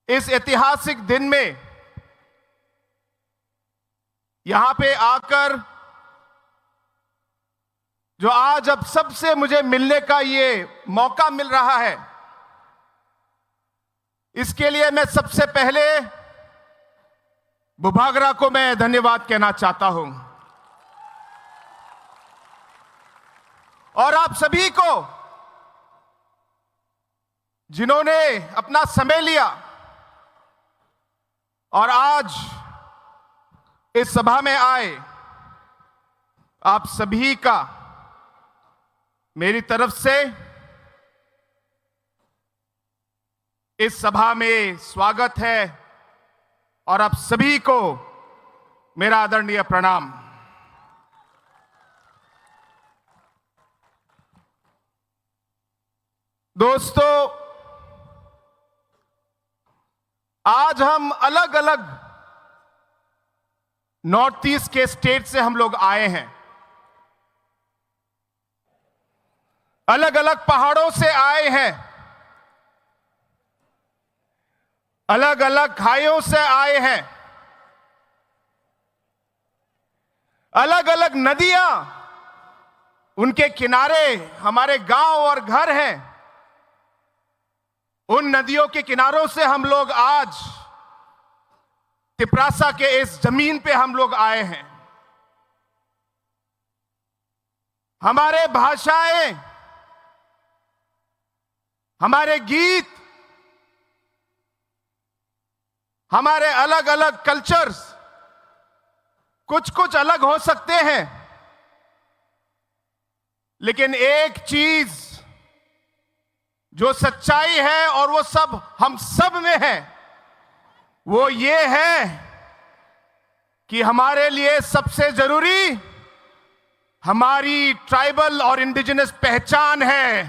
इस ऐतिहासिक दिन में यहां पे आकर जो आज अब सबसे मुझे मिलने का ये मौका मिल रहा है, इसके लिए मैं सबसे पहले बुबागरा को मैं धन्यवाद कहना चाहता हूं और आप सभी को जिन्होंने अपना समय लिया और आज इस सभा में आए, आप सभी का मेरी तरफ से इस सभा में स्वागत है और आप सभी को मेरा आदरणीय प्रणाम। दोस्तों, आज हम अलग अलग नॉर्थ ईस्ट के स्टेट से हम लोग आए हैं, अलग अलग पहाड़ों से आए हैं, अलग अलग खाइयों से आए हैं, अलग अलग नदियां, उनके किनारे हमारे गांव और घर हैं। उन नदियों के किनारों से हम लोग आज तिपरासा के इस जमीन पे हम लोग आए हैं। हमारे भाषाएं, हमारे गीत, हमारे अलग अलग कल्चर्स कुछ कुछ अलग हो सकते हैं, लेकिन एक चीज जो सच्चाई है और वो सब हम सब में है, वो ये है कि हमारे लिए सबसे जरूरी हमारी ट्राइबल और इंडिजिनस पहचान है।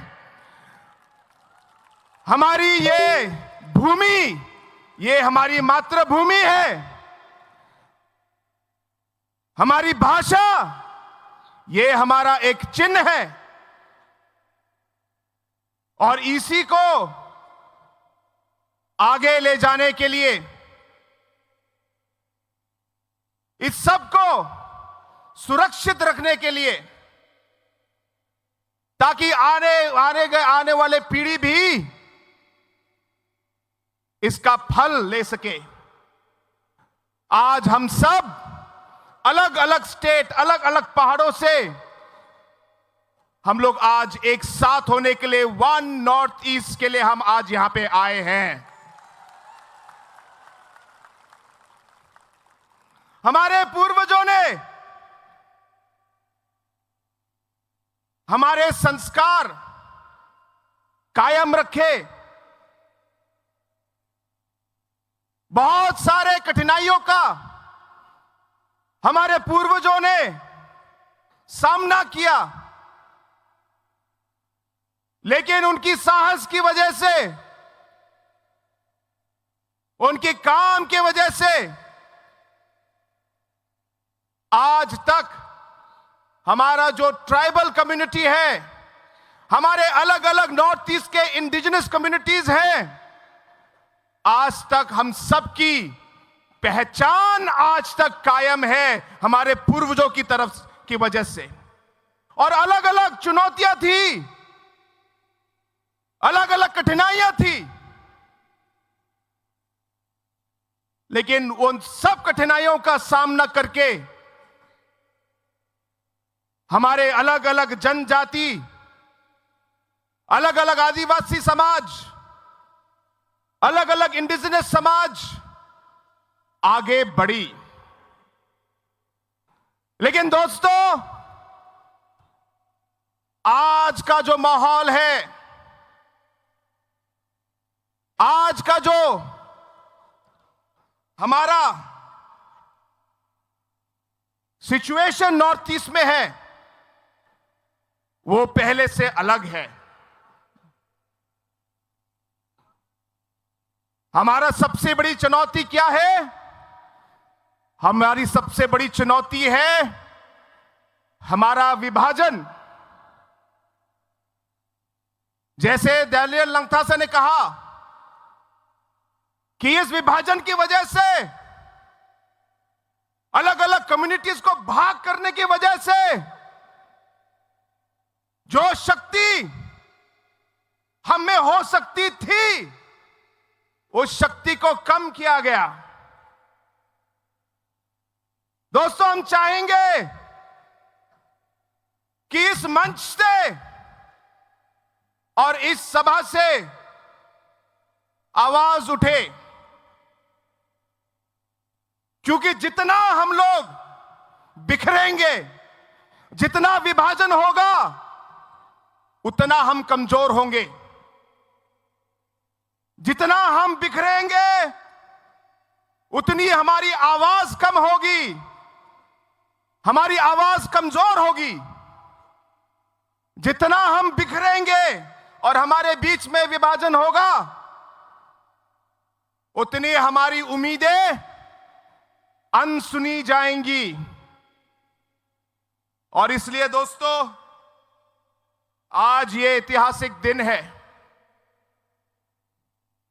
हमारी ये भूमि, ये हमारी मातृभूमि है। हमारी भाषा, ये हमारा एक चिन्ह है। और इसी को आगे ले जाने के लिए, इस सब को सुरक्षित रखने के लिए, ताकि आने वाले पीढ़ी भी इसका फल ले सके। आज हम सब अलग अलग स्टेट, अलग अलग पहाड़ों से हम लोग आज एक साथ होने के लिए, वन नॉर्थ ईस्ट के लिए हम आज यहां पे आए हैं। हमारे पूर्वजों ने हमारे संस्कार कायम रखे। बहुत सारे कठिनाइयों का हमारे पूर्वजों ने सामना किया, लेकिन उनकी साहस की वजह से, उनके काम की वजह से आज तक हमारा जो ट्राइबल कम्युनिटी है, हमारे अलग अलग नॉर्थ ईस्ट के इंडिजिनस कम्युनिटीज हैं, आज तक हम सबकी पहचान आज तक कायम है हमारे पूर्वजों की तरफ की वजह से। और अलग अलग चुनौतियां थी, अलग अलग कठिनाइयां थी, लेकिन उन सब कठिनाइयों का सामना करके हमारे अलग अलग जनजाति, अलग अलग आदिवासी समाज, अलग अलग इंडिजिनस समाज आगे बढ़ी। लेकिन दोस्तों, आज का जो माहौल है, आज का जो हमारा सिचुएशन नॉर्थ ईस्ट में है, वो पहले से अलग है। हमारा सबसे बड़ी चुनौती क्या है? हमारी सबसे बड़ी चुनौती है हमारा विभाजन। जैसे दानियल लंगथासा ने कहा कि इस विभाजन की वजह से, अलग अलग कम्युनिटीज को भाग करने की वजह से, जो शक्ति हम में हो सकती थी, उस शक्ति को कम किया गया। दोस्तों, हम चाहेंगे कि इस मंच से और इस सभा से आवाज उठे, क्योंकि जितना हम लोग बिखरेंगे, जितना विभाजन होगा, उतना हम कमजोर होंगे। जितना हम बिखरेंगे, उतनी हमारी आवाज कम होगी, हमारी आवाज कमजोर होगी। जितना हम बिखरेंगे और हमारे बीच में विभाजन होगा, उतनी हमारी उम्मीदें अनसुनी जाएंगी। और इसलिए दोस्तों, आज ये ऐतिहासिक दिन है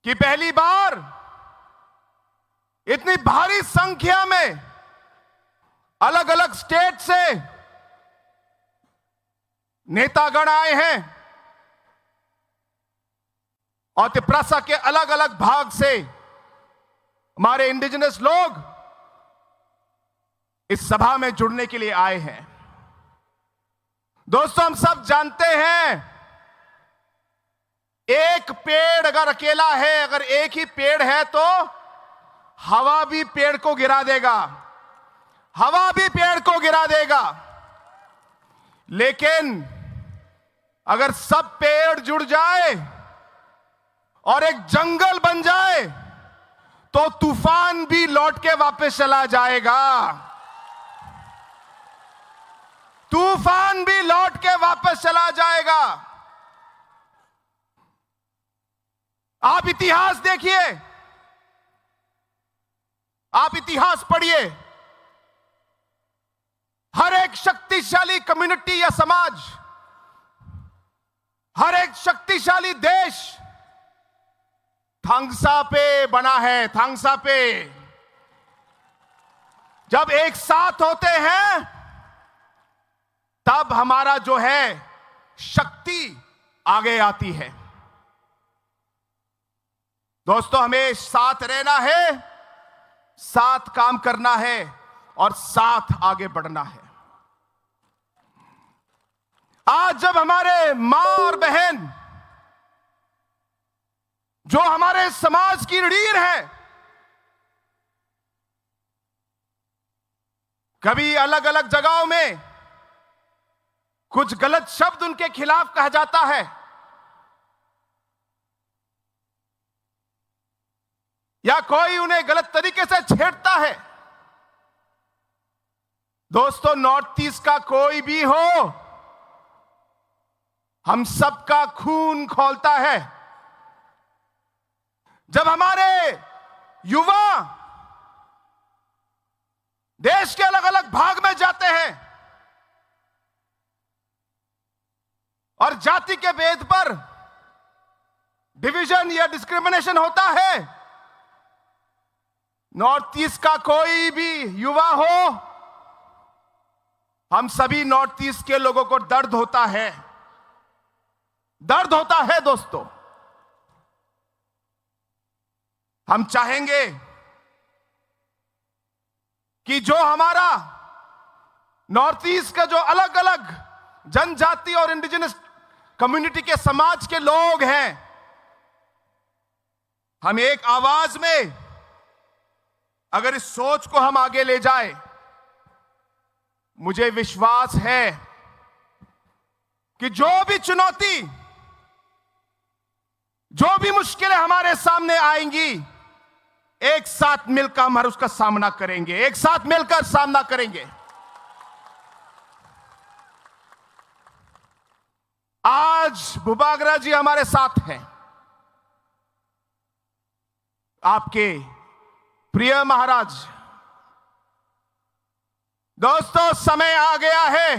कि पहली बार इतनी भारी संख्या में अलग अलग स्टेट से नेतागण आए हैं और तिपरासा के अलग अलग भाग से हमारे इंडिजिनस लोग इस सभा में जुड़ने के लिए आए हैं। दोस्तों, हम सब जानते हैं एक पेड़ अगर अकेला है, अगर एक ही पेड़ है तो हवा भी पेड़ को गिरा देगा, हवा भी पेड़ को गिरा देगा। लेकिन अगर सब पेड़ जुड़ जाए और एक जंगल बन जाए तो तूफान भी लौट के वापस चला जाएगा, तूफान भी लौट के वापस चला जाएगा। आप इतिहास देखिए, आप इतिहास पढ़िए। हर एक शक्तिशाली कम्युनिटी या समाज, हर एक शक्तिशाली देश थांगसा पे बना है, थांगसा पे। जब एक साथ होते हैं तब हमारा जो है शक्ति आगे आती है। दोस्तों, हमें साथ रहना है, साथ काम करना है और साथ आगे बढ़ना है। आज जब हमारे मां और बहन जो हमारे समाज की रीढ़ है, कभी अलग अलग जगहों में कुछ गलत शब्द उनके खिलाफ कहा जाता है, या कोई उन्हें गलत तरीके से छेड़ता है। दोस्तों, नॉर्थ ईस्ट का कोई भी हो, हम सबका खून खौलता है। जब हमारे युवा देश के अलग अलग भाग में जाते हैं और जाति के भेद पर डिवीजन या डिस्क्रिमिनेशन होता है, नॉर्थ ईस्ट का कोई भी युवा हो, हम सभी नॉर्थ ईस्ट के लोगों को दर्द होता है, दर्द होता है। दोस्तों, हम चाहेंगे कि जो हमारा नॉर्थ ईस्ट का जो अलग अलग जनजाति और इंडिजिनस कम्युनिटी के समाज के लोग हैं, हम एक आवाज में अगर इस सोच को हम आगे ले जाए, मुझे विश्वास है कि जो भी चुनौती, जो भी मुश्किलें हमारे सामने आएंगी, एक साथ मिलकर हम उसका सामना करेंगे, एक साथ मिलकर सामना करेंगे। आज बुबागरा जी हमारे साथ हैं, आपके प्रिय महाराज। दोस्तों, समय आ गया है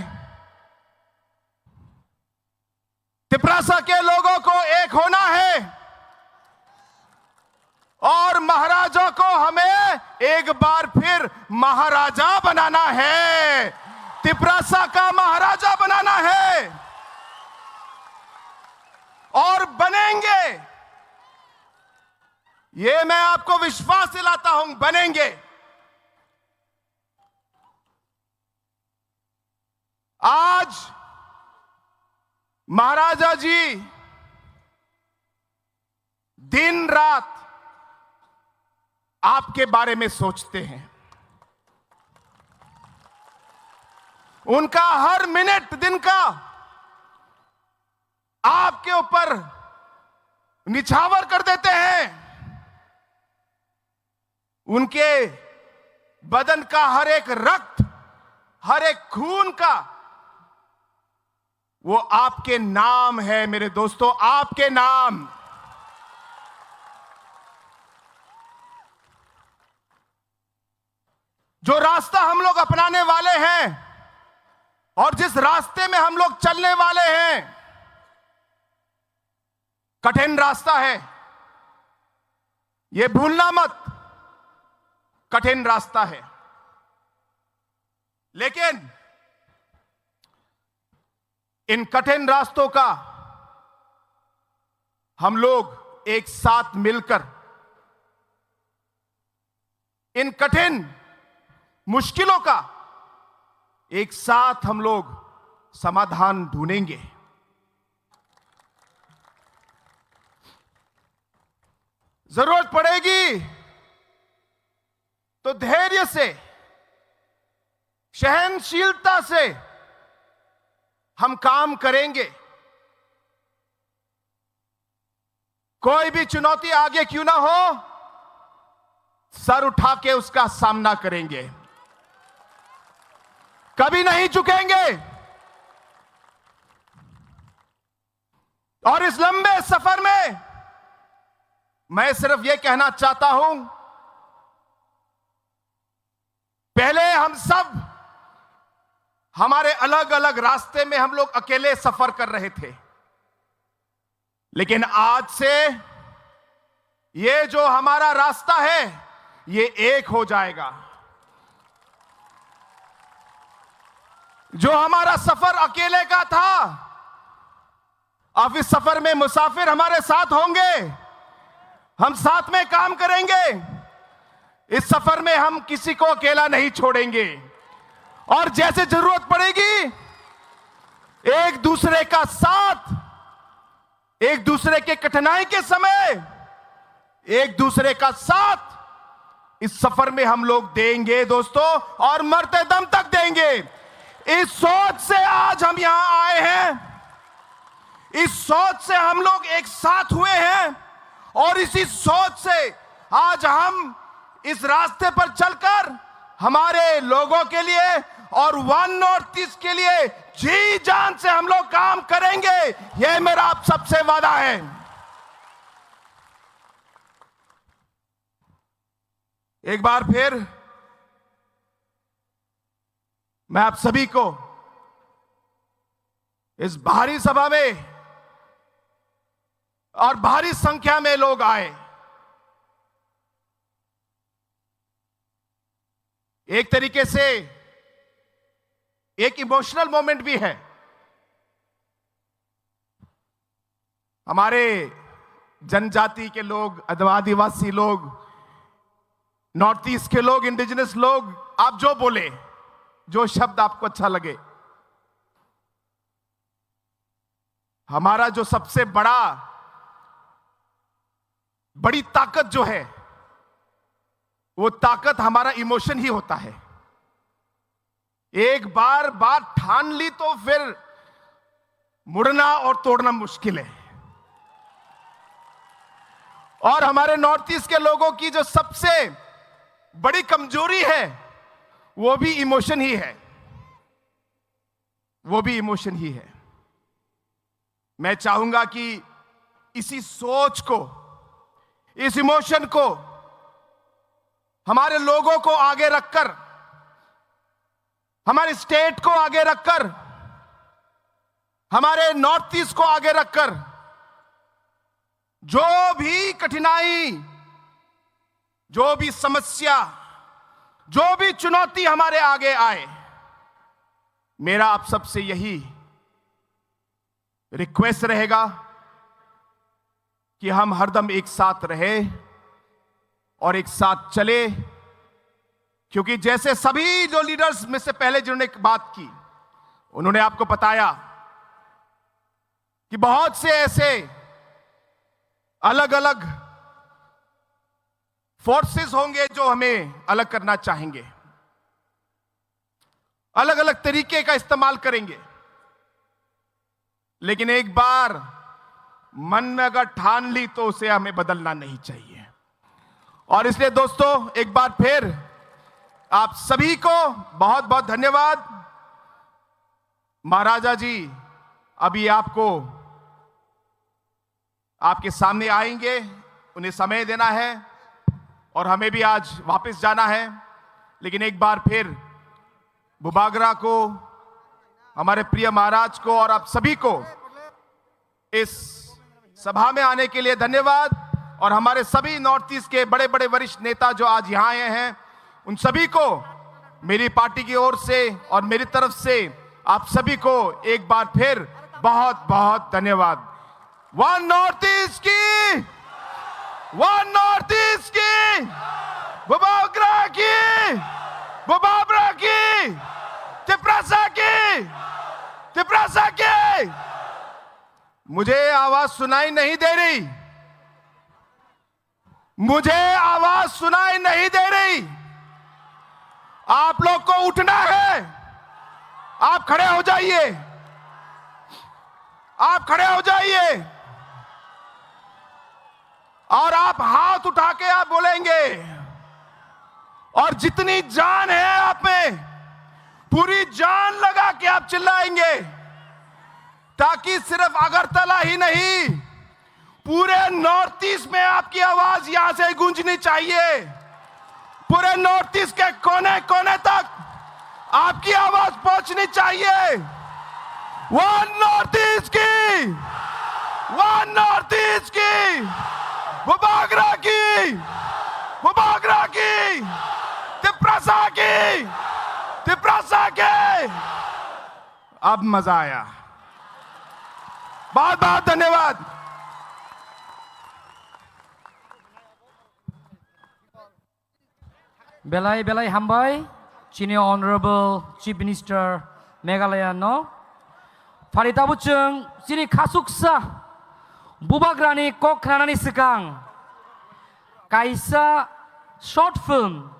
तिपरासा के लोगों को एक होना है और महाराजा को हमें एक बार फिर महाराजा बनाना है, तिपरासा का महाराजा बनाना है और बनेंगे। ये मैं आपको विश्वास दिलाता हूं, बनेंगे। आज महाराजा जी दिन रात आपके बारे में सोचते हैं, उनका हर मिनट दिन का आपके ऊपर निछावर कर देते हैं। उनके बदन का हर एक रक्त, हर एक खून का वो आपके नाम है मेरे दोस्तों, आपके नाम। जो रास्ता हम लोग अपनाने वाले हैं और जिस रास्ते में हम लोग चलने वाले हैं, कठिन रास्ता है, यह भूलना मत, कठिन रास्ता है। लेकिन इन कठिन रास्तों का हम लोग एक साथ मिलकर, इन कठिन मुश्किलों का एक साथ हम लोग समाधान ढूंढेंगे। जरूरत पड़ेगी तो धैर्य से, सहनशीलता से हम काम करेंगे। कोई भी चुनौती आगे क्यों ना हो, सर उठा के उसका सामना करेंगे, कभी नहीं झुकेंगे। और इस लंबे सफर में मैं सिर्फ यह कहना चाहता हूं, पहले हम सब हमारे अलग अलग रास्ते में हम लोग अकेले सफर कर रहे थे, लेकिन आज से ये जो हमारा रास्ता है ये एक हो जाएगा। जो हमारा सफर अकेले का था, अब इस सफर में मुसाफिर हमारे साथ होंगे, हम साथ में काम करेंगे। इस सफर में हम किसी को अकेला नहीं छोड़ेंगे और जैसे जरूरत पड़ेगी एक दूसरे का साथ, एक दूसरे के कठिनाई के समय एक दूसरे का साथ इस सफर में हम लोग देंगे दोस्तों, और मरते दम तक देंगे। इस सोच से आज हम यहां आए हैं, इस सोच से हम लोग एक साथ हुए हैं और इसी सोच से आज हम इस रास्ते पर चलकर हमारे लोगों के लिए और वन नॉर्थ ईस्ट के लिए जी जान से हम लोग काम करेंगे। यह मेरा आप सबसे वादा है। एक बार फिर मैं आप सभी को इस भारी सभा में और भारी संख्या में लोग आए, एक तरीके से एक इमोशनल मोमेंट भी है। हमारे जनजाति के लोग, आदिवासी लोग, नॉर्थ ईस्ट के लोग, इंडिजिनस लोग, आप जो बोले, जो शब्द आपको अच्छा लगे, हमारा जो सबसे बड़ी ताकत जो है वो ताकत हमारा इमोशन ही होता है। एक बार बात ठान ली तो फिर मुड़ना और तोड़ना मुश्किल है। और हमारे नॉर्थ ईस्ट के लोगों की जो सबसे बड़ी कमजोरी है वो भी इमोशन ही है, वो भी इमोशन ही है। मैं चाहूंगा कि इसी सोच को, इस इमोशन को हमारे लोगों को आगे रखकर, हमारे स्टेट को आगे रखकर, हमारे नॉर्थ ईस्ट को आगे रखकर, जो भी कठिनाई, जो भी समस्या, जो भी चुनौती हमारे आगे आए, मेरा आप सबसे यही रिक्वेस्ट रहेगा कि हम हरदम एक साथ रहे और एक साथ चले। क्योंकि जैसे सभी जो लीडर्स में से पहले जिन्होंने बात की, उन्होंने आपको बताया कि बहुत से ऐसे अलग अलग फोर्सेस होंगे जो हमें अलग करना चाहेंगे, अलग अलग तरीके का इस्तेमाल करेंगे। लेकिन एक बार मन में अगर ठान ली तो उसे हमें बदलना नहीं चाहिए। और इसलिए दोस्तों एक बार फिर आप सभी को बहुत बहुत धन्यवाद। महाराजा जी अभी आपको आपके सामने आएंगे, उन्हें समय देना है और हमें भी आज वापस जाना है। लेकिन एक बार फिर बुबागरा को, हमारे प्रिय महाराज को और आप सभी को इस सभा में आने के लिए धन्यवाद। और हमारे सभी नॉर्थ ईस्ट के बड़े बड़े वरिष्ठ नेता जो आज यहां आए हैं, उन सभी को मेरी पार्टी की ओर से और मेरी तरफ से आप सभी को एक बार फिर बहुत बहुत धन्यवाद। वन नॉर्थ ईस्ट की, वन नॉर्थ ईस्ट की, बुबागरा की, बुबाबरा की, तिपरासा की, तिपरासा की। मुझे आवाज सुनाई नहीं दे रही, मुझे आवाज सुनाई नहीं दे रही। आप लोग को उठना है, आप खड़े हो जाइए, आप खड़े हो जाइए और आप हाथ उठा के आप बोलेंगे और जितनी जान है आप में पूरी जान लगा के आप चिल्लाएंगे, ताकि सिर्फ अगरतला ही नहीं पूरे नॉर्थ ईस्ट में आपकी आवाज यहां से गूंजनी चाहिए। पूरे नॉर्थ ईस्ट के कोने कोने तक आपकी आवाज पहुंचनी चाहिए। वन नॉर्थ ईस्ट की, वन नॉर्थ ईस्ट की, बुबागरा की, बुबागरा की, तिपरासा की, तिपरासा के। अब मजा आया, बहुत बहुत धन्यवाद। Belai belai hambai, Chini Honorable Chief Minister Meghalaya no. Farita buceng sini kasuksa, bubagrani kok kranani sekang. Kaisa short film,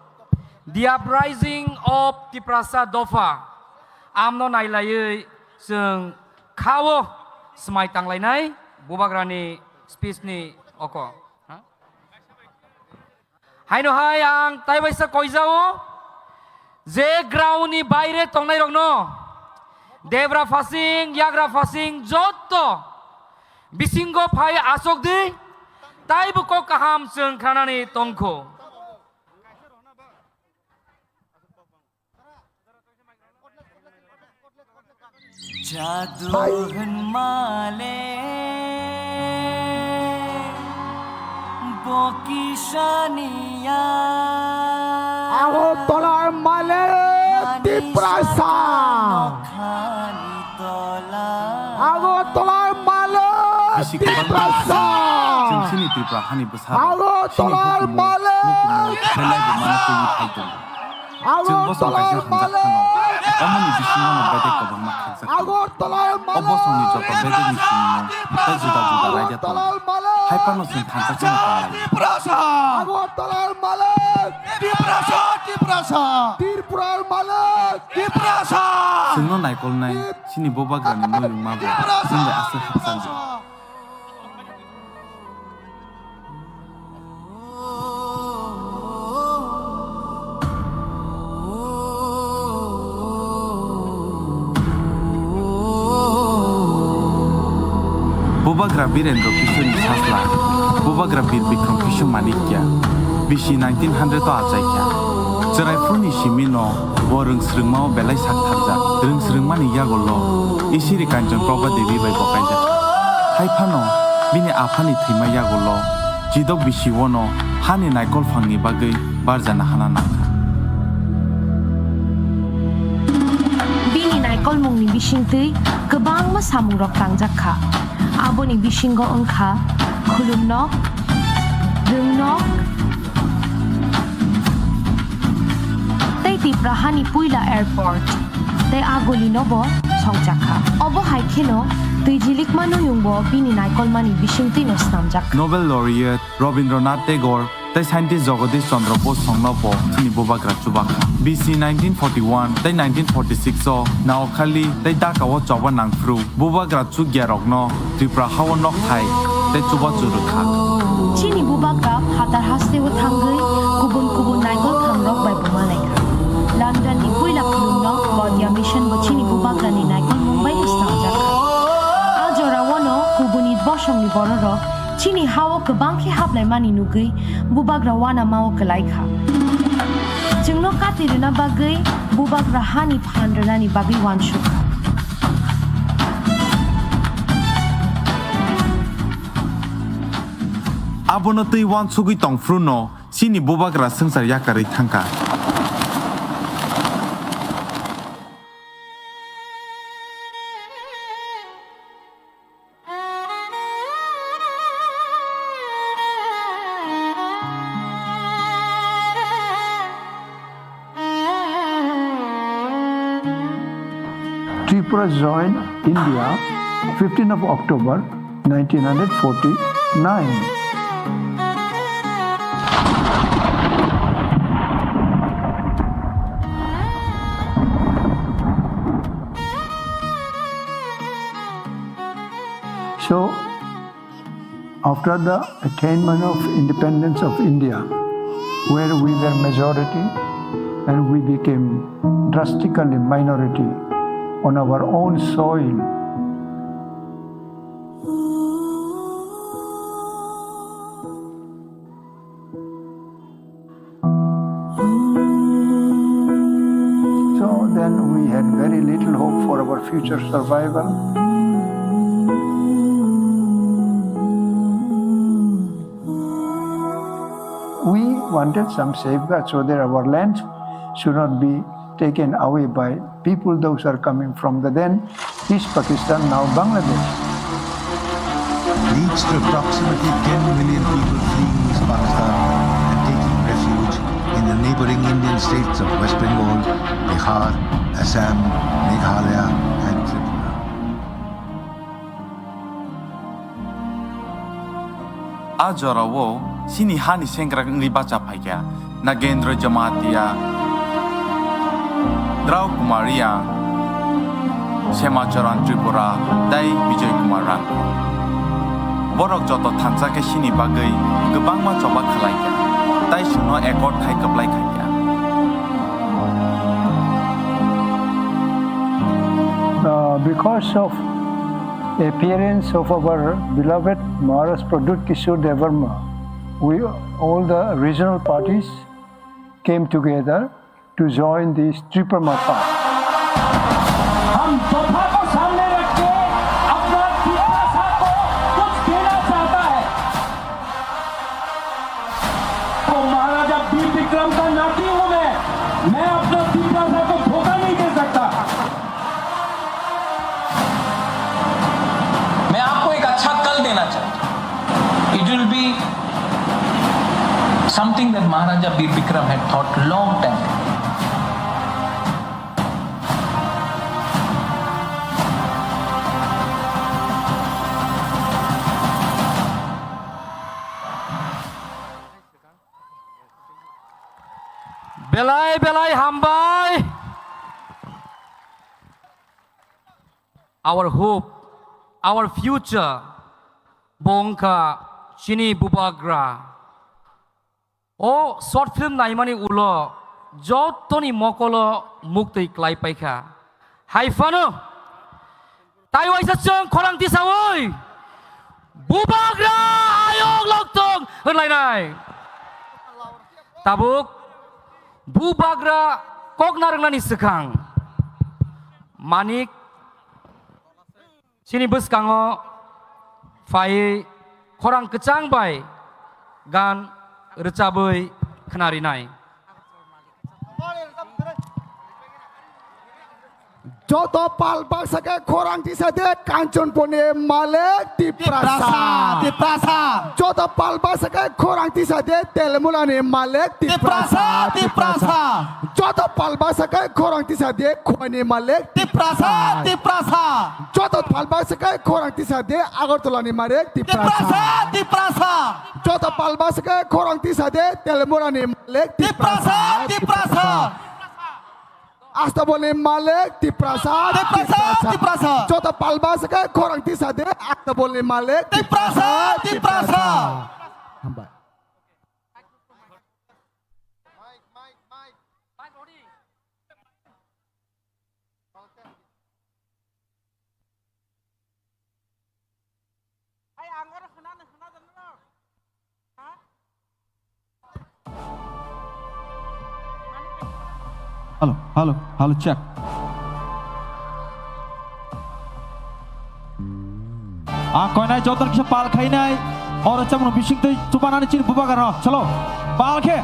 The Uprising of Tiprasa Dofa. Amno nailai seng kawo semai tanglai nai, bubagrani speech ni oko. Hai no hai ang tai baisa koizao je ground ni baire tongnai rokno debra fasing yagra fasing jotto bisingo phai asok di tai bu ko kaham seng khanani tongko jadu male Bokishania Agotolar male Tiprasa Agotolar male Tiprasa Agotolar male Agotolar male Agotolar Agotolar male Tiprasa Tiprasa Tirpurar male Tiprasa Sengno naikol nai sini bubagrani noy mabo sinde asal haksanji. Bubagra Birendro Kishore Chasla, Bubagra Bir Bikram Kishore Manikya, Bishi 1900 to Ajaikya. Cerai Funi Shimino, Warung Srengmao Belai Saktarja, Rung Srengmani Yagolo, Isiri Kanjan Proba Devi by Bokanja. Haipano, Bini Apani Tima Yagolo, Jidok Bishi Wono, Hani Naikol Fangi Bagay, Barzana Hananaka. Bini Naikol Mungi Bishingtui, Gebang Masamung Rok Tangjaka. Aboni bishingo engka, kulumnok, rungnok, tay Tiprahani Puila Airport, tay agoli nobo songjaka. Obo haikino, tui jilik manu yungbo bini naikol mani bishingtino snamjaka. Nobel laureate Rabindranath Tagore, tay scientist Jagadish Chandra Bose songnopo sini bubagra chubaka. BC 1941, tay 1946 o naokali tay dakawo choba nangfru bubagra chugya rokno Tripura hawan nok thai tay chuba churukha. Chini bubagra hatar haste wo thangai kubun naikol thangrok bai bumaleka. London ni puila kulumnok Gaudiya mission bo chini bubagra ni naikol Mumbai ni snamjaka. Ajora wono kubunit boshong ni bororo Chini hawo kebangki hablai mani nugi bubagra wana mau kelaika. Jengno katirina bagai bubagra hani phandrani babi wanshuka. Abono tui wansugui tongfruno sini bubagra sengsar yakari thangka. Tripura joined India 15th of October 1949. So, after the attainment of independence of India, where we were majority and we became drastically minority on our own soil, so then we had very little hope for our future survival. We wanted some safeguards so that our land should not be taken away by people those are coming from the then East Pakistan, now Bangladesh. Leads to approximately 10 million people fleeing East Pakistan and taking refuge in the neighboring Indian states of West Bengal, Bihar, Assam, Meghalaya and Tripura. Ajorawo sini hani sengkrak ni baca paya Nagendra Jamatia Drau Kumaria Semacharan Tripura Dai Vijay Kumaran Borok joto thansa ke sini bagai gebang ma coba khalaiya tai suno ekor khai kablai khaiya Because of appearance of our beloved Maharaj Pradut Kishore Devarma, all the regional parties came together to join this Tripura Party. हम तोहफा को सामने रख के अपना त्रिपुरा साहब को कुछ देना चाहता है तो महाराजा वीर विक्रम का नाती हूं मैं अपना त्रिपुरा साहब को धोखा नहीं दे सकता मैं आपको एक अच्छा कल देना चाहता हूं it will be something that Maharaja Veer Vikram had thought long time ago. Belai hambai. Our hope, our future, bongka chini bubagra. O short film naimani ulo jotoni mokolo mukti klai paikha. Haifano. Tai waisa chang khorang ti sawoi. Bubagra ayok loktong henlai nai. Tabuk Bubagra koknarengani sekhang. Manik sini beskango fai khorang kecang bai gan recabai kenari nai. Joto palbak sake khorang ti sade kancon pone malek ti prasa. Joto palbak sake khorang ti sade telmulane malek ti prasa. Joto palbak sake khorang ti sade khone malek ti prasa. Joto palbak sake khorang ti sade agartolani malek ti prasa. Joto palbak sake khorang ti sade telmulane malek ti prasa. Asta boleh malek ti prasad. Jota palba sake khorang ti sade asta boleh malek ti prasad. Hamba. Halo, check. Koi nai jotan kisah pal khai nai, और अच्छा मनो बिशिंग तो चुपाना ने चीन बुबा करना, चलो पाल के.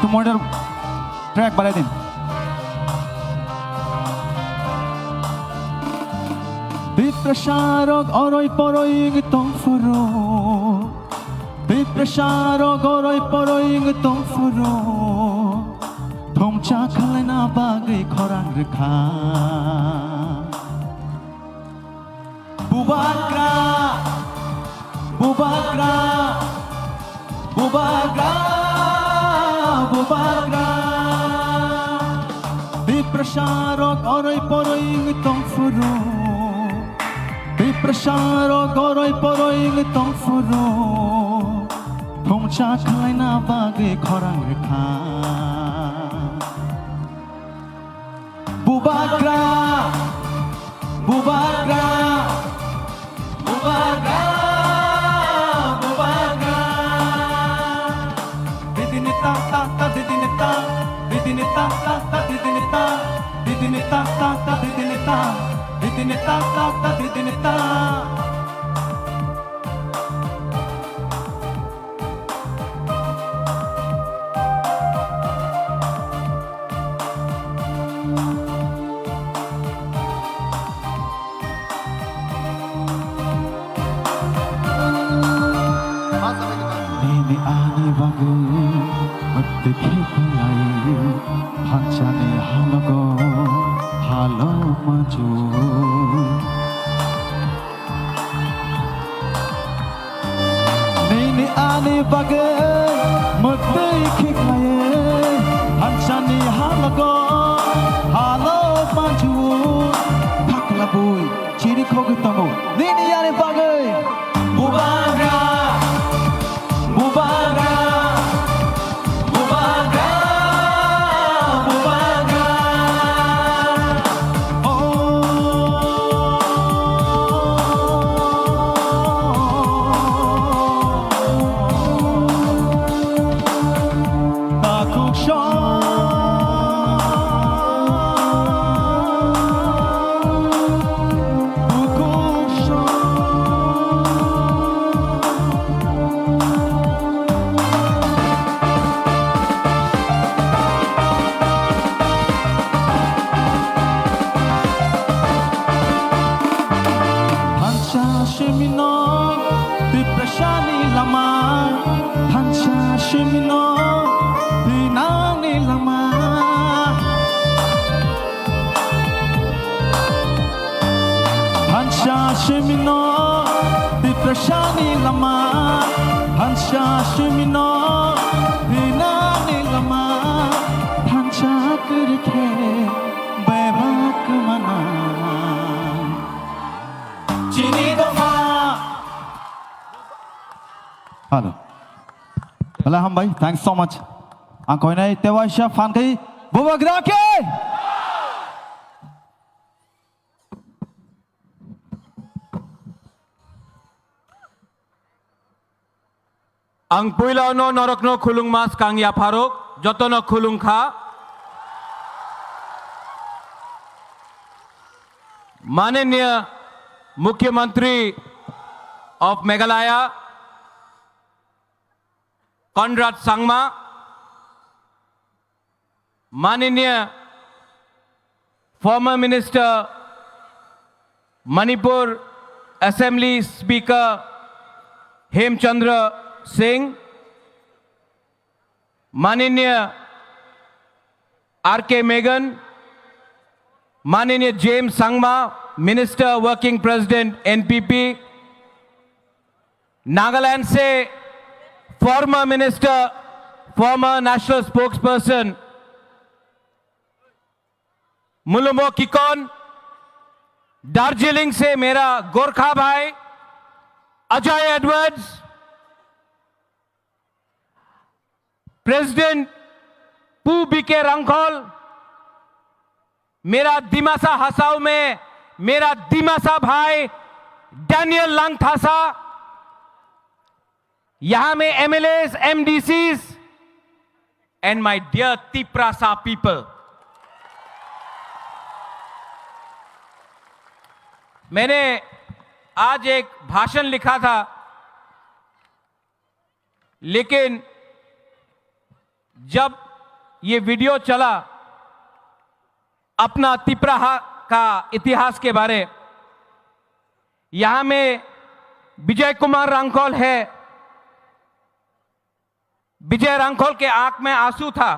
तुम मॉडल ट्रैक बना दिन. Biprasarog oroy poroy itong furo. Biprasarog oroy poroy itong furo. Thongcha khalena bagai khorang rekha Bubagra Bubagra Bubagra Bubagra Biprasharok oroi poroi ngitong furo Biprasharok oroi poroi ngitong furo Thongcha khalena bagai khorang rekha Bubagra Bubagra Bubagra Bubagra Didinita ta ta didinita Didinita ta ta didinita Didinita ta ta didinita Didinita ta ta didinita Nini ani bagai Matte khalai Hanchane halago Halo maju Nini ani bagai Matte khalai Hanchane halago Halo maju Thakla bui Chiri khogi tamu Nini ani bagai Bubagra Bubagra Bubagra Bubagra Takuk Shimino, Depressioni lama, Hansha Shimino, Dinani lama, Hansha Kurike, Bebak mana, Chini Doma. Hello. Hello, Hambai. Thanks so much. Angkoi nai Tewasha fan kai, Bubagra ke? Ang puila no norok no khulung mas kang ya pharok joto no khulung kha माननीय मुख्यमंत्री of Meghalaya Conrad Sangma, माननीय former minister Manipur Assembly Speaker Hemchandra Singh, माननीय R.K. Megan, माननीय James Sangma, Minister Working President NPP, Nagaland से former minister, former national spokesperson Mmhonlumo Kikon, Darjeeling से मेरा गोरखा भाई Ajay Edwards, president Pu BK Hrangkhawl, मेरा दिमासा हसाऊ में मेरा दिमासा भाई डैनियल लांगथासा, यहां में MLAs, MDCs and my dear Tiprasa people. मैंने आज एक भाषण लिखा था, लेकिन जब ये वीडियो चला अपना तिपरा का इतिहास के बारे, यहां में विजय कुमार रांगखोल है, विजय रांगखोल के आंख में आंसू था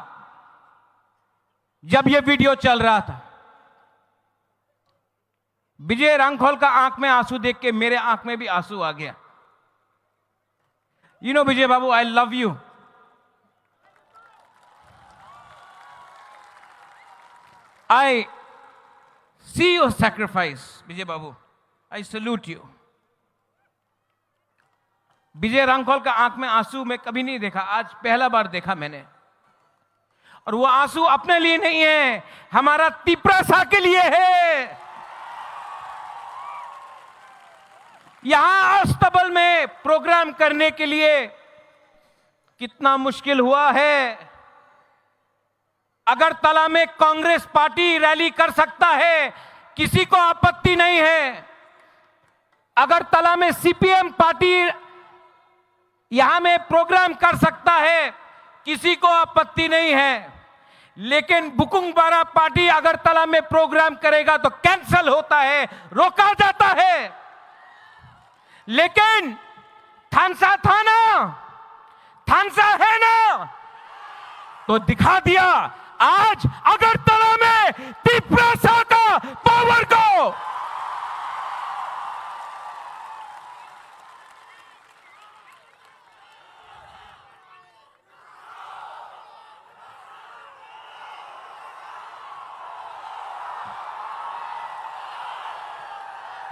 जब ये वीडियो चल रहा था, विजय रांखोल का आंख में आंसू देख के मेरे आंख में भी आंसू आ गया। You know Vijay Babu, I love you. I see your sacrifice Vijay Babu, I salute you. Vijay Hrangkhawl का आंख में आंसू मैं कभी नहीं देखा, आज पहला बार देखा मैंने। और वो आंसू अपने लिए नहीं है, हमारा तिपरासा के लिए है। यहां अस्तबल में प्रोग्राम करने के लिए कितना मुश्किल हुआ है। अगरतला में कांग्रेस पार्टी रैली कर सकता है, किसी को आपत्ति नहीं है। अगरतला में सीपीएम पार्टी यहां में प्रोग्राम कर सकता है, किसी को आपत्ति नहीं है। लेकिन बुकुंगबारा पार्टी अगरतला में प्रोग्राम करेगा तो कैंसिल होता है, रोका जाता है। लेकिन थानसा था ना, थानसा है ना, तो दिखा दिया आज अगरतला में तिपरासा का पावर को।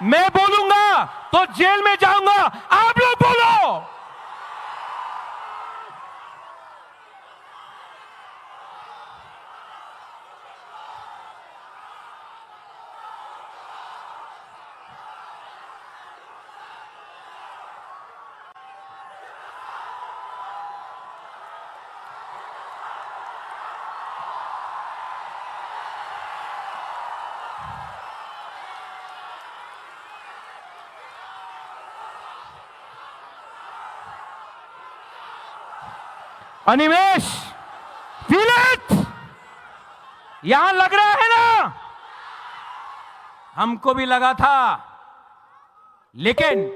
मैं बोलूंगा तो जेल में जाऊंगा, आप लोग बोलो। अनिमेश, फील इट, यहां लग रहा है ना, हमको भी लगा था। लेकिन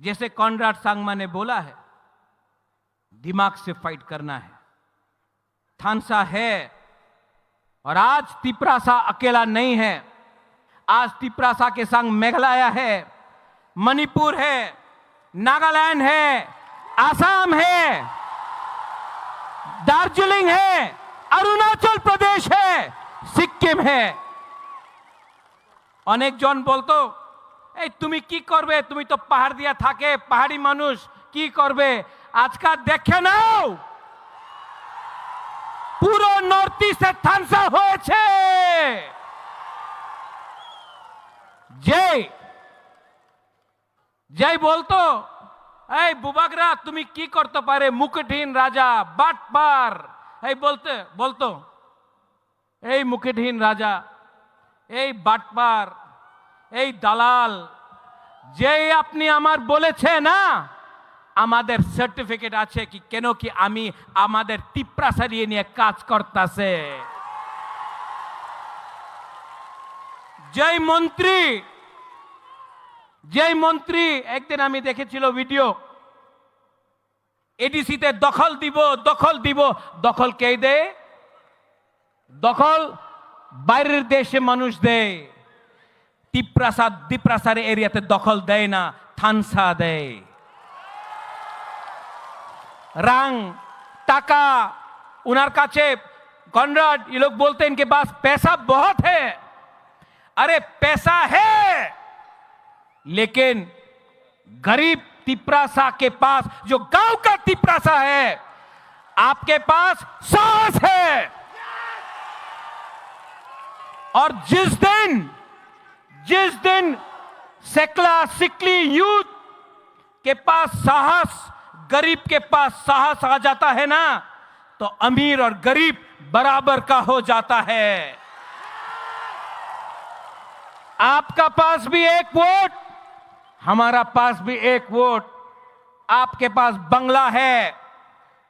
जैसे कॉनराड सांगमा ने बोला है, दिमाग से फाइट करना है। थानसा है और आज तिपरासा अकेला नहीं है। आज तिपरासा के संग मेघालय है, मणिपुर है, नागालैंड है, आसाम है, दार्जिलिंग है, अरुणाचल प्रदेश है, सिक्किम है। अनेक जन बोलतो ए तुमी की करबे, तुमी तो पहाड़ दिया थाके, पहाड़ी मानुष की करबे। आज का देखे नाओ পুরো নর্থ ইস্টে থানসা হয়েছে। জয় বলতো এই বুবাগরা তুমি কি করতে পারে, মুকুটহীন রাজা বাটপার, এই বলতো এই মুকুটহীন রাজা, এই বাটপার, এই দালাল, যে আপনি আমার বলেছে না আমাদের সার্টিফিকেট আছে কি কেন কি আমি আমাদের তিপ্রাসা নিয়ে কাজ করতেছে। যেই মন্ত্রী একদিন আমি দেখেছিল ভিডিও, এডিসিতে দখল দিব, দখল কে দেয়? দখল বাইরের দেশে মানুষ দেয়, তিপ্রাসার এরিয়াতে দখল দেয় না, থানসা দেয়। रंग टाका उनर काचे कॉनराड, ये लोग बोलते हैं इनके पास पैसा बहुत है। अरे पैसा है, लेकिन गरीब तिप्रासा के पास, जो गांव का तिप्रासा है, आपके पास साहस है। और जिस दिन सिकली यूथ के पास साहस, गरीब के पास साहस आ जाता है ना, तो अमीर और गरीब बराबर का हो जाता है। आपका पास भी एक वोट, हमारा पास भी एक वोट। आपके पास बंगला है,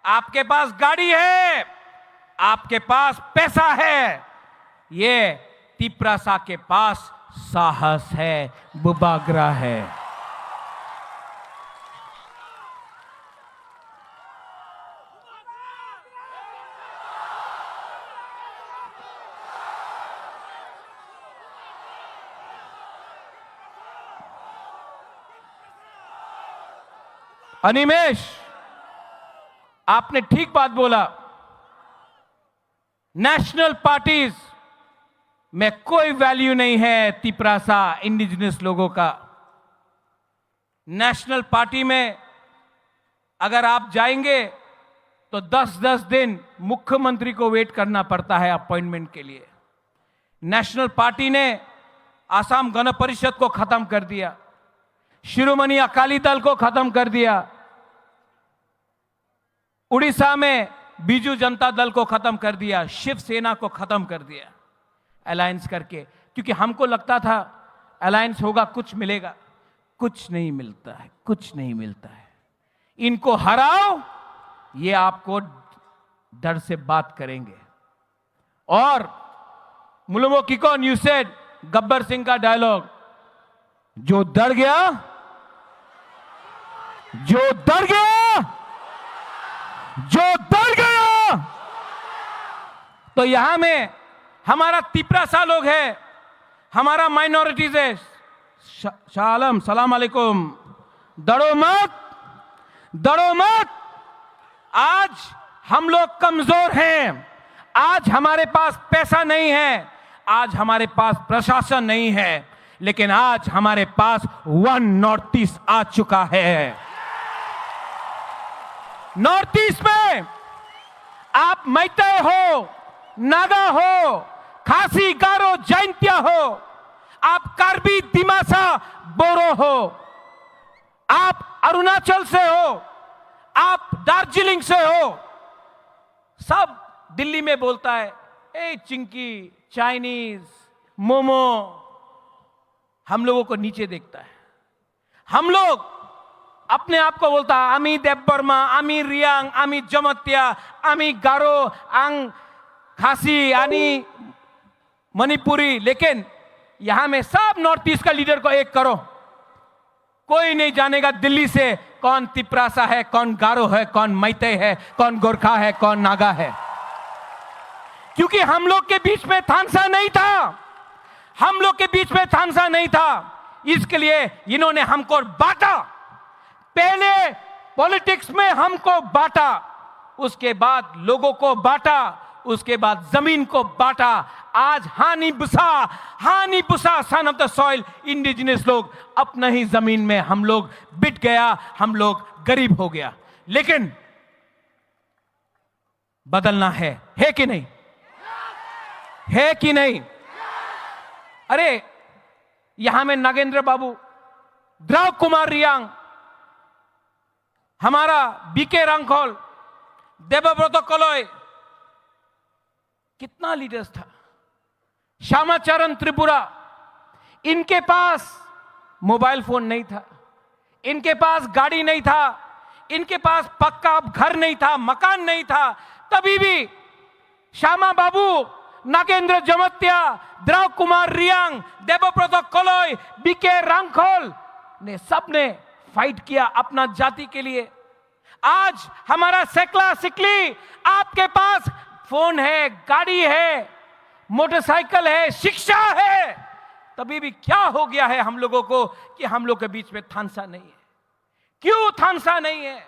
आपके पास गाड़ी है, आपके पास पैसा है, ये तिप्रासा के पास साहस है, बुबागरा है। अनिमेश, आपने ठीक बात बोला। नेशनल पार्टीज में कोई वैल्यू नहीं है तिपरासा इंडिजिनस लोगों का। नेशनल पार्टी में अगर आप जाएंगे तो 10-10 दिन मुख्यमंत्री को वेट करना पड़ता है अपॉइंटमेंट के लिए। नेशनल पार्टी ने आसाम गण परिषद को खत्म कर दिया, शिरोमणि अकाली दल को खत्म कर दिया, उड़ीसा में बीजू जनता दल को खत्म कर दिया, शिवसेना को खत्म कर दिया अलायंस करके, क्योंकि हमको लगता था अलायंस होगा कुछ मिलेगा। कुछ नहीं मिलता है, कुछ नहीं मिलता है। इनको हराओ, ये आपको डर से बात करेंगे। और मुलुमो किको न्यू सेड, गब्बर सिंह का डायलॉग, जो डर गया, जो डर गया, जो डर गया। तो यहां में हमारा तिपरासा लोग है, हमारा माइनॉरिटीज है। शाह आलम, सलाम अलैकुम। डरो मत, डरो मत। आज हम लोग कमजोर हैं, आज हमारे पास पैसा नहीं है, आज हमारे पास प्रशासन नहीं है, लेकिन आज हमारे पास वन नॉर्थ ईस्ट आ चुका है। नॉर्थ ईस्ट में आप मैतेई हो, नागा हो, खासी, गारो, जैंतिया हो, आप कार्बी, दिमासा, बोरो हो, आप अरुणाचल से हो, आप दार्जिलिंग से हो, सब दिल्ली में बोलता है ए चिंकी, चाइनीज, मोमो। हम लोगों को नीचे देखता है। हम लोग अपने आप को बोलता है आमी देवबर्मा, आमी रियांग, आमी जमत्या, आमी गारो, आंग खासी, आनी मणिपुरी। लेकिन यहां में सब नॉर्थ ईस्ट का लीडर को एक करो, कोई नहीं जानेगा दिल्ली से कौन तिपरासा है, कौन गारो है, कौन मैतेई है, कौन गोरखा है, कौन नागा है। क्योंकि हम लोग के बीच में थानसा नहीं था, हम लोग के बीच में थानसा नहीं था। इसके लिए इन्होंने हमको बांटा। पहले पॉलिटिक्स में हमको बांटा, उसके बाद लोगों को बांटा, उसके बाद जमीन को बांटा। आज हानि बुसा son of the soil indigenous लोग अपना ही जमीन में हम लोग बिट गया, हम लोग गरीब हो गया। लेकिन बदलना है कि नहीं? है कि नहीं? अरे यहां में नागेंद्र बाबू, द्रव कुमार रियांग, हमारा बीके रांखोल, देवव्रत कलोय, कितना लीडर्स था, श्यामाचरण त्रिपुरा। इनके पास मोबाइल फोन नहीं था, इनके पास गाड़ी नहीं था, इनके पास पक्का घर नहीं था, मकान नहीं था। तभी भी श्यामा बाबू, नागेंद्र जमत्या, द्रव कुमार रियांग, देवव्रत कलोय, बीके रांखोल ने सबने फाइट किया अपना जाति के लिए। आज हमारा सेकला सिकली, आपके पास फोन है, गाड़ी है, मोटरसाइकिल है, शिक्षा है, तभी भी क्या हो गया है हम लोगों को कि हम लोग के बीच में थानसा नहीं है। क्यों थानसा नहीं है?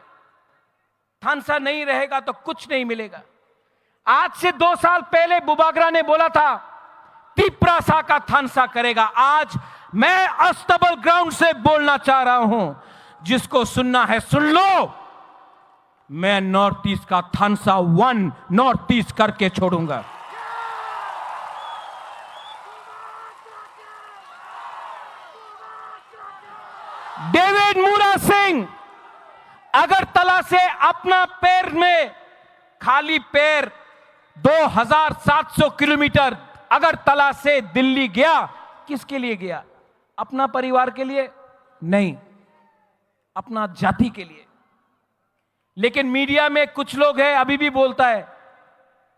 थानसा नहीं रहेगा तो कुछ नहीं मिलेगा। आज से 2 साल पहले बुबागरा ने बोला था तिपरासा का थानसा करेगा। आज मैं अस्तबल ग्राउंड से बोलना चाह रहा हूं, जिसको सुनना है सुन लो। मैं नॉर्थ ईस्ट का थानसा वन नॉर्थ ईस्ट करके छोड़ूंगा। डेविड मूरा सिंह अगरतला से अपना पैर में खाली पैर 2700 किलोमीटर अगरतला से दिल्ली गया। किसके लिए गया? अपना परिवार के लिए नहीं, अपना जाति के लिए। लेकिन मीडिया में कुछ लोग हैं अभी भी बोलता है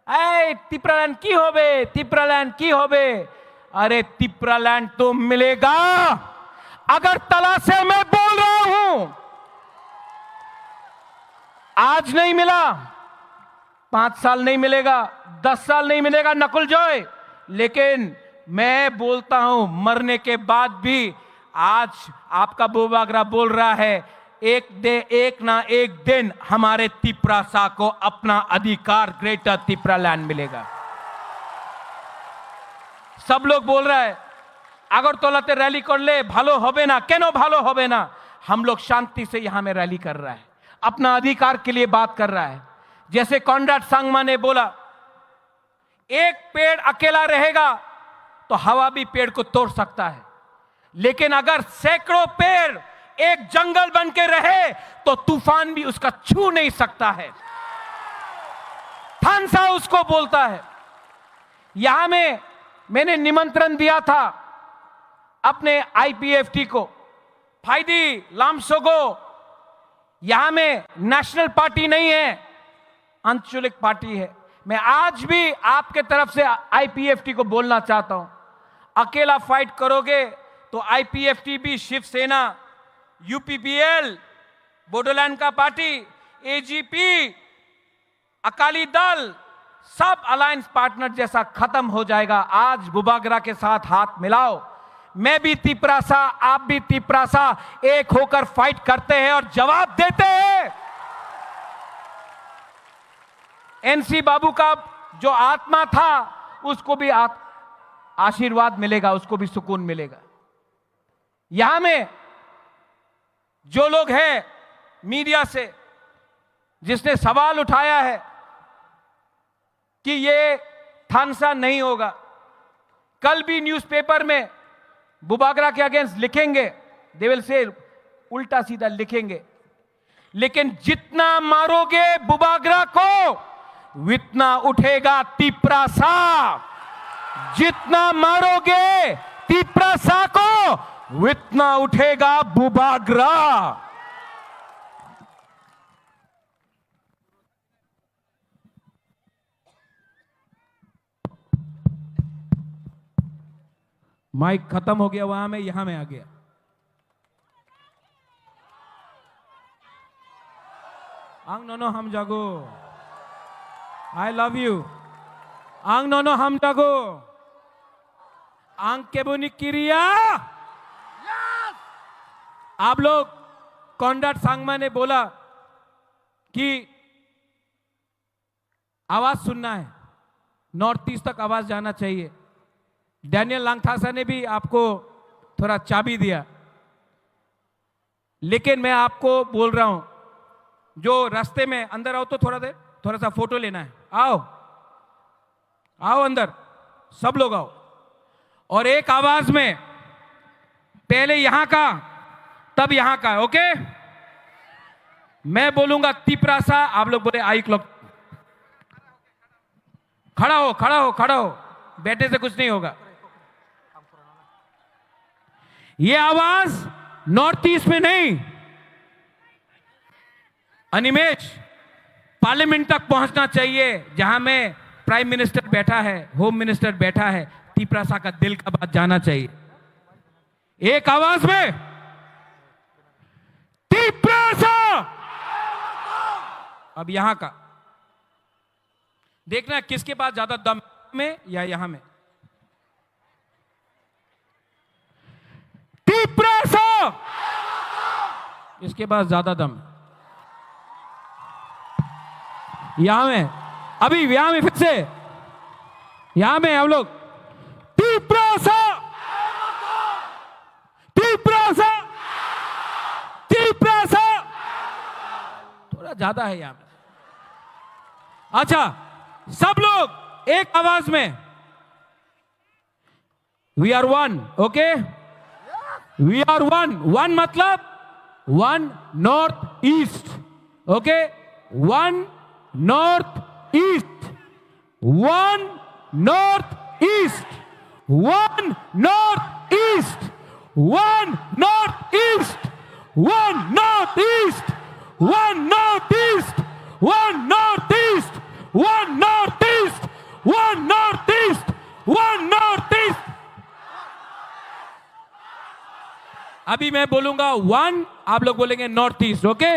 ऐ तिपरालैंड की होबे, तिपरालैंड की होबे। अरे तिपरालैंड तो मिलेगा। अगरतला से मैं बोल रहा हूं, आज नहीं मिला, 5 साल नहीं मिलेगा, 10 साल नहीं मिलेगा नकुल जॉय, लेकिन मैं बोलता हूं मरने के बाद भी। आज आपका बुबागरा बोल रहा है एक ना एक दिन हमारे तिपरासा को अपना अधिकार ग्रेटर तिपरा लैंड मिलेगा। सब लोग बोल रहा है আগরতলাতে रैली कर ले भालो होबे ना, केनो भालो होबे ना। हम लोग शांति से यहां में रैली कर रहा है, अपना अधिकार के लिए बात कर रहा है। जैसे कॉनराड सांगमा ने बोला, एक पेड़ अकेला रहेगा तो हवा भी पेड़ को तोड़ सकता है, लेकिन अगर सैकड़ों पेड़ एक जंगल बन के रहे तो तूफान भी उसका छू नहीं सकता है। थानसा उसको बोलता है। यहां में मैंने निमंत्रण दिया था अपने आईपीएफटी को, फाइदी लामसोगो। यहां में नेशनल पार्टी नहीं है, आंचलिक पार्टी है। मैं आज भी आपके तरफ से आईपीएफटी को बोलना चाहता हूं, अकेला फाइट करोगे तो आईपीएफटी भी, शिवसेना, यूपीपीएल, बोडोलैंड का पार्टी, एजीपी, अकाली दल, सब अलायंस पार्टनर जैसा खत्म हो जाएगा। आज बुबागरा के साथ हाथ मिलाओ। मैं भी तिपरासा, आप भी तिपरासा, एक होकर फाइट करते हैं और जवाब देते हैं। एनसी बाबू का जो आत्मा था उसको भी आशीर्वाद मिलेगा, उसको भी सुकून मिलेगा। यहां में जो लोग हैं मीडिया से, जिसने सवाल उठाया है कि ये थानसा नहीं होगा, कल भी न्यूज़पेपर में बुबागरा के अगेंस्ट लिखेंगे, दे विल से उल्टा सीधा लिखेंगे, लेकिन जितना मारोगे बुबागरा को उतना उठेगा तिपरासा। जितना मारोगे तिपरासा को उतना उठेगा बुबागरा। माइक खत्म हो गया वहां में, यहां में आ गया। आंग नोनो हम जागो, आई लव यू। आंग नोनो हम जागो, आंग केबुनी किरिया। आप लोग, कॉनराड सांगमा ने बोला कि आवाज सुनना है, नॉर्थ ईस्ट तक आवाज जाना चाहिए। डैनियल लांगथासा ने भी आपको थोड़ा चाबी दिया, लेकिन मैं आपको बोल रहा हूं, जो रास्ते में अंदर आओ तो थोड़ा सा फोटो लेना है। आओ आओ अंदर, सब लोग आओ, और एक आवाज में, पहले यहां का तब यहां का, ओके? मैं बोलूंगा तिपरासा, आप लोग बोले आई क्लॉक। खड़ा हो, खड़ा हो, खड़ा हो, बैठे से कुछ नहीं होगा। ये आवाज नॉर्थ ईस्ट में नहीं, अनिमेश, पार्लियामेंट तक पहुंचना चाहिए, जहां में प्राइम मिनिस्टर बैठा है, होम मिनिस्टर बैठा है। तिपरासा का दिल का बात जाना चाहिए, एक आवाज में तिपरासा। अब यहां का देखना किसके पास ज्यादा दम में, या यहां में। तिपरासा, इसके पास ज्यादा दम। यहां में, अभी यहां में, फिर से यहां में हम लोग, तिपरासा, तिपरासा, तिपरासा। थोड़ा ज्यादा है यहां में। अच्छा, सब लोग एक आवाज में, we are one, okay? We are one. One मतलब one north east, okay? One north east, one north east, one north east, one north east, one north east, one north east, one north east, one north east, one north east, one north east. अभी मैं बोलूंगा one, आप लोग बोलेंगे north east, okay?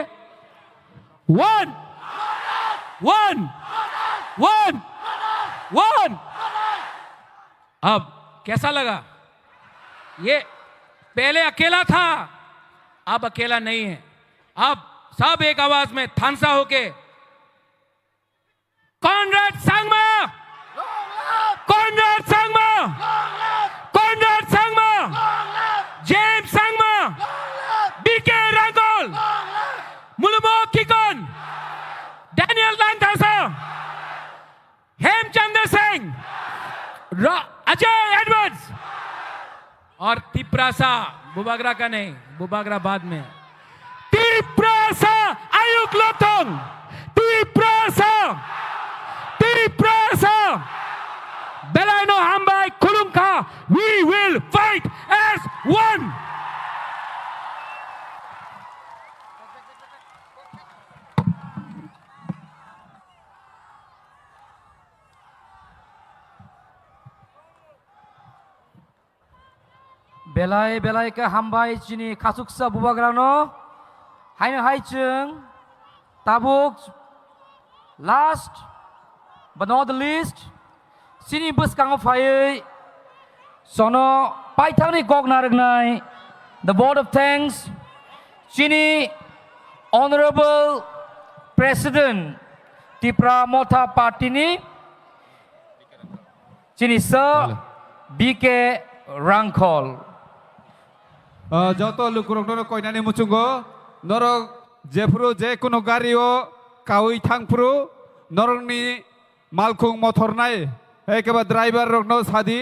One, one, one, one. अब कैसा लगा? ये पहले अकेला था, अब अकेला नहीं है, अब सब एक आवाज में थानसा होके Conrad Sangma, Conrad Sangma, Conrad Sangma, James Sangma, BK Hrangkhawl, Mmhonlumo Kikon, Daniel Langthasa, Hemchandra Singh, Ajay Edwards और तिप्रासा, बुबागरा का नहीं, बुबागरा बाद में, तिप्रासा आयुक लोथोंग, Tiprasa, Tiprasa, बेलानो हमबाई खुलुंखा, we will fight as one. Belai belai ke hambai cini kasuksa bubagrano haino haichung tabuk last but not the least sini bus kang phai sono paithang ni gok naragnai the vote of thanks cini honorable president Tipra Motha party ni cini sir BK Rangkol যত লুকুরকনো কইনানি মুচুঙ্গো নরক যেফ্রু যে কোনো গাড়িও কাউই থাংফ্রু নরকনি মালখুং মথরনাই একেবা driver রকনো সাদি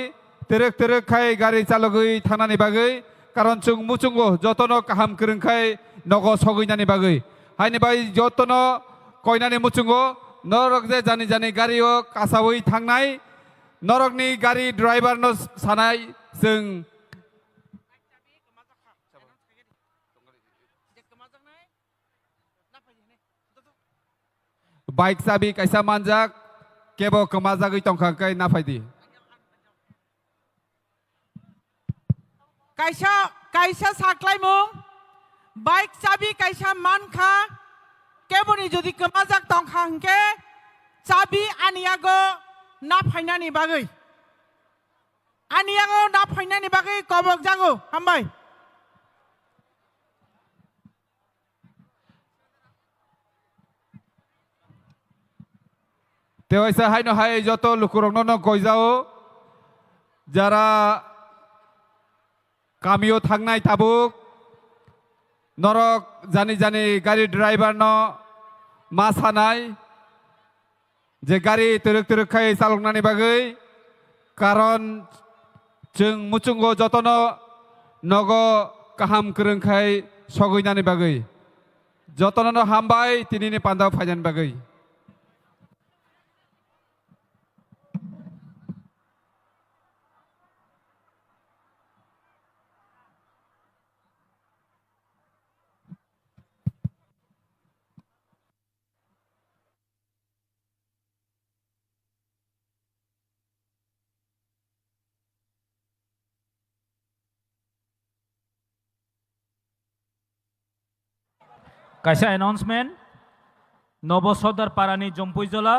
Terek Terek খাই গাড়ি চালকই থানানি বাগৈ কারণ চুং মুচুঙ্গো যতনো কাহাম করংখাই নগ সগৈনানি বাগৈ হাইনি বাই যতনো কইনানি মুচুঙ্গো নরক যে জানি জানি গাড়িও কাসাবই থাংনাই নরকনি গাড়ি ড্রাইভার ন সানাই जों बाइक चाबी कैसा मानजाक केबो कमाजागै तंखांकै नाफायदि कैसा कैसा साख्लायमुं बाइक चाबी कैसा मानखा केबोनि जुदि कमाजाक तंखांके चाबी आनियागो ना फाइनानि बागै आनियागो ना फाइनानि बागै कबक जागो हामबाय तेवाइसा हाइनो हाय যত লুকুরকনো কইজাও যারা কামিও থাংনাই তাবুক নরক জানি জানি গাড়ি ড্রাইভার ন মা সানাই যে গাড়ি তেরক তেরক খাই চালকনানি বাগৈ কারণ जों मुचुंगो जतनो नग काहाम करंखाय सगैनानि बागै जतनो हामबाय तिनिनि पान्दाव फायनानि बागै Kaisa announcement Nobo Sodar Parani Jompuijola